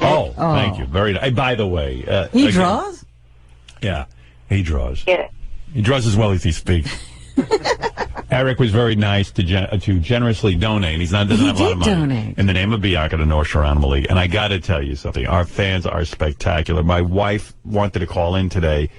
Oh, thank you. Very nice. By the way, he draws? Yeah, he draws. Yeah. He draws as well as he speaks. Eric was very nice to generously donate. He doesn't have a lot of money. Donate. In the name of Bianca, the North Shore Animal League. And I got to tell you something. Our fans are spectacular. My wife wanted to call in today.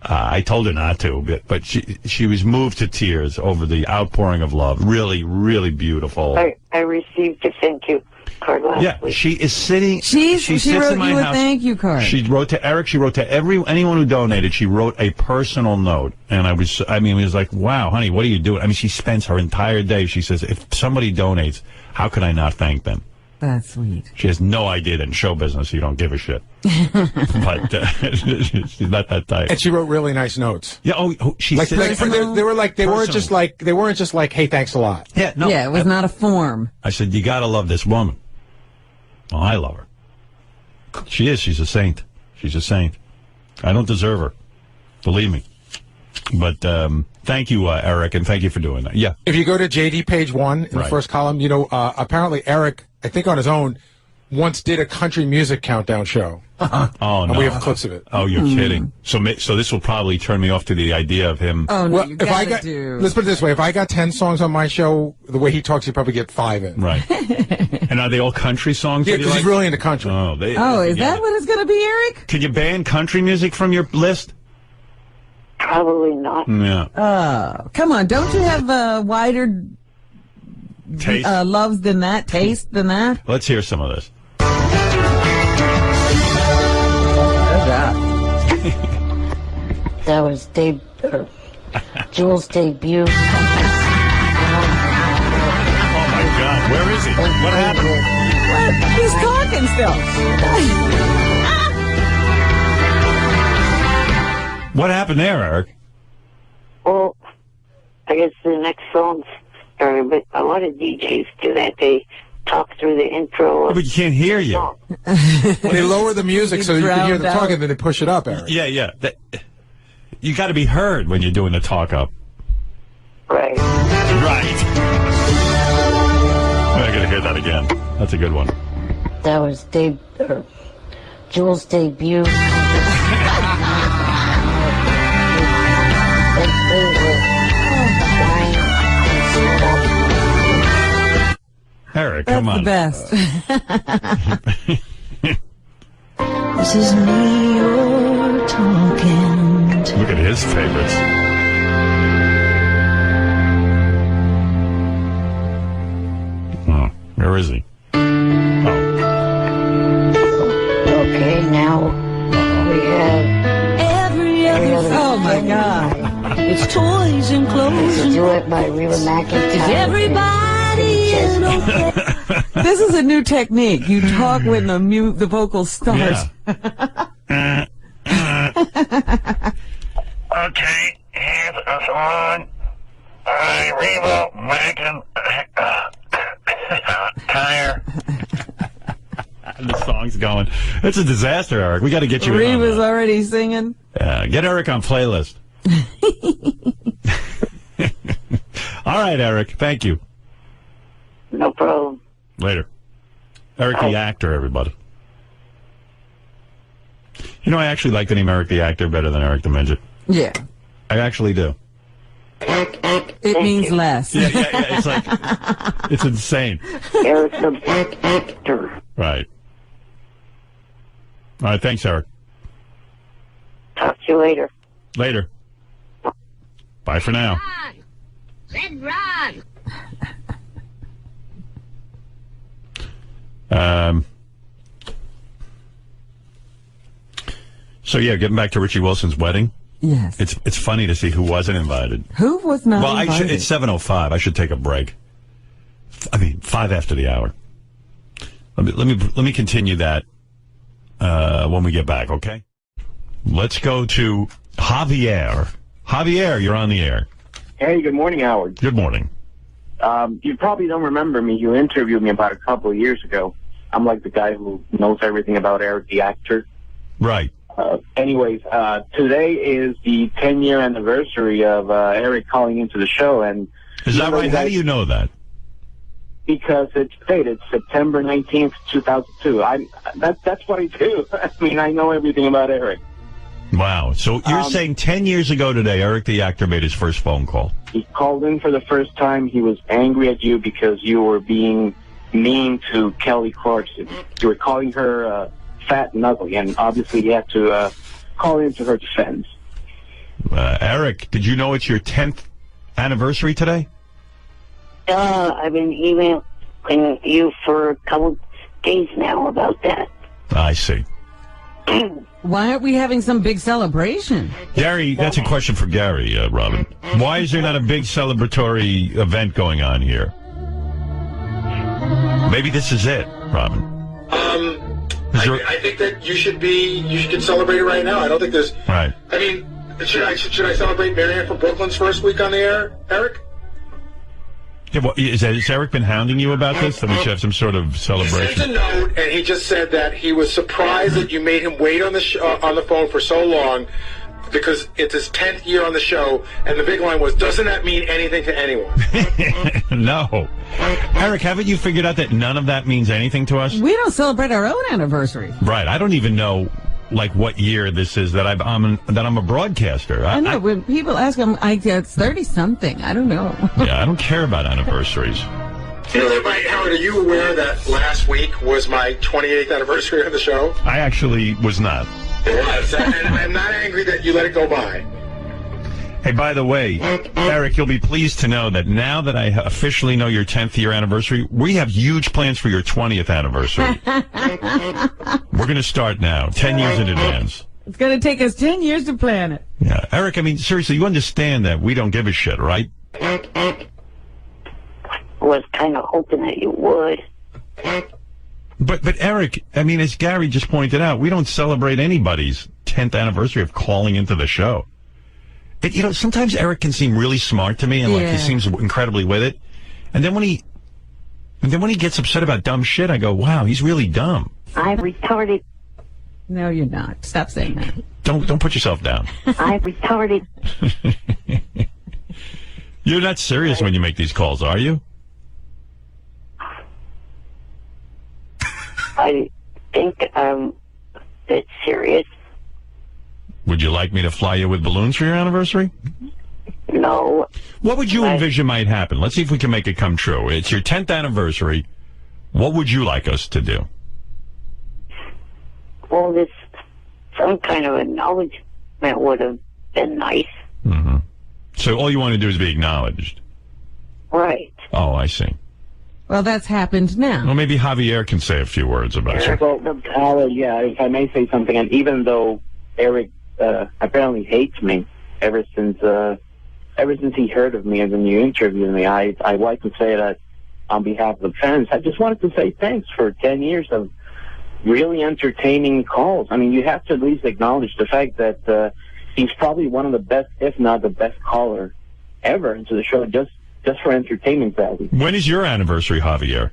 I told her not to, but she was moved to tears over the outpouring of love. Really, really beautiful. I received a thank you card last week. She is sitting. She sits wrote in my you a house. thank you card. She wrote to Eric. She wrote to anyone who donated. She wrote a personal note, and it was like, wow, honey, what are you doing? I mean, she spends her entire day. She says, if somebody donates, how could I not thank them? That's sweet. She has no idea that in show business you don't give a shit. But she's not that type. And she wrote really nice notes. Yeah. She they weren't just like, hey, thanks a lot. Yeah. No. Yeah, it was not a form. I said, you got to love this woman. Well, I love her. She is. She's a saint. She's a saint. I don't deserve her. Believe me. But thank you, Eric, and thank you for doing that. Yeah. If you go to JD page 1 in the first column, apparently Eric, I think on his own, once did a country music countdown show. Oh, no. And we have clips of it. Oh, you're kidding. So this will probably turn me off to the idea of him. Oh, no, well, let's put it this way. If I got 10 songs on my show, the way he talks, he'd probably get 5 in. Right. And are they all country songs? Yeah, that you because he's like? really into country. Oh, is that what it's going to be, Eric? Can you ban country music from your list? Probably not. Yeah. Come on, don't you have wider Taste? loves than that, taste than that? Let's hear some of this. That was Jules' debut. Oh my God, where is he? What happened? What? He's talking still. What happened there, Eric? Well, I guess the next song's started, but a lot of DJs do that. They talk through the intro. But you can't hear you. Well, they lower the music so you can hear them talking, then they push it up, Eric. Yeah. You got to be heard when you're doing the talk up. Right. I got to hear that again. That's a good one. That was Jules' debut. Eric, come on. That's the best. This is me you're talking to. Look at his favorites. Oh, where is he? Okay, now we have Every other Oh my God. It's toys and clothes. to do it by Reba McEntire. Is everybody in okay? This is a new technique. You talk when the vocal starts. Okay, here's a song by Reba McEntire. The song's going. It's a disaster, Eric. We got to get you in on Reba's that. already singing. Get Eric on playlist. All right, Eric. Thank you. No problem. Later. Eric the actor, everybody. You know, I actually like the name Eric the actor better than Eric the Midget. Yeah. I actually do. It means less. Yeah. It's like, it's insane. Eric the actor. Right. All right. Thanks, Eric. Talk to you later. Later. Bye for now. Red Ron. So yeah, getting back to Richie Wilson's wedding. Yes. It's funny to see who wasn't invited. Who was not Well, invited? it's 7:05. I should take a break. I mean, 5 after the hour. Let me continue that when we get back. Okay. Let's go to Javier. Javier, you're on the air. Hey, good morning, Howard. Good morning. You probably don't remember me. You interviewed me about a couple of years ago. I'm like the guy who knows everything about Eric the actor. Right. Anyways, today is the 10-year anniversary of Eric calling into the show. And is that right? How do you know that? Because it's dated September 19th, 2002. That's what I do. I mean, I know everything about Eric. Wow. So you're saying 10 years ago today, Eric the actor made his first phone call. He called in for the first time. He was angry at you because you were being mean to Kelly Clarkson. You were calling her fat and ugly, and obviously you had to call into her defense. Eric, did you know it's your 10th anniversary today? I've been emailing you for a couple days now about that. I see. Why aren't we having some big celebration? Gary, that's a question for Gary, Robin. Why is there not a big celebratory event going on here? Maybe this is it, Robin. I think that you should celebrate it right now. I don't think there's. Right. I mean, should I celebrate Marianne from Brooklyn's first week on the air, Eric? Yeah, well, has Eric been hounding you about this? That we should have some sort of celebration? He sent a note, and he just said that he was surprised that you made him wait on the phone for so long, because it's his 10th year on the show, and the big line was, doesn't that mean anything to anyone? No. Eric, haven't you figured out that none of that means anything to us? We don't celebrate our own anniversary. Right. I don't even know, like, what year this is that I'm a broadcaster. I know. When people ask them, it's 30-something. I don't know. Yeah, I don't care about anniversaries. Howard, are you aware that last week was my 28th anniversary of the show? I actually was not. It was, and I'm not angry that you let it go by. Hey, by the way, Eric, you'll be pleased to know that now that I officially know your 10th year anniversary, we have huge plans for your 20th anniversary. We're going to start now, 10 years in advance. It's going to take us 10 years to plan it. Yeah, Eric, I mean, seriously, you understand that we don't give a shit, right? Was kind of hoping that you would. But Eric, I mean, as Gary just pointed out, we don't celebrate anybody's 10th anniversary of calling into the show. Sometimes Eric can seem really smart to me, and like he seems incredibly with it. And then when he gets upset about dumb shit, I go, "Wow, he's really dumb." I'm retarded. No, you're not. Stop saying that. Don't put yourself down. I'm retarded. You're not serious when you make these calls, are you? I think I'm a bit serious. Would you like me to fly you with balloons for your anniversary? No. What would you envision might happen? Let's see if we can make it come true. It's your 10th anniversary. What would you like us to do? Well, some kind of acknowledgement would have been nice. Mm-hmm. So all you want to do is be acknowledged. Right. Oh, I see. Well, that's happened now. Well, maybe Javier can say a few words about it. Well, yeah, if I may say something, and even though Eric apparently hates me ever since he heard of me and when you interviewed me, I'd like to say that on behalf of the fans, I just wanted to say thanks for 10 years of really entertaining calls. I mean, you have to at least acknowledge the fact that he's probably one of the best, if not the best caller ever into the show, just for entertainment value. When is your anniversary, Javier?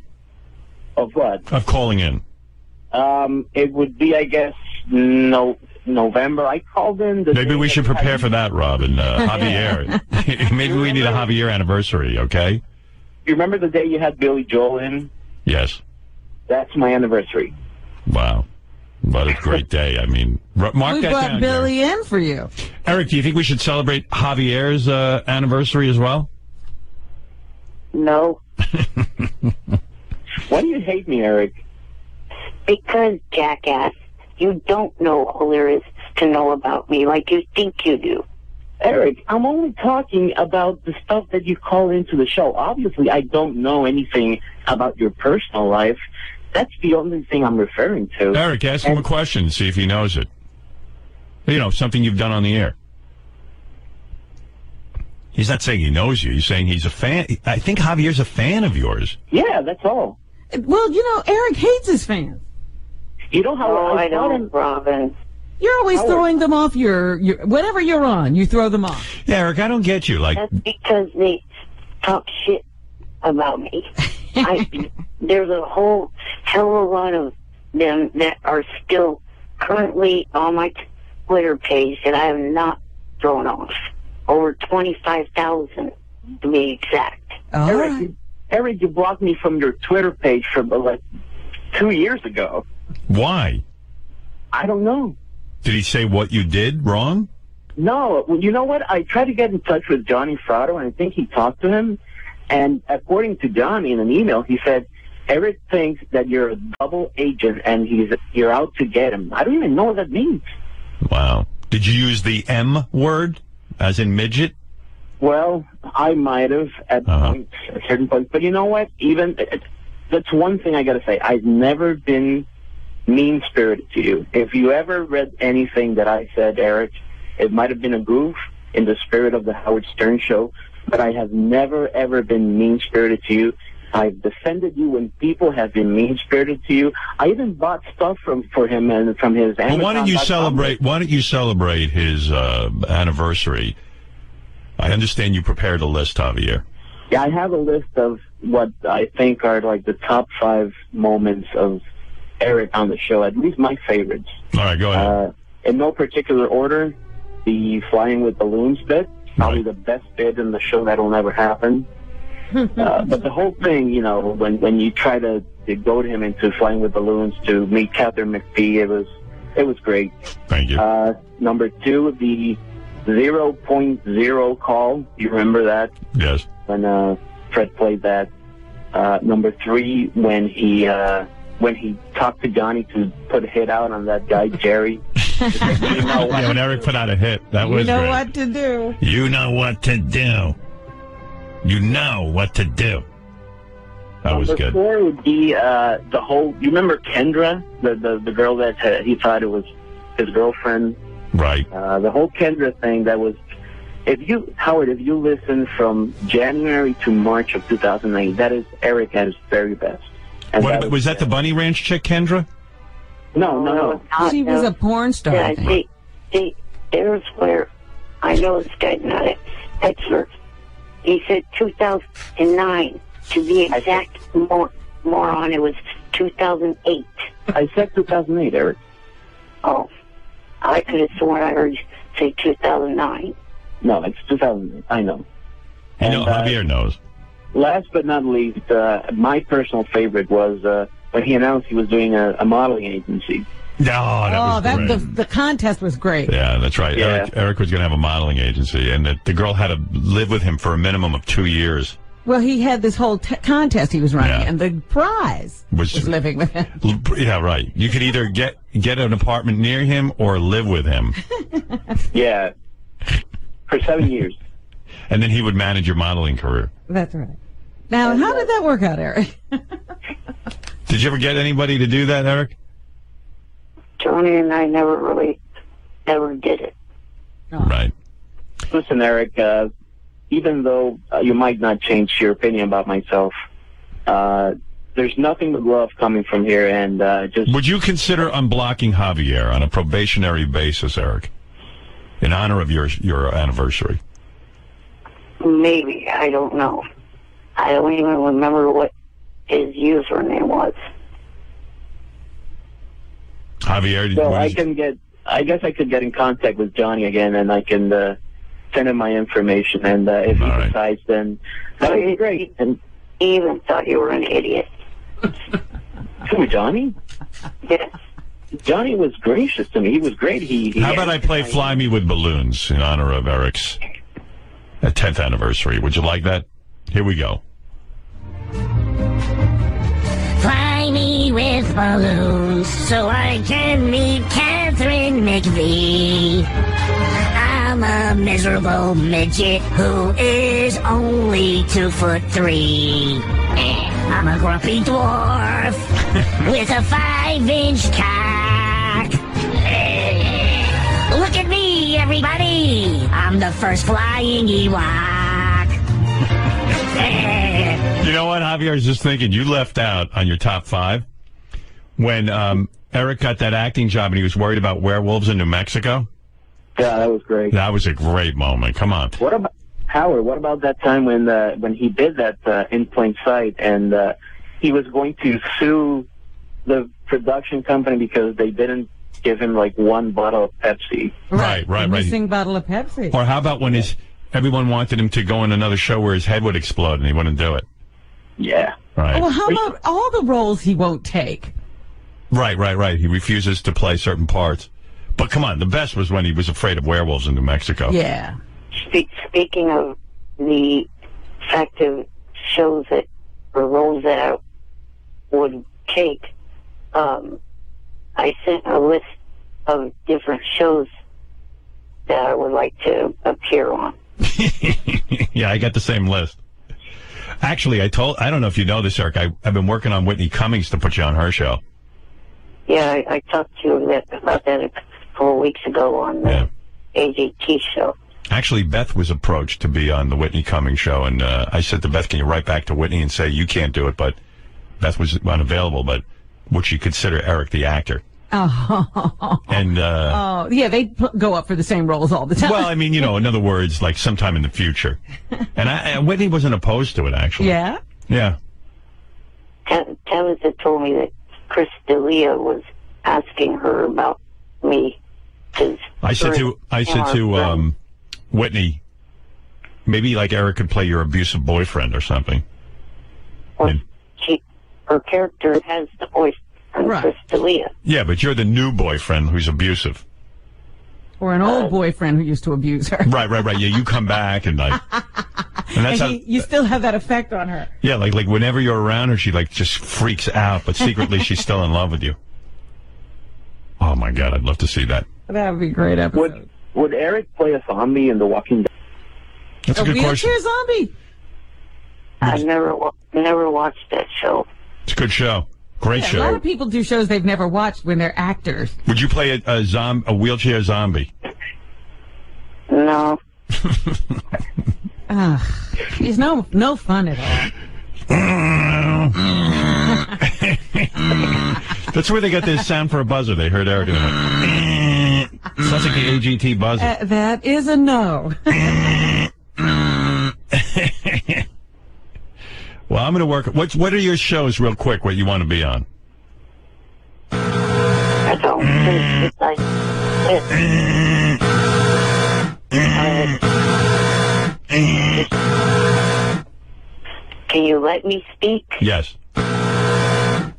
Of what? Of calling in. It would be, I guess, November. I called in. Maybe we should prepare for that, Robin. Javier. Maybe we need a Javier anniversary, okay? You remember the day you had Billy Joel in? Yes. That's my anniversary. Wow. What a great day. I mean, mark we that brought down, Billy in for you. Eric, do you think we should celebrate Javier's anniversary as well? No. Why do you hate me, Eric? Because, jackass, you don't know all there is to know about me like you think you do. Eric, I'm only talking about the stuff that you call into the show. Obviously, I don't know anything about your personal life. That's the only thing I'm referring to. Eric, ask him a question, see if he knows it. You know, something you've done on the air. He's not saying he knows you. He's saying he's a fan. I think Javier's a fan of yours. Yeah, that's all. Well, Eric hates his fans. You know how I don't, Robin. You're always throwing them off your whatever you're on, you throw them off. Yeah, Eric, I don't get you. That's because they talk shit about me. There's a whole hell of a lot of them that are still currently on my Twitter page that I have not thrown off. Over 25,000 to be exact. Eric, you blocked me from your Twitter page for like 2 years ago. Why? I don't know. Did he say what you did wrong? No. You know what? I tried to get in touch with Johnny Frado, and I think he talked to him. And according to Johnny in an email, he said, Eric thinks that you're a double agent and you're out to get him. I don't even know what that means. Wow. Did you use the M word, as in midget? Well, I might have at certain points. But you know what? That's one thing I got to say. I've never been mean-spirited to you. If you ever read anything that I said, Eric, it might have been a goof in the spirit of the Howard Stern show, but I have never, ever been mean-spirited to you. I've defended you when people have been mean-spirited to you. I even bought stuff for him and from his Amazon. Well, why don't you celebrate his anniversary? I understand you prepared a list, Javier. Yeah, I have a list of what I think are like the top 5 moments of Eric on the show, at least my favorites. All right, go ahead. In no particular order, the flying with balloons bit, probably the best bit in the show that'll never happen. But the whole thing, when you try to goad him into flying with balloons to meet Catherine McPhee, it was great. Thank you. Number 2, the 0.0 call. You remember that? Yes. When Fred played that. Number 3, when he talked to Johnny to put a hit out on that guy, Jerry. Yeah, when Eric put out a hit, that was You know great. what to do. You know what to do. You know what to do. That was Number good. 4 would be the whole. You remember Kendra, the girl that he thought it was his girlfriend. Right. The whole Kendra thing. That was. If you listen from January to March of 2009, that is Eric at his very best. And What, was that the Bunny Ranch chick, Kendra? No. She was a porn star. Yeah, I think. see, there's where I know this guy's not an expert. He said 2009. To be exact, moron, it was 2008. I said 2008, Eric. Oh, I could have sworn I heard you say 2009. No, it's 2008. I know. You know, Javier knows. Last but not least, my personal favorite was when he announced he was doing a modeling agency. No, that was great. The contest was great. Yeah, that's right. Yeah. Eric was going to have a modeling agency, and the girl had to live with him for a minimum of 2 years. Well, he had this whole contest he was running, and the prize was living with him. Yeah, right. You could either get an apartment near him or live with him. Yeah, for 7 years. And then he would manage your modeling career. That's right. Now, how did that work out, Eric? Did you ever get anybody to do that, Eric? Tony and I never really ever did it. Right. Listen, Eric, even though you might not change your opinion about myself, there's nothing but love coming from here, and just... Would you consider unblocking Javier on a probationary basis, Eric, in honor of your anniversary? Maybe. I don't know. I don't even remember what his username was. Javier, So I guess I could get in contact with Johnny again, and I can send him my information, and if he decides, then that would be great. And he even thought you were an idiot. Who, Johnny? Yes. Johnny was gracious to me. He was great. How about I play Fly Me with Balloons in honor of Eric's 10th anniversary? Would you like that? Here we go. Fly me with balloons so I can meet Catherine McVie. I'm a miserable midget who is only 2'3". I'm a grumpy dwarf with a 5-inch cock. Look at me, everybody! I'm the first flying Ewok. You know what, Javier? I was just thinking, you left out on your top 5 when Eric got that acting job and he was worried about werewolves in New Mexico. Yeah, that was great. That was a great moment. Come on. What about Howard? What about that time when he did that in plain sight, and he was going to sue the production company because they didn't give him like one bottle of Pepsi? Right. Missing bottle of Pepsi. Or how about when everyone wanted him to go in another show where his head would explode and he wouldn't do it? Yeah. Right. Well, how about all the roles he won't take? Right. He refuses to play certain parts. But come on, the best was when he was afraid of werewolves in New Mexico. Yeah. Speaking of the fact of shows that, or roles that I would take, I sent a list of different shows that I would like to appear on. Yeah, I got the same list. Actually, I don't know if you know this, Eric, I've been working on Whitney Cummings to put you on her show. Yeah, I talked to you about that a couple of weeks ago on the AJT show. Actually, Beth was approached to be on the Whitney Cummings show, and I said to Beth, can you write back to Whitney and say you can't do it, but Beth was unavailable, but would she consider Eric the actor? Oh. And yeah, they go up for the same roles all the time. Well, I mean, in other words, like sometime in the future. And Whitney wasn't opposed to it, actually. Yeah? Yeah. Tabitha told me that Chris D'Elia was asking her about me. I said to Whitney, maybe like Eric could play your abusive boyfriend or something. Well, her character has the voice of Chris D'Elia. Yeah, but you're the new boyfriend who's abusive. Or an old boyfriend who used to abuse her. Right. Yeah, you come back and like, and that's how. You still have that effect on her. Yeah, like whenever you're around her, she like just freaks out, but secretly she's still in love with you. Oh my God, I'd love to see that. That would be a great episode. Would Eric play a zombie in The Walking Dead? That's a good question. Wheelchair zombie. I never watched that show. It's a good show. Great A show. lot of people do shows they've never watched when they're actors. Would you play a wheelchair zombie? No. He's no fun at all. That's where they got this sound for a buzzer. They heard Eric doing it. Sounds like the AGT buzzer. That is a no. Well, I'm going to work. What are your shows, real quick, what you want to be on? I don't think it's like Can you let me speak? Yes. Yeah,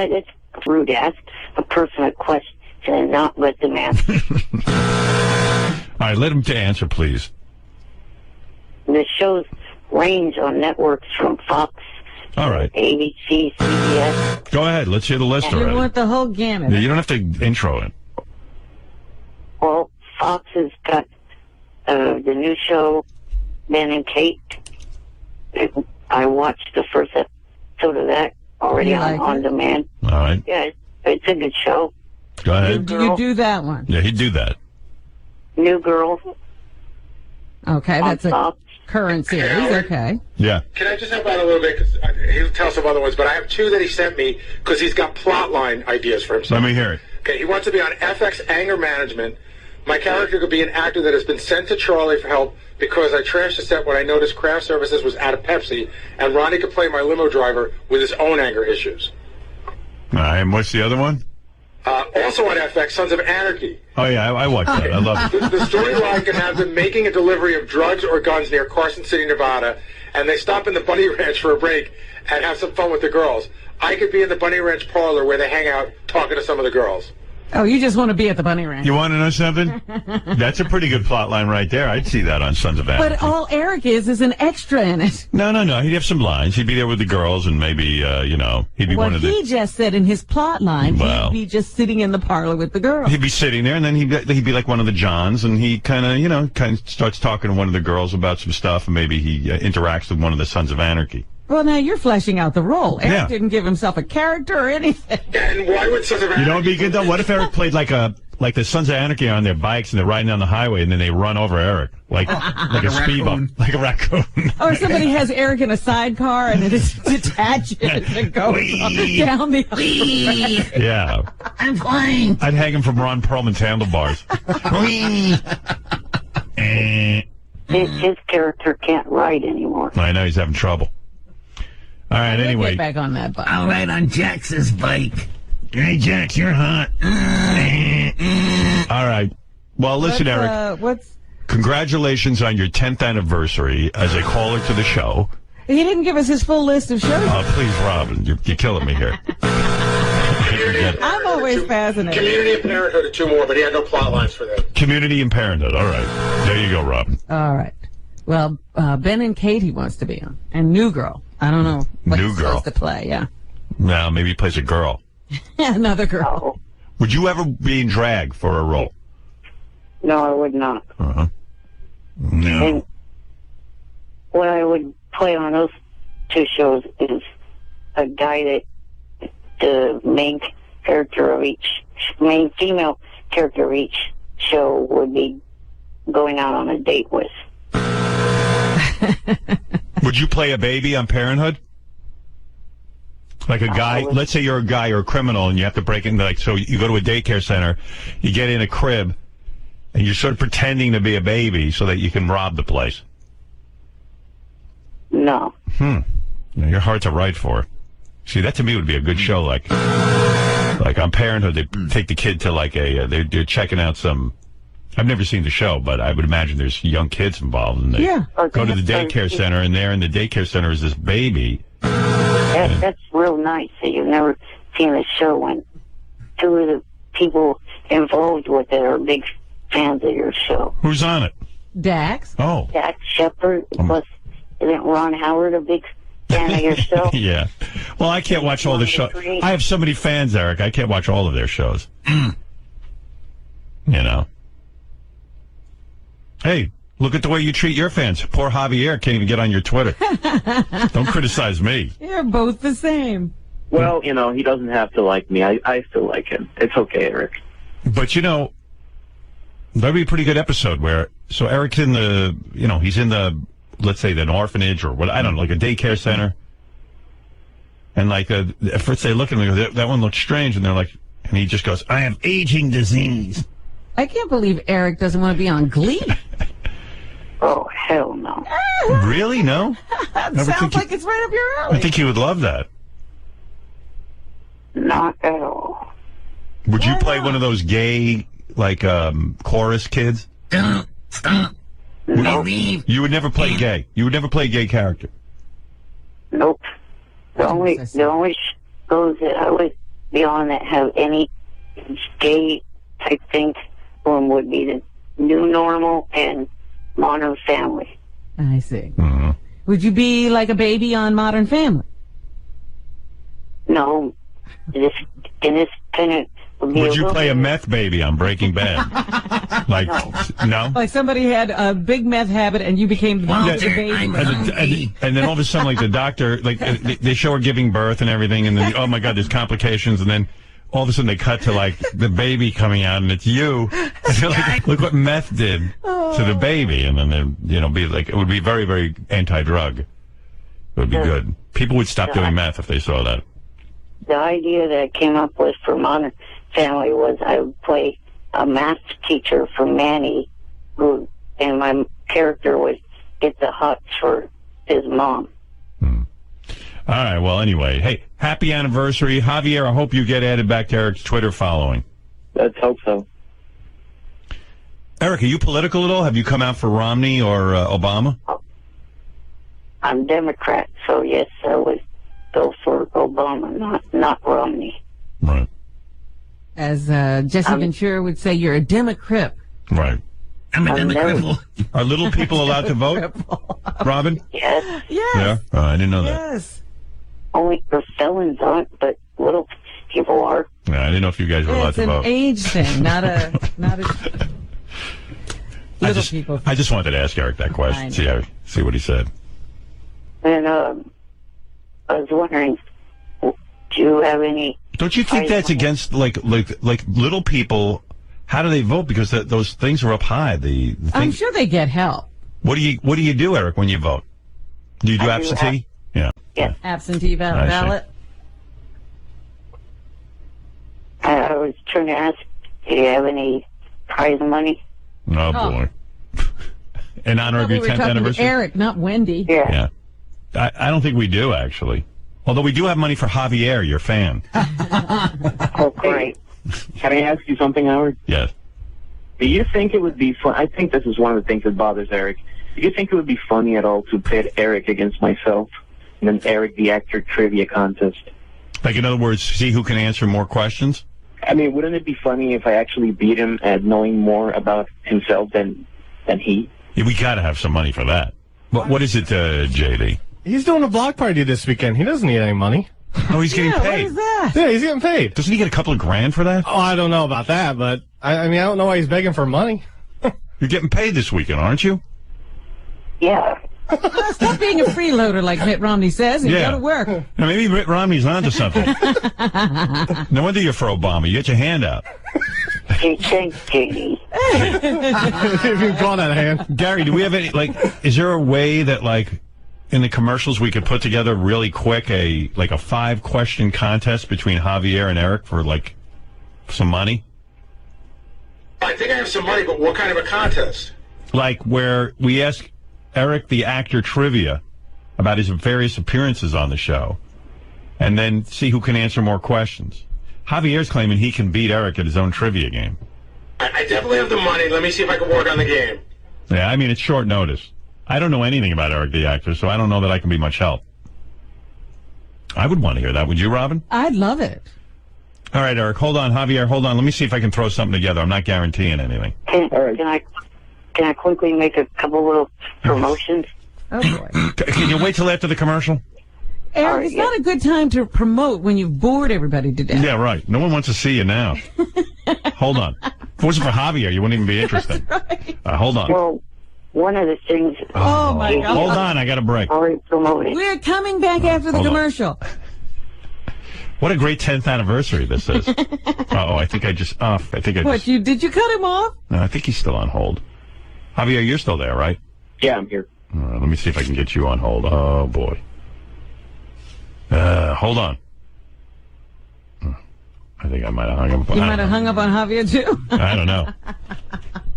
it's rude to ask a person a question and not let them answer. All right, let him to answer, please. The shows range on networks from Fox, all right, ABC, CBS. Go ahead. Let's hear the list You already. want the whole gamut. Yeah, you don't have to intro it. Well, Fox has got the new show, Ben and Kate. I watched the first episode of that already on demand. All right. Yeah, it's a good show. Go ahead. You do that one. Yeah, he'd do that. New Girl. Okay, that's a current series. Okay. Yeah. Can I just help out a little bit? Because he'll tell some other ones, but I have two that he sent me because he's got plot line ideas for himself. Let me hear it. Okay, he wants to be on FX Anger Management. My character could be an actor that has been sent to Charlie for help because I trashed the set when I noticed craft services was out of Pepsi, and Ronnie could play my limo driver with his own anger issues. All right, and what's the other one? Also on FX, Sons of Anarchy. Oh, yeah, I watched that. I love it. The storyline can have them making a delivery of drugs or guns near Carson City, Nevada, and they stop in the Bunny Ranch for a break and have some fun with the girls. I could be in the Bunny Ranch parlor where they hang out talking to some of the girls. Oh, you just want to be at the Bunny Ranch. You want to know something? That's a pretty good plot line right there. I'd see that on Sons of Anarchy. But all Eric is an extra in it. No. He'd have some lines. He'd be there with the girls, and maybe, he'd be one of the... He just said in his plot line, Well, he'd be just sitting in the parlor with the girls. He'd be sitting there, and then he'd be like one of the Johns, and he kind of starts talking to one of the girls about some stuff, and maybe he interacts with one of the Sons of Anarchy. Well, now you're fleshing out the role. Eric Yeah. didn't give himself a character or anything. And why would Sons of Anarchy... You know what would be good, though? What if Eric played like the Sons of Anarchy on their bikes, and they're riding down the highway, and then they run over Eric, like a speed bump, like a raccoon. Or somebody has Eric in a sidecar, and it is detaches and goes down the highway. Yeah. I'm flying. I'd hang him from Ron Perlman's handlebars. His character can't ride anymore. I know, he's having trouble. All right, anyway. Get back on that bike. I'll ride on Jax's bike. Hey, Jax, you're hot. All right. Well, listen, Eric. Congratulations on your 10th anniversary as a caller to the show. He didn't give us his full list of shows. Oh, please, Robin. You're killing me here. I'm always fascinated. Community and Parenthood are two more, but he had no plot lines for them. Community and Parenthood. All right. There you go, Robin. All right. Well, Ben and Kate he wants to be on. And New Girl. I don't know what New he's Girl. supposed to play, yeah. Now, maybe he plays a girl. Another girl. Would you ever be in drag for a role? No, I would not. Uh-huh. No. And what I would play on those two shows is a guy that the main female character of each show would be going out on a date with. Would you play a baby on Parenthood? Like a guy, let's say you're a guy or a criminal and you have to break in, so you go to a daycare center, you get in a crib, and you're sort of pretending to be a baby so that you can rob the place. No. You're hard to write for. See, that to me would be a good show, like on Parenthood, they take the kid to they're checking out some, I've never seen the show, but I would imagine there's young kids involved, and they go to the daycare center, and there in the daycare center is this baby. That's real nice that you've never seen a show when two of the people involved with it are big fans of your show. Who's on it? Dax. Oh. Dax Shepard, plus isn't Ron Howard a big fan of your show? Yeah. Well, I can't watch all the shows. I have so many fans, Eric. I can't watch all of their shows. You know. Hey, look at the way you treat your fans. Poor Javier can't even get on your Twitter. Don't criticize me. You're both the same. Well, you know, he doesn't have to like me. I still like him. It's okay, Eric. But, you know, that'd be a pretty good episode where, so Eric's in the, you know, he's in the, let's say, an orphanage or what, I don't know, like a daycare center. And like, at first they look at him and go, that one looks strange. And they're like, and he just goes, I have aging disease. I can't believe Eric doesn't want to be on Glee. Oh, hell no. Really? No? Sounds like it's right up your alley. I think he would love that. Not at all. Would you play one of those gay, like, chorus kids? Stop. Nope. You would never play gay. You would never play a gay character. Nope. The only shows that I would be on that have any gay type thing one would be the New Normal and Modern Family. I see. Would you be like a baby on Modern Family? No. In this kind of... Would you play a meth baby on Breaking Bad? Like, no? Like somebody had a big meth habit and you became the baby. And then all of a sudden, like the doctor, like they show her giving birth and everything, and then, oh my God, there's complications, and then all of a sudden they cut to like the baby coming out, and it's you. And you're like, look what meth did to the baby, and then they, you know, be like, it would be very, very anti-drug. It would be good. People would stop doing meth if they saw that. The idea that I came up with for Modern Family was I would play a math teacher for Manny, and my character would get the hots for his mom. All right, well, anyway, hey, happy anniversary. Javier, I hope you get added back to Eric's Twitter following. Let's hope so. Eric, are you political at all? Have you come out for Romney or Obama? I'm Democrat, so yes, I would go for Obama, not Romney. Right. As Jesse Ventura would say, you're a Democrat. Right. I'm a Democrat. Are little people allowed to vote, Robin? Yes. Yeah? Oh, I didn't know that. Yes. Only for felons aren't, but little people are. Yeah, I didn't know if you guys were allowed It's to an vote. age thing, not a little people. I just wanted to ask Eric that question, see what he said. And I was wondering, do you have any... Don't you think that's against, like little people, how do they vote? Because those things are up high. I'm sure they get help. What do you do, Eric, when you vote? Do you do absentee? Yeah. Absentee ballot. I was trying to ask, do you have any prize money? Oh, boy. In honor of your 10th anniversary? Eric, not Wendy. Yeah. I don't think we do, actually. Although we do have money for Javier, your fan. Oh, great. Can I ask you something, Howard? Yes. Do you think it would be fun? I think this is one of the things that bothers Eric. Do you think it would be funny at all to pit Eric against myself in an Eric the Actor trivia contest? Like, in other words, see who can answer more questions? I mean, wouldn't it be funny if I actually beat him at knowing more about himself than he? Yeah, we got to have some money for that. What is it, JD? He's doing a block party this weekend. He doesn't need any money. Oh, he's getting paid. What is that? Yeah, he's getting paid. Doesn't he get a couple of grand for that? Oh, I don't know about that, but I mean, I don't know why he's begging for money. You're getting paid this weekend, aren't you? Yeah. Stop being a freeloader like Mitt Romney says and go to work. Now, maybe Mitt Romney's onto something. No wonder you're for Obama. You get your hand out. Thanks, JD. If you've gone out of hand. Gary, do we have any, is there a way that, in the commercials we could put together really quick a 5-question contest between Javier and Eric for, some money? I think I have some money, but what kind of a contest? Like where we ask Eric the Actor trivia about his various appearances on the show, and then see who can answer more questions. Javier's claiming he can beat Eric at his own trivia game. I definitely have the money. Let me see if I can work on the game. Yeah, I mean, it's short notice. I don't know anything about Eric the Actor, so I don't know that I can be much help. I would want to hear that. Would you, Robin? I'd love it. All right, Eric, hold on. Javier, hold on. Let me see if I can throw something together. I'm not guaranteeing anything. Can I quickly make a couple little promotions? Oh, boy. Can you wait till after the commercial? Eric, it's not a good time to promote when you've bored everybody to death. Yeah, right. No one wants to see you now. Hold on. If it wasn't for Javier, you wouldn't even be interested. Right. Hold on. Well, one of the things... Oh, my God. Hold on. I got a break. Already promoted. We're coming back after the Hold on. commercial. What a great 10th anniversary this is. I think I just... did you cut him off? No, I think he's still on hold. Javier, you're still there, right? Yeah, I'm here. All right, let me see if I can get you on hold. Oh, boy. Hold on. I think I might have hung up. You might have hung up on Javier, too. I don't know.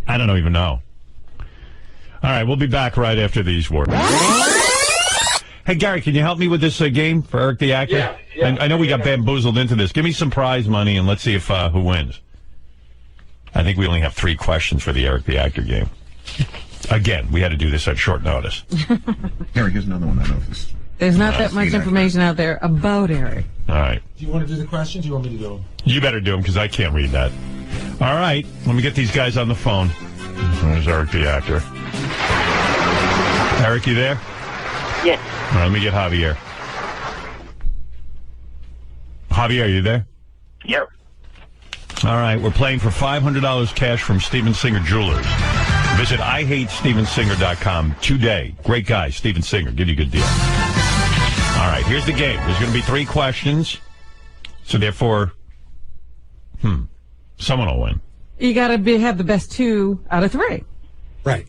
I don't even know. All right, we'll be back right after these words. Hey, Gary, can you help me with this game for Eric the Actor? Yeah. I know we got bamboozled into this. Give me some prize money, and let's see if who wins. I think we only have 3 questions for the Eric the Actor game. Again, we had to do this at short notice. Eric, here's another one. I don't know if this... There's not that much information out there about Eric. All right. Do you want to do the questions, or do you want me to do them? You better do them, because I can't read that. All right. Let me get these guys on the phone. There's Eric the Actor. Eric, you there? Yes. All right, let me get Javier. Javier, you there? Yep. All right, we're playing for $500 cash from Steven Singer Jewelers. Visit IHateStevenSinger.com today. Great guy, Steven Singer. Give you a good deal. All right, here's the game. There's going to be 3 questions. So therefore, someone will win. You got to have the best 2 out of 3. Right.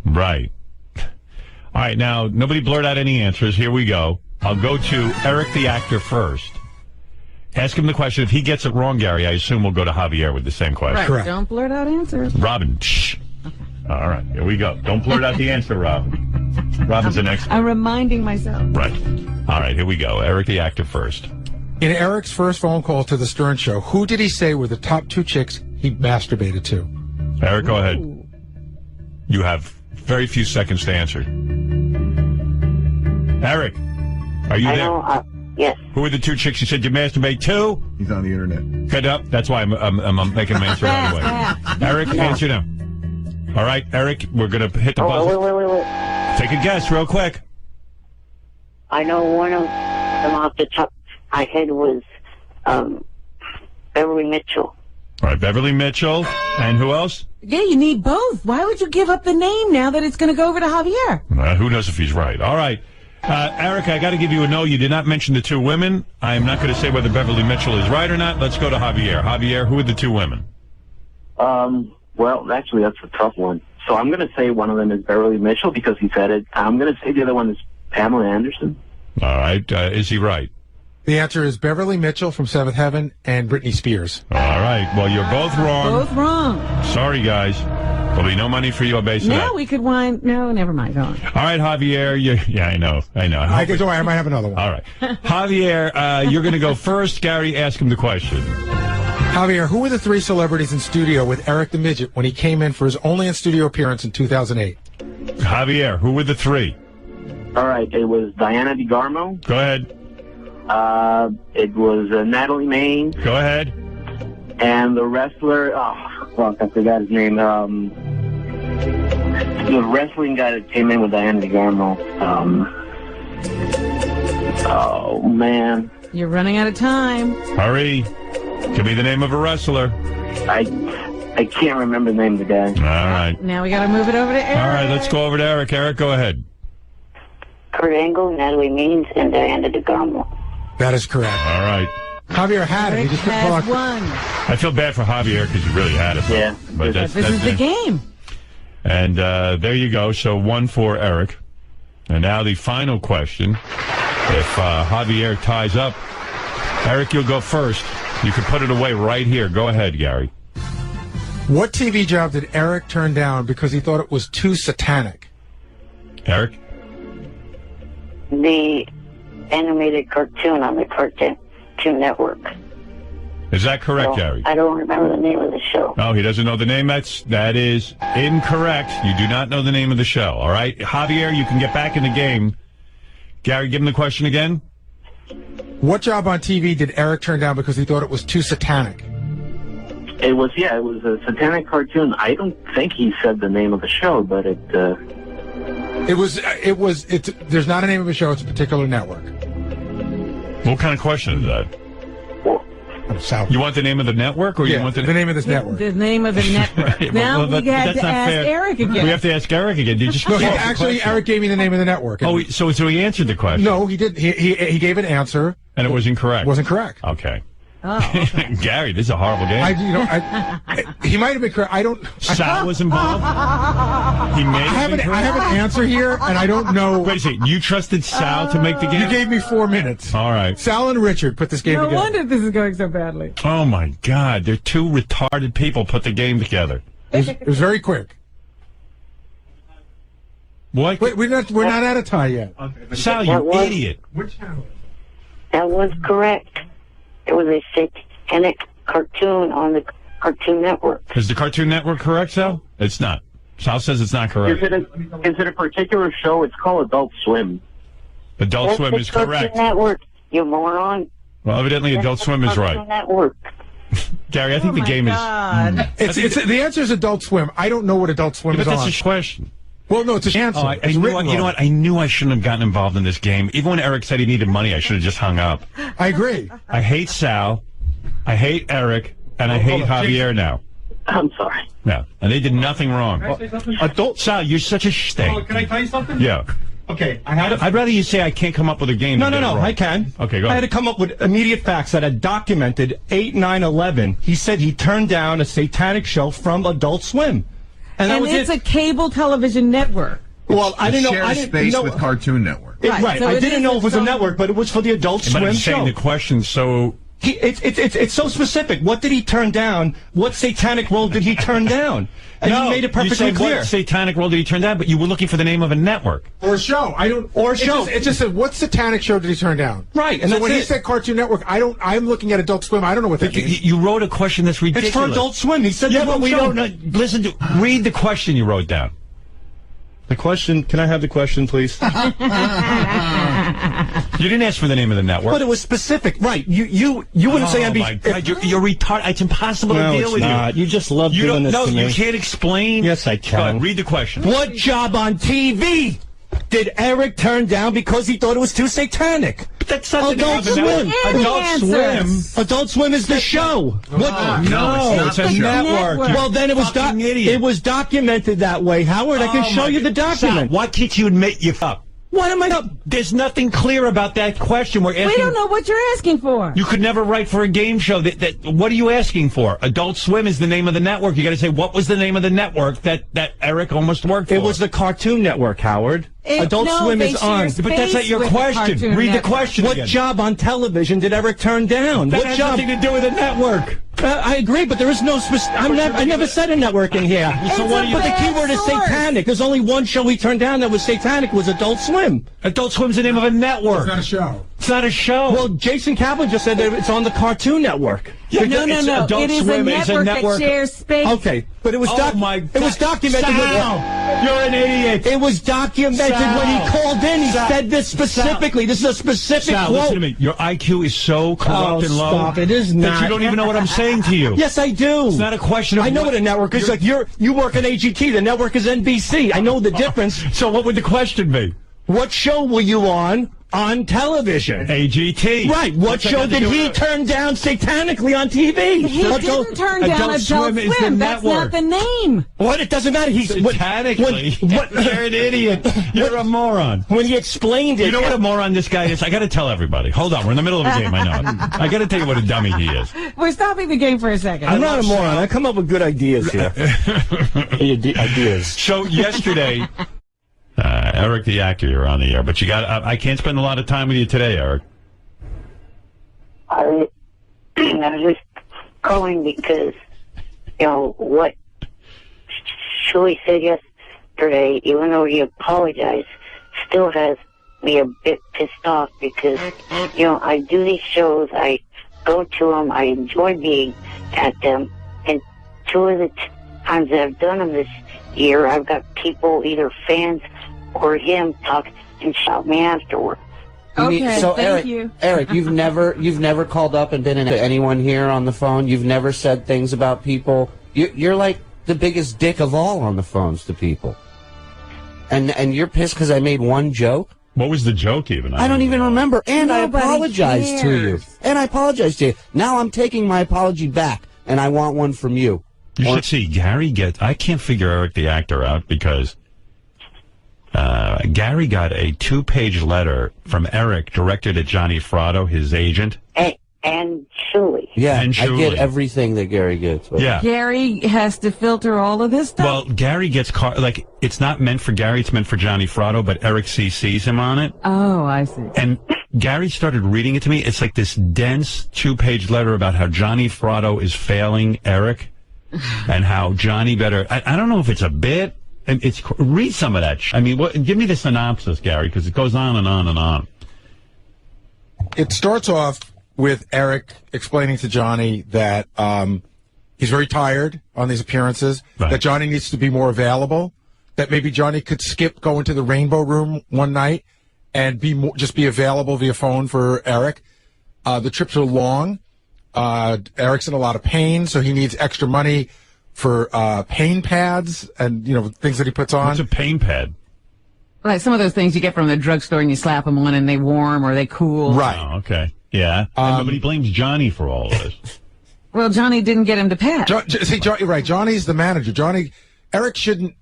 Right. All right, now, nobody blurt out any answers. Here we go. I'll go to Eric the Actor first. Ask him the question. If he gets it wrong, Gary, I assume we'll go to Javier with the same question. Right. Correct. Don't blurt out answers. Robin, shh. All right, here we go. Don't blurt out the answer, Robin. Robin's an expert. I'm reminding myself. Right. All right, here we go. Eric the Actor first. In Eric's first phone call to the Stern Show, who did he say were the top 2 chicks he masturbated to? Eric, go ahead. You have very few seconds to answer. Eric, are you there? Yes. Who are the 2 chicks you said you masturbate to? He's on the internet. Get up. That's why I'm making him answer right away. Eric, answer now. All right, Eric, we're going to hit the buzzer. Wait. Take a guess real quick. I know one of them off the top of my head was Beverly Mitchell. All right, Beverly Mitchell. And who else? Yeah, you need both. Why would you give up the name now that it's going to go over to Javier? Who knows if he's right. All right. Eric, I got to give you a no. You did not mention the 2 women. I am not going to say whether Beverly Mitchell is right or not. Let's go to Javier. Javier, who are the 2 women? Well, actually, that's a tough one. So I'm going to say one of them is Beverly Mitchell because he said it. I'm going to say the other one is Pamela Anderson. All right. Is he right? The answer is Beverly Mitchell from Seventh Heaven and Britney Spears. All right. Well, you're both wrong. Both wrong. Sorry, guys. There'll be no money for you on base of that. Now we could wind... No, never mind. Go on. All right, Javier. Yeah, I know. I might have another one. All right. Javier, you're going to go first. Gary, ask him the question. Javier, who were the 3 celebrities in studio with Eric the Midget when he came in for his only in-studio appearance in 2008? Javier, who were the 3? All right, it was Diana DeGarmo. Go ahead. It was Natalie Maine. Go ahead. And the wrestler, I forgot his name. The wrestling guy that came in with Diana DeGarmo. Oh, man. You're running out of time. Hurry. Give me the name of a wrestler. I can't remember the name of the guy. All right. Now we got to move it over to Eric. All right, let's go over to Eric. Eric, go ahead. Kurt Angle, Natalie Means, and Diana DeGarmo. That is correct. All right. Javier had it. He just couldn't pull out. Won. I feel bad for Javier because he really had it. Yeah. But this is the game. And there you go. So 1 for Eric. And now the final question. If Javier ties up, Eric, you'll go first. You can put it away right here. Go ahead, Gary. What TV job did Eric turn down because he thought it was too satanic? Eric? The animated cartoon on the Cartoon Network. Is that correct, Gary? I don't remember the name of the show. Oh, he doesn't know the name? That is incorrect. You do not know the name of the show, all right? Javier, you can get back in the game. Gary, give him the question again. What job on TV did Eric turn down because he thought it was too satanic? It was a satanic cartoon. I don't think he said the name of the show, but there's not a name of a show, it's a particular network. What kind of question is that? You want the name of the network, or you want the name of this network? The name of the network. Now we had to ask Eric again. We have to ask Eric again. Did you? No, actually, Eric gave me the name of the network. Oh, so he answered the question. No, he didn't. He gave an answer, and it was incorrect. Wasn't correct. Okay. Oh, okay. Gary, this is a horrible game. He might have been correct. I don't. Sal was involved. He made. I have an answer here, and I don't know. Wait a second. You trusted Sal to make the game? You gave me 4 minutes. All right. Sal and Richard put this game together. No wonder this is going so badly. Oh my God! They're two retarded people put the game together. It was very quick. What? Wait, we're not out of tie yet. Okay. Sal, you idiot! Which channel? That was correct. It was a satanic cartoon on the Cartoon Network. Is the Cartoon Network correct, Sal? It's not. Sal says it's not correct. is it a particular show? It's called Adult Swim. Adult Swim is correct. Cartoon Network, you moron. Well, evidently Adult Swim is right. Cartoon Network. Gary, I think the game is. It's the answer is Adult Swim. I don't know what Adult Swim is but on. that's a question. Well, no, it's a answer. Oh, you know what? I knew I shouldn't have gotten involved in this game. Even when Eric said he needed money, I should have just hung up. I agree. I hate Sal. I hate Eric. And I hate Javier now. I'm sorry. Yeah, and they did nothing wrong. Adult Sal, you're such a stink. Can I tell you something? Yeah. Okay, I'd rather you say I can't come up with a game. No, I can. Okay, go I ahead. had to come up with immediate facts that had documented 8/9/11. He said he turned down a satanic show from Adult Swim. And that was it's a cable television network. Well, I didn't know. Share I didn't space know with Cartoon Network. Right, so I it didn't is know it was its a own- network, but it was for the Adult But Swim I'm saying show. the question, so It's so specific. What did he turn down? What satanic role did he turn down? And no, he made it perfectly you said clear. What satanic role did he turn down? But you were looking for the name of a network or a show. It just said what satanic show did he turn down? Right, and so that's when he it. said Cartoon Network, I'm looking at Adult Swim. I don't know what that means. You wrote a question that's ridiculous. It's for Adult Swim. He said yeah, that but we show. don't know. Listen to read the question you wrote down. The question. Can I have the question, please? You didn't ask for the name of the network. But it was specific, right? You wouldn't say Oh NBC. my God, you're retarded. It's impossible No, to deal it's with not. you. You just love You doing don't- this to me. No, you can't explain. Yes, I Go can. ahead, read the question. What job on TV did Eric turn down because he thought it was too satanic? But that's not Adult the name of the Swim. network. Adult Swim. Adult Swim is the show. No, it's a network. Well, then it was Fucking idiot. it was documented that way, Howard. I can Oh show my you the God. document. Sal, why can't you admit you fuck? What am I up? There's nothing clear about that question. We're asking. We don't know what you're asking for. You could never write for a game show. What are you asking for? Adult Swim is the name of the network. You got to say what was the name of the network that Eric almost worked for. It was the Cartoon Network, Howard. Adult Swim is on. But that's not your question. Read the question What again. job on television did Eric turn down? That What has job? nothing to do with a network. I agree, but there is no I never said a network in here. So what do you But the think? key word is satanic. There's only one show he turned down that was satanic. Was Adult Swim. Adult Swim's the name of a network. It's not a show. It's not a show. Well, Jason Kaplan just said that it's on the Cartoon Network. Yeah, No. Adult It is a Swim is network a that network. shares space. Okay, but it was Oh my God. it was documented. Sal, you're an idiot. It was documented Sal. when he called in. He Sal. said this specifically. This is a specific Sal, quote. listen to me. Your IQ is so corrupt and low stop. It is that not. you don't even know what I'm saying to you. Yes, I do. It's not a question of I know what a network is. Like you work at AGT. The network is NBC. I know the difference. So what would the question be? What show were you on television? AGT. Right. What What's that show got to did do he with it? turn down satanically on TV? He didn't turn down Adult Adult Swim is the Swim. That's not network. the name. What? It doesn't matter. He's Satanically. You're an idiot. You're a moron. When he explained it. You know what a moron this guy is? I got to tell everybody. Hold on. We're in the middle of a game. I know. I got to tell you what a dummy he is. We're stopping the game for a second. I'm not a moron. I come up with good ideas here. Ideas. So yesterday, Eric the actor, you're on the air, but you got. I can't spend a lot of time with you today, Eric. I was just calling because, what Shuey said yesterday, even though he apologized, still has me a bit pissed off because, I do these shows, I go to them, I enjoy being at them, and two of the times that I've done them this year, I've got people, either fans or him, talk and shout me afterward. Okay, So thank Eric, you. Eric, you've never called up and been into anyone here on the phone. You've never said things about people. You're like the biggest dick of all on the phones to people. And you're pissed because I made one joke? What was the joke even? I don't even remember. And Nobody I apologized to you. cares. And I apologized to you. Now I'm taking my apology back, and I want one from you. You should see Gary I can't figure Eric the actor out because Gary got a 2-page letter from Eric directed at Johnny Fratto, his agent. And Shuli. Yeah, And I get Shuli. everything that Gary gets. Yeah. Gary has to filter all of this stuff. Well, Gary gets it's not meant for Gary, it's meant for Johnny Fratto, but Eric CC's him on it. Oh, I see. And Gary started reading it to me. It's like this dense 2-page letter about how Johnny Fratto is failing Eric and how Johnny better. I don't know if it's a bit. Read some of that. I mean, give me the synopsis, Gary, because it goes on and on and on. It starts off with Eric explaining to Johnny that he's very tired on these appearances, that Johnny needs to be more available, that maybe Johnny could skip going to the Rainbow Room one night and just be available via phone for Eric. The trips are long. Eric's in a lot of pain, so he needs extra money for pain pads and things that he puts on. What's a pain pad? Like some of those things you get from the drugstore and you slap them on and they warm or they cool. Right. Oh, okay. Yeah. But he blames Johnny for all of this. Well, Johnny didn't get him to patch. Right. Johnny's the manager. Eric shouldn't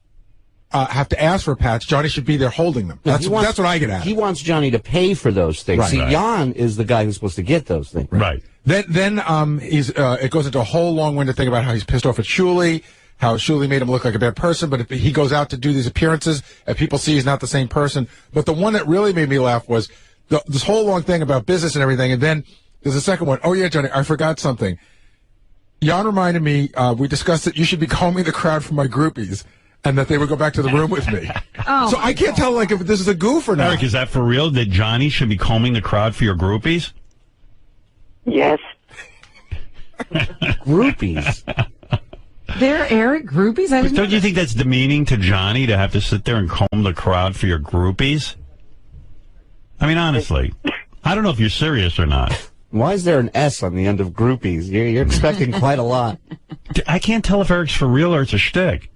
have to ask for a patch. Johnny should be there holding them. That's what I get at. He wants Johnny to pay for those things. Right. See, Jan is the guy who's supposed to get those things. Right. Then it goes into a whole long-winded thing about how he's pissed off at Shuli, how Shuli made him look like a bad person, but if he goes out to do these appearances and people see he's not the same person. But the one that really made me laugh was this whole long thing about business and everything, and then there's a second one. Oh, yeah, Johnny, I forgot something. Jan reminded me, we discussed that you should be combing the crowd for my groupies, and that they would go back to the room with me. So I can't tell if this is a goof or not. Eric, is that for real, that Johnny should be combing the crowd for your groupies? Yes. Groupies? They're Eric groupies? Don't you think that's demeaning to Johnny to have to sit there and comb the crowd for your groupies? I mean, honestly, I don't know if you're serious or not. Why is there an S on the end of groupies? You're expecting quite a lot. I can't tell if Eric's for real or it's a shtick.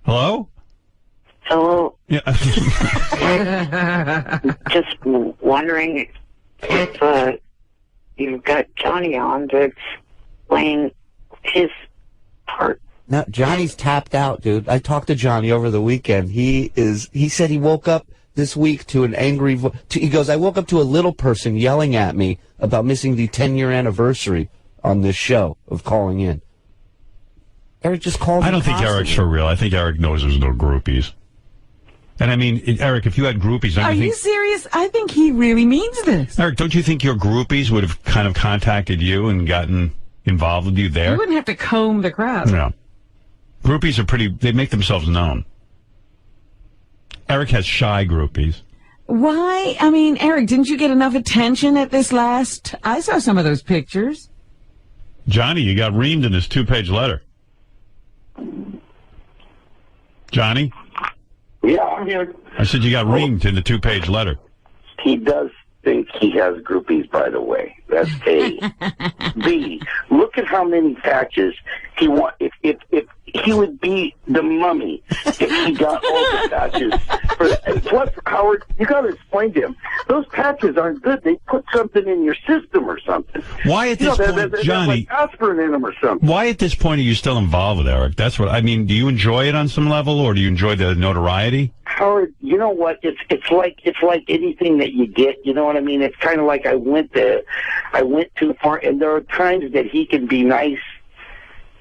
Hello? Hello. Yeah. Just wondering if you've got Johnny on to explain his part. No, Johnny's tapped out, dude. I talked to Johnny over the weekend. He said he woke up this week to an angry he goes, I woke up to a little person yelling at me about missing the 10-year anniversary on this show of calling in. Eric just called I don't think Eric's for real. I think Eric knows there's no groupies. And I mean, Eric, if you had groupies, Are you serious? I think he really means this. Eric, don't you think your groupies would have kind of contacted you and gotten involved with you there? You wouldn't have to comb the crowd. No. Groupies are they make themselves known. Eric has shy groupies. Why? I mean, Eric, didn't you get enough attention at this last? I saw some of those pictures. Johnny, you got reamed in this 2-page letter. Johnny? Yeah, I'm here. I said you got reamed in the 2-page letter. He does think he has groupies, by the way. That's A. B, look at how many patches he want. If he would be the mummy if he got all the patches. Plus, Howard, you got to explain to him. Those patches aren't good. They put something in your system or something. Why at this point, Johnny? Like aspirin in them or something. Why at this point are you still involved with Eric? That's what I mean. Do you enjoy it on some level, or do you enjoy the notoriety? Howard, you know what? It's like anything that you get. You know what I mean? It's kind of like I went too far, and there are times that he can be nice.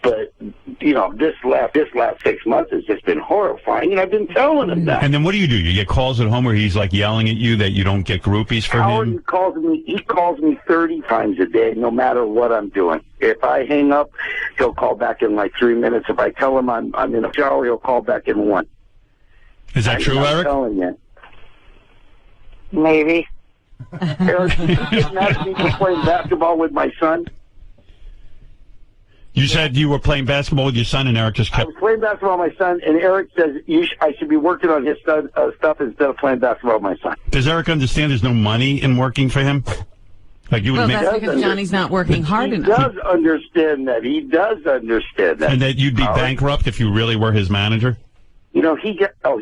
But, this last 6 months has just been horrifying, and I've been telling him that. And then what do? You get calls at home where he's like yelling at you that you don't get groupies for Howard, him? He calls me 30 times a day, no matter what I'm doing. If I hang up, he'll call back in like 3 minutes. If I tell him I'm in a shower, he'll call back in 1. Is that true, Eric? I'm telling you. Maybe. Eric, you didn't ask me to play basketball with my son? You said you were playing basketball with your son, and Eric just I kept... was playing basketball with my son, and Eric says I should be working on his stuff instead of playing basketball with my son. Does Eric understand there's no money in working for him? Like you would Well, make... that's because Johnny's not working hard enough. He does understand that. He does understand that. And that you'd be bankrupt if you really were his manager? You know, he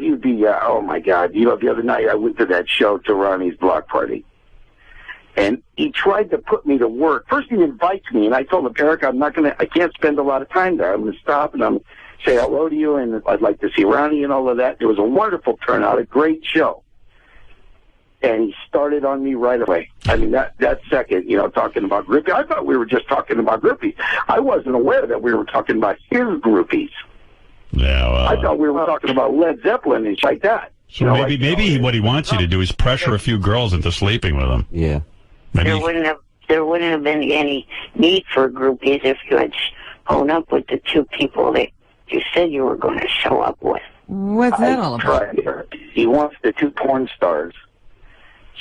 would be, oh my God. You know, the other night I went to that show, to Ronnie's block party. And he tried to put me to work. First he invites me, and I told him, Eric, I can't spend a lot of time there. I'm going to stop and I'm going to say hello to you, and I'd like to see Ronnie and all of that. It was a wonderful turnout, a great show. And he started on me right away. I mean, that second, you know, talking about groupies. I thought we were just talking about groupies. I wasn't aware that we were talking about his groupies. Yeah, well... I thought we were talking about Led Zeppelin and shit like that. So maybe what he wants you to do is pressure a few girls into sleeping with him. Yeah. Maybe... There wouldn't have been any need for groupies if you had shown up with the two people that you said you were going to show up with. What's that all about? He wants the two porn stars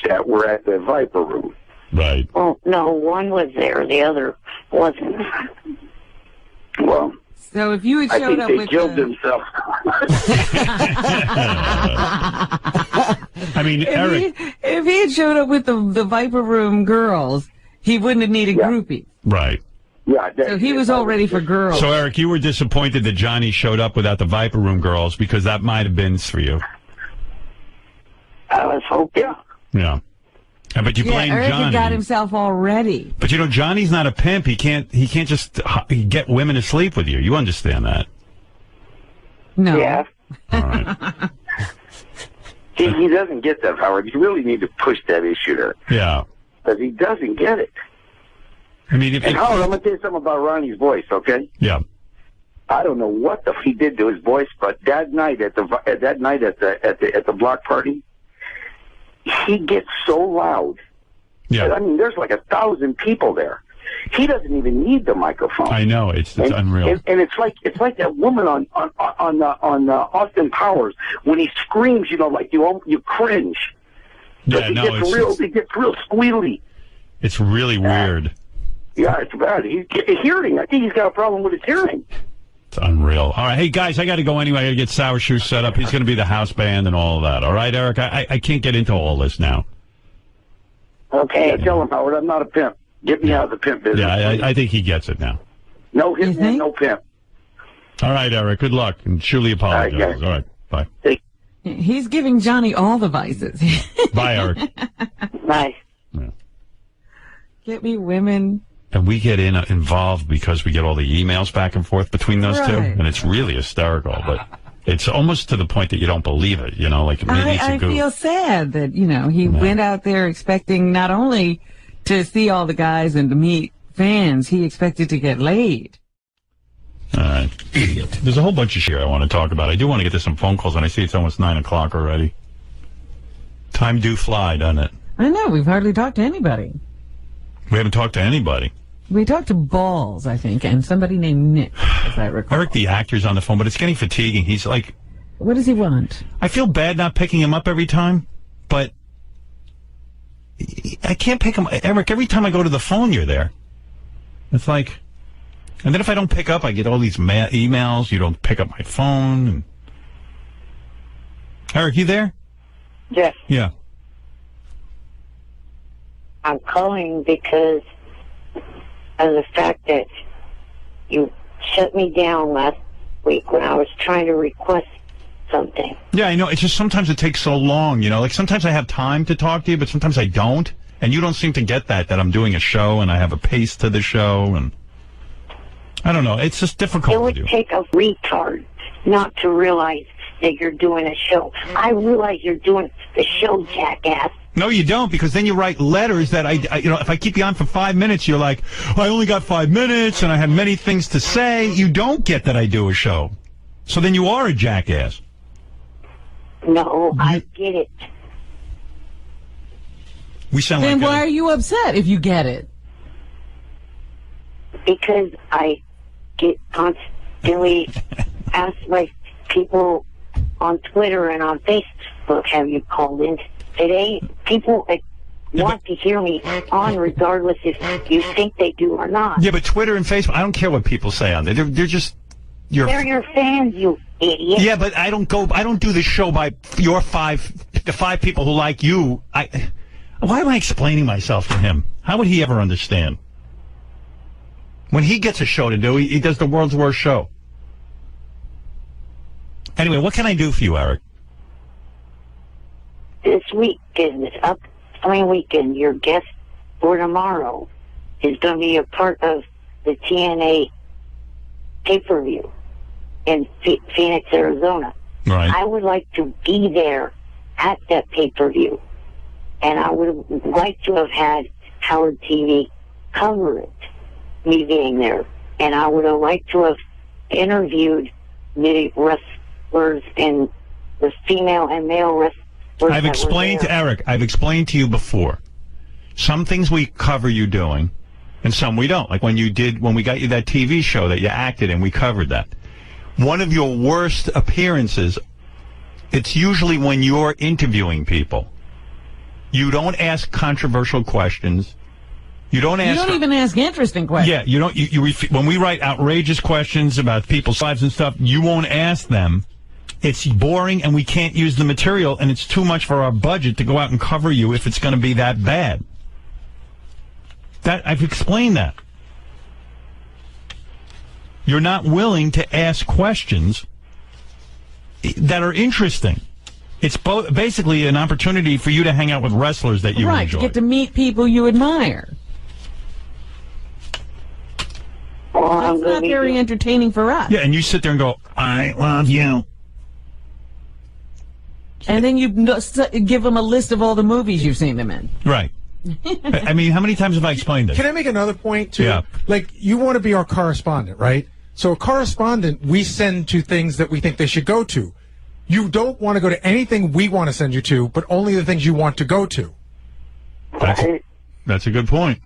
that were at the Viper Room. Right. Well, no, one was there, the other wasn't. Well, so if you had showed up with killed themselves. I mean, Eric... If he had showed up with the Viper Room girls, he wouldn't have needed groupies. Right. Yeah. So he was all ready for girls. So, Eric, you were disappointed that Johnny showed up without the Viper Room girls because that might have been for you. I was hoping. Yeah. But you blame Eric Johnny. had got himself all ready. But you know, Johnny's not a pimp. He can't just get women to sleep with you. You understand that? No. Yeah. All right. He doesn't get that, Howard. You really need to push that issue there. Yeah. Because he doesn't get it. I mean, and Howard, I'm going to tell you something about Ronnie's voice, okay? Yeah. I don't know what he did to his voice, but that night at the block party, he gets so loud. Yeah. I mean, there's like 1,000 people there. He doesn't even need the microphone. I know it's unreal. And it's like that woman on Austin Powers when he screams. You know, like you cringe. Yeah, no, it gets real squealy. It's really weird. Yeah, it's bad. He's hearing. I think he's got a problem with his hearing. It's unreal. All right, hey guys, I got to go anyway. I got to get Sour Shoe set up. He's going to be the house band and all of that. All right, Eric. I can't get into all this now. Okay, tell him, Howard, I'm not a pimp. Get me out of the pimp business. Yeah, I think he gets it now. No hitman, no pimp. All right, Eric. Good luck, and surely apologize. All right, bye. He's giving Johnny all the vices. Bye, Eric. Bye. Yeah. Get me women. And we get involved because we get all the emails back and forth between those two, and it's really hysterical. But it's almost to the point that you don't believe it. You know, like maybe it's a I goof. feel sad that he went out there expecting not only to see all the guys and to meet fans, he expected to get laid. All right. Idiot. There's a whole bunch of shit I want to talk about. I do want to get to some phone calls, and I see it's almost 9 o'clock already. Time do fly, doesn't it? I know. We've hardly talked to anybody. We haven't talked to anybody. We talked to Balls, I think, and somebody named Nick, as I recall. Eric, the actor's on the phone, but it's getting fatiguing. He's like... What does he want? I feel bad not picking him up every time, but... I can't pick him... Eric, every time I go to the phone, you're there. It's like... And then if I don't pick up, I get all these emails. You don't pick up my phone. And... Eric, you there? Yes. Yeah. I'm calling because of the fact that you shut me down last week when I was trying to request something. Yeah, I know. It's just sometimes it takes so long, you know. Like sometimes I have time to talk to you, but sometimes I don't. And you don't seem to get that I'm doing a show and I have a pace to the show. And I don't know. It's just difficult to do. It would take a retard not to realize that you're doing a show. I realize you're doing the show, jackass. No, you don't, because then you write letters that if I keep you on for 5 minutes, you're like, I only got 5 minutes and I have many things to say. You don't get that I do a show. So then you are a jackass. No, I get it. We sound then like why are you upset if you get it? Because I get constantly asked by people on Twitter and on Facebook, have you called in today? People want to hear me on regardless if you think they do or not. Yeah, but Twitter and Facebook, I don't care what people say on there. They're just they're your fans, you idiot. Yeah, but I don't do the show by the 5 people who like you. Why am I explaining myself to him? How would he ever understand? When he gets a show to do, he does the world's worst show. Anyway, what can I do for you, Eric? This weekend, this upcoming weekend, your guest for tomorrow is going to be a part of the TNA pay-per-view in Phoenix, Arizona. Right. I would like to be there at that pay-per-view, and I would like to have had Howard TV cover it, me being there, and I would have liked to have interviewed the wrestlers and the female and male wrestlers. I've explained to Eric, I've explained to you before. Some things we cover you doing, and some we don't. Like when we got you that TV show that you acted in, we covered that. One of your worst appearances, it's usually when you're interviewing people. You don't ask controversial questions. You don't even ask interesting questions. Yeah, you don't. When we write outrageous questions about people's lives and stuff, you won't ask them. It's boring, and we can't use the material, and it's too much for our budget to go out and cover you if it's going to be that bad. I've explained that. You're not willing to ask questions that are interesting. It's basically an opportunity for you to hang out with wrestlers that you enjoy. Right, get to meet people you admire. That's not very entertaining for us. Yeah, and you sit there and go, I love you. And then you give them a list of all the movies you've seen them in. Right. I mean, how many times have I explained this? Can I make another point, too? Yeah. Like, you want to be our correspondent, right? So a correspondent, we send to things that we think they should go to. You don't want to go to anything we want to send you to, but only the things you want to go to. That's a good point.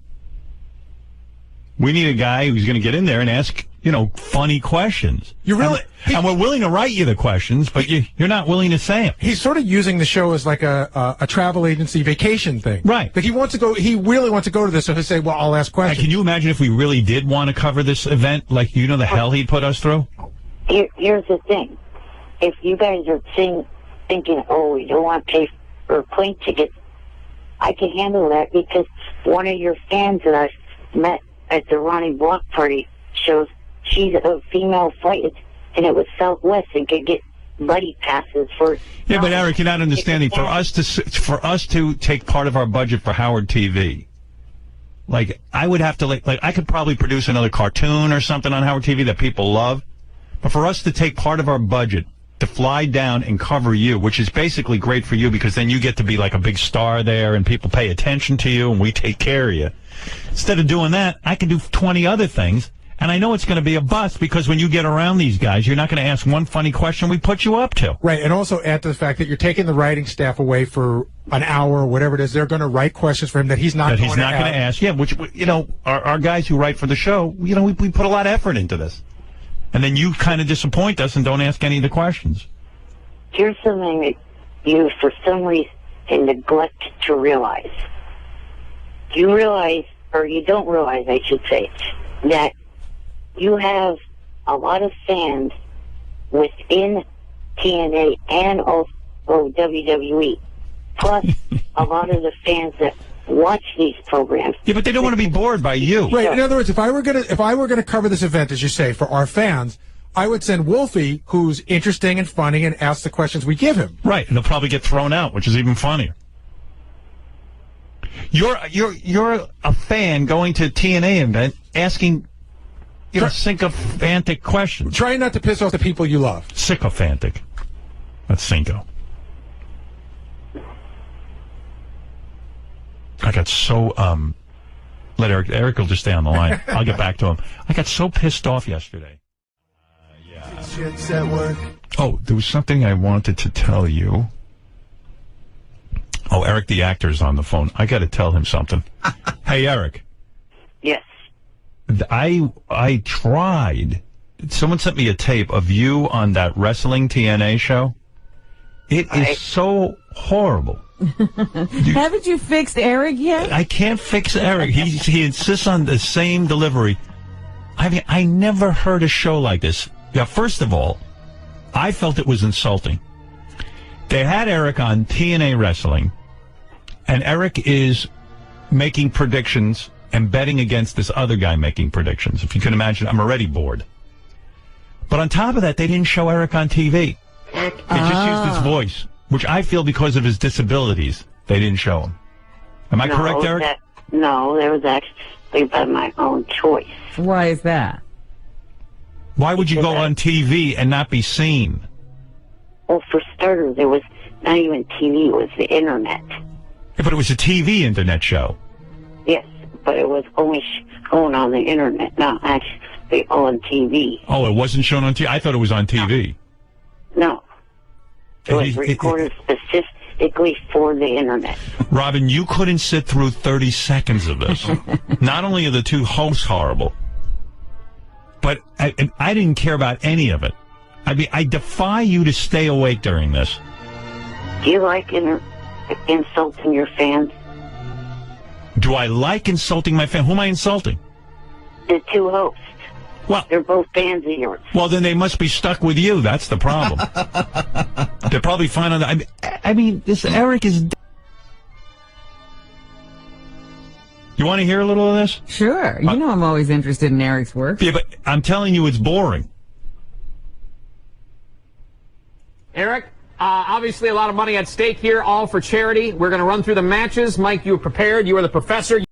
We need a guy who's going to get in there and ask, funny questions. And we're willing to write you the questions, but you're not willing to say them. He's sort of using the show as like a travel agency vacation thing. Right. Like he really wants to go to this, so he'll say, well, I'll ask questions. Can you imagine if we really did want to cover this event? Like, the hell he'd put us through? Here's the thing. If you guys are thinking, oh, we don't want to pay for plane tickets, I can handle that because one of your fans that I met at the Ronnie Block Party shows she's a female flight, and it was Southwest and could get buddy passes for. Yeah, but Eric, you're not understanding. For us to take part of our budget for Howard TV, like I would have to like I could probably produce another cartoon or something on Howard TV that people love, but for us to take part of our budget to fly down and cover you, which is basically great for you because then you get to be like a big star there and people pay attention to you and we take care of you. Instead of doing that, I can do 20 other things. And I know it's going to be a bust because when you get around these guys, you're not going to ask one funny question we put you up to. Right, and also add to the fact that you're taking the writing staff away for an hour or whatever it is. They're going to write questions for him that he's not going to ask. Yeah, which, our guys who write for the show, we put a lot of effort into this. And then you kind of disappoint us and don't ask any of the questions. Here's something that you, for some reason, neglect to realize. You realize, or you don't realize, I should say, that you have a lot of fans within TNA and also WWE, plus a lot of the fans that watch these programs. Yeah, but they don't want to be bored by you. Right. In other words, if I were gonna cover this event, as you say, for our fans, I would send Wolfie, who's interesting and funny, and ask the questions we give him. Right, and they'll probably get thrown out, which is even funnier. You're a fan going to a TNA event asking sycophantic questions. Try not to piss off the people you love. Sycophantic. That's Cinco. I got so let Eric will just stay on the line. I'll get back to him. I got so pissed off yesterday. Shit's at work. Oh, there was something I wanted to tell you. Oh, Eric the actor's on the phone. I got to tell him something. Hey, Eric. Yes. I tried. Someone sent me a tape of you on that wrestling TNA show. It is so horrible. Haven't you fixed Eric yet? I can't fix Eric. He insists on the same delivery. I mean, I never heard a show like this. Yeah, first of all, I felt it was insulting. They had Eric on TNA Wrestling, and Eric is making predictions and betting against this other guy making predictions. If you can imagine, I'm already bored. But on top of that, they didn't show Eric on TV. They just used his voice, which I feel because of his disabilities, they didn't show him. Am I correct, Eric? No, that was actually by my own choice. Why is that? Why would you go on TV and not be seen? Well, for starters, it was not even TV, it was the internet. Yeah, but it was a TV internet show. Yes, but it was only shown on the internet, not actually on TV. Oh, it wasn't shown on TV? I thought it was on TV. No. It was recorded specifically for the internet. Robin, you couldn't sit through 30 seconds of this. Not only are the two hosts horrible, but I didn't care about any of it. I mean, I defy you to stay awake during this. Do you like insulting your fans? Do I like insulting my fans? Who am I insulting? The two hosts. Well, they're both fans of yours. Well, then they must be stuck with you. That's the problem. They're probably fine on that. I mean, this Eric is... You want to hear a little of this? Sure. You know I'm always interested in Eric's work. Yeah, but I'm telling you it's boring. Eric, obviously a lot of money at stake here, all for charity. We're going to run through the matches. Mike, you were prepared. You were the professor.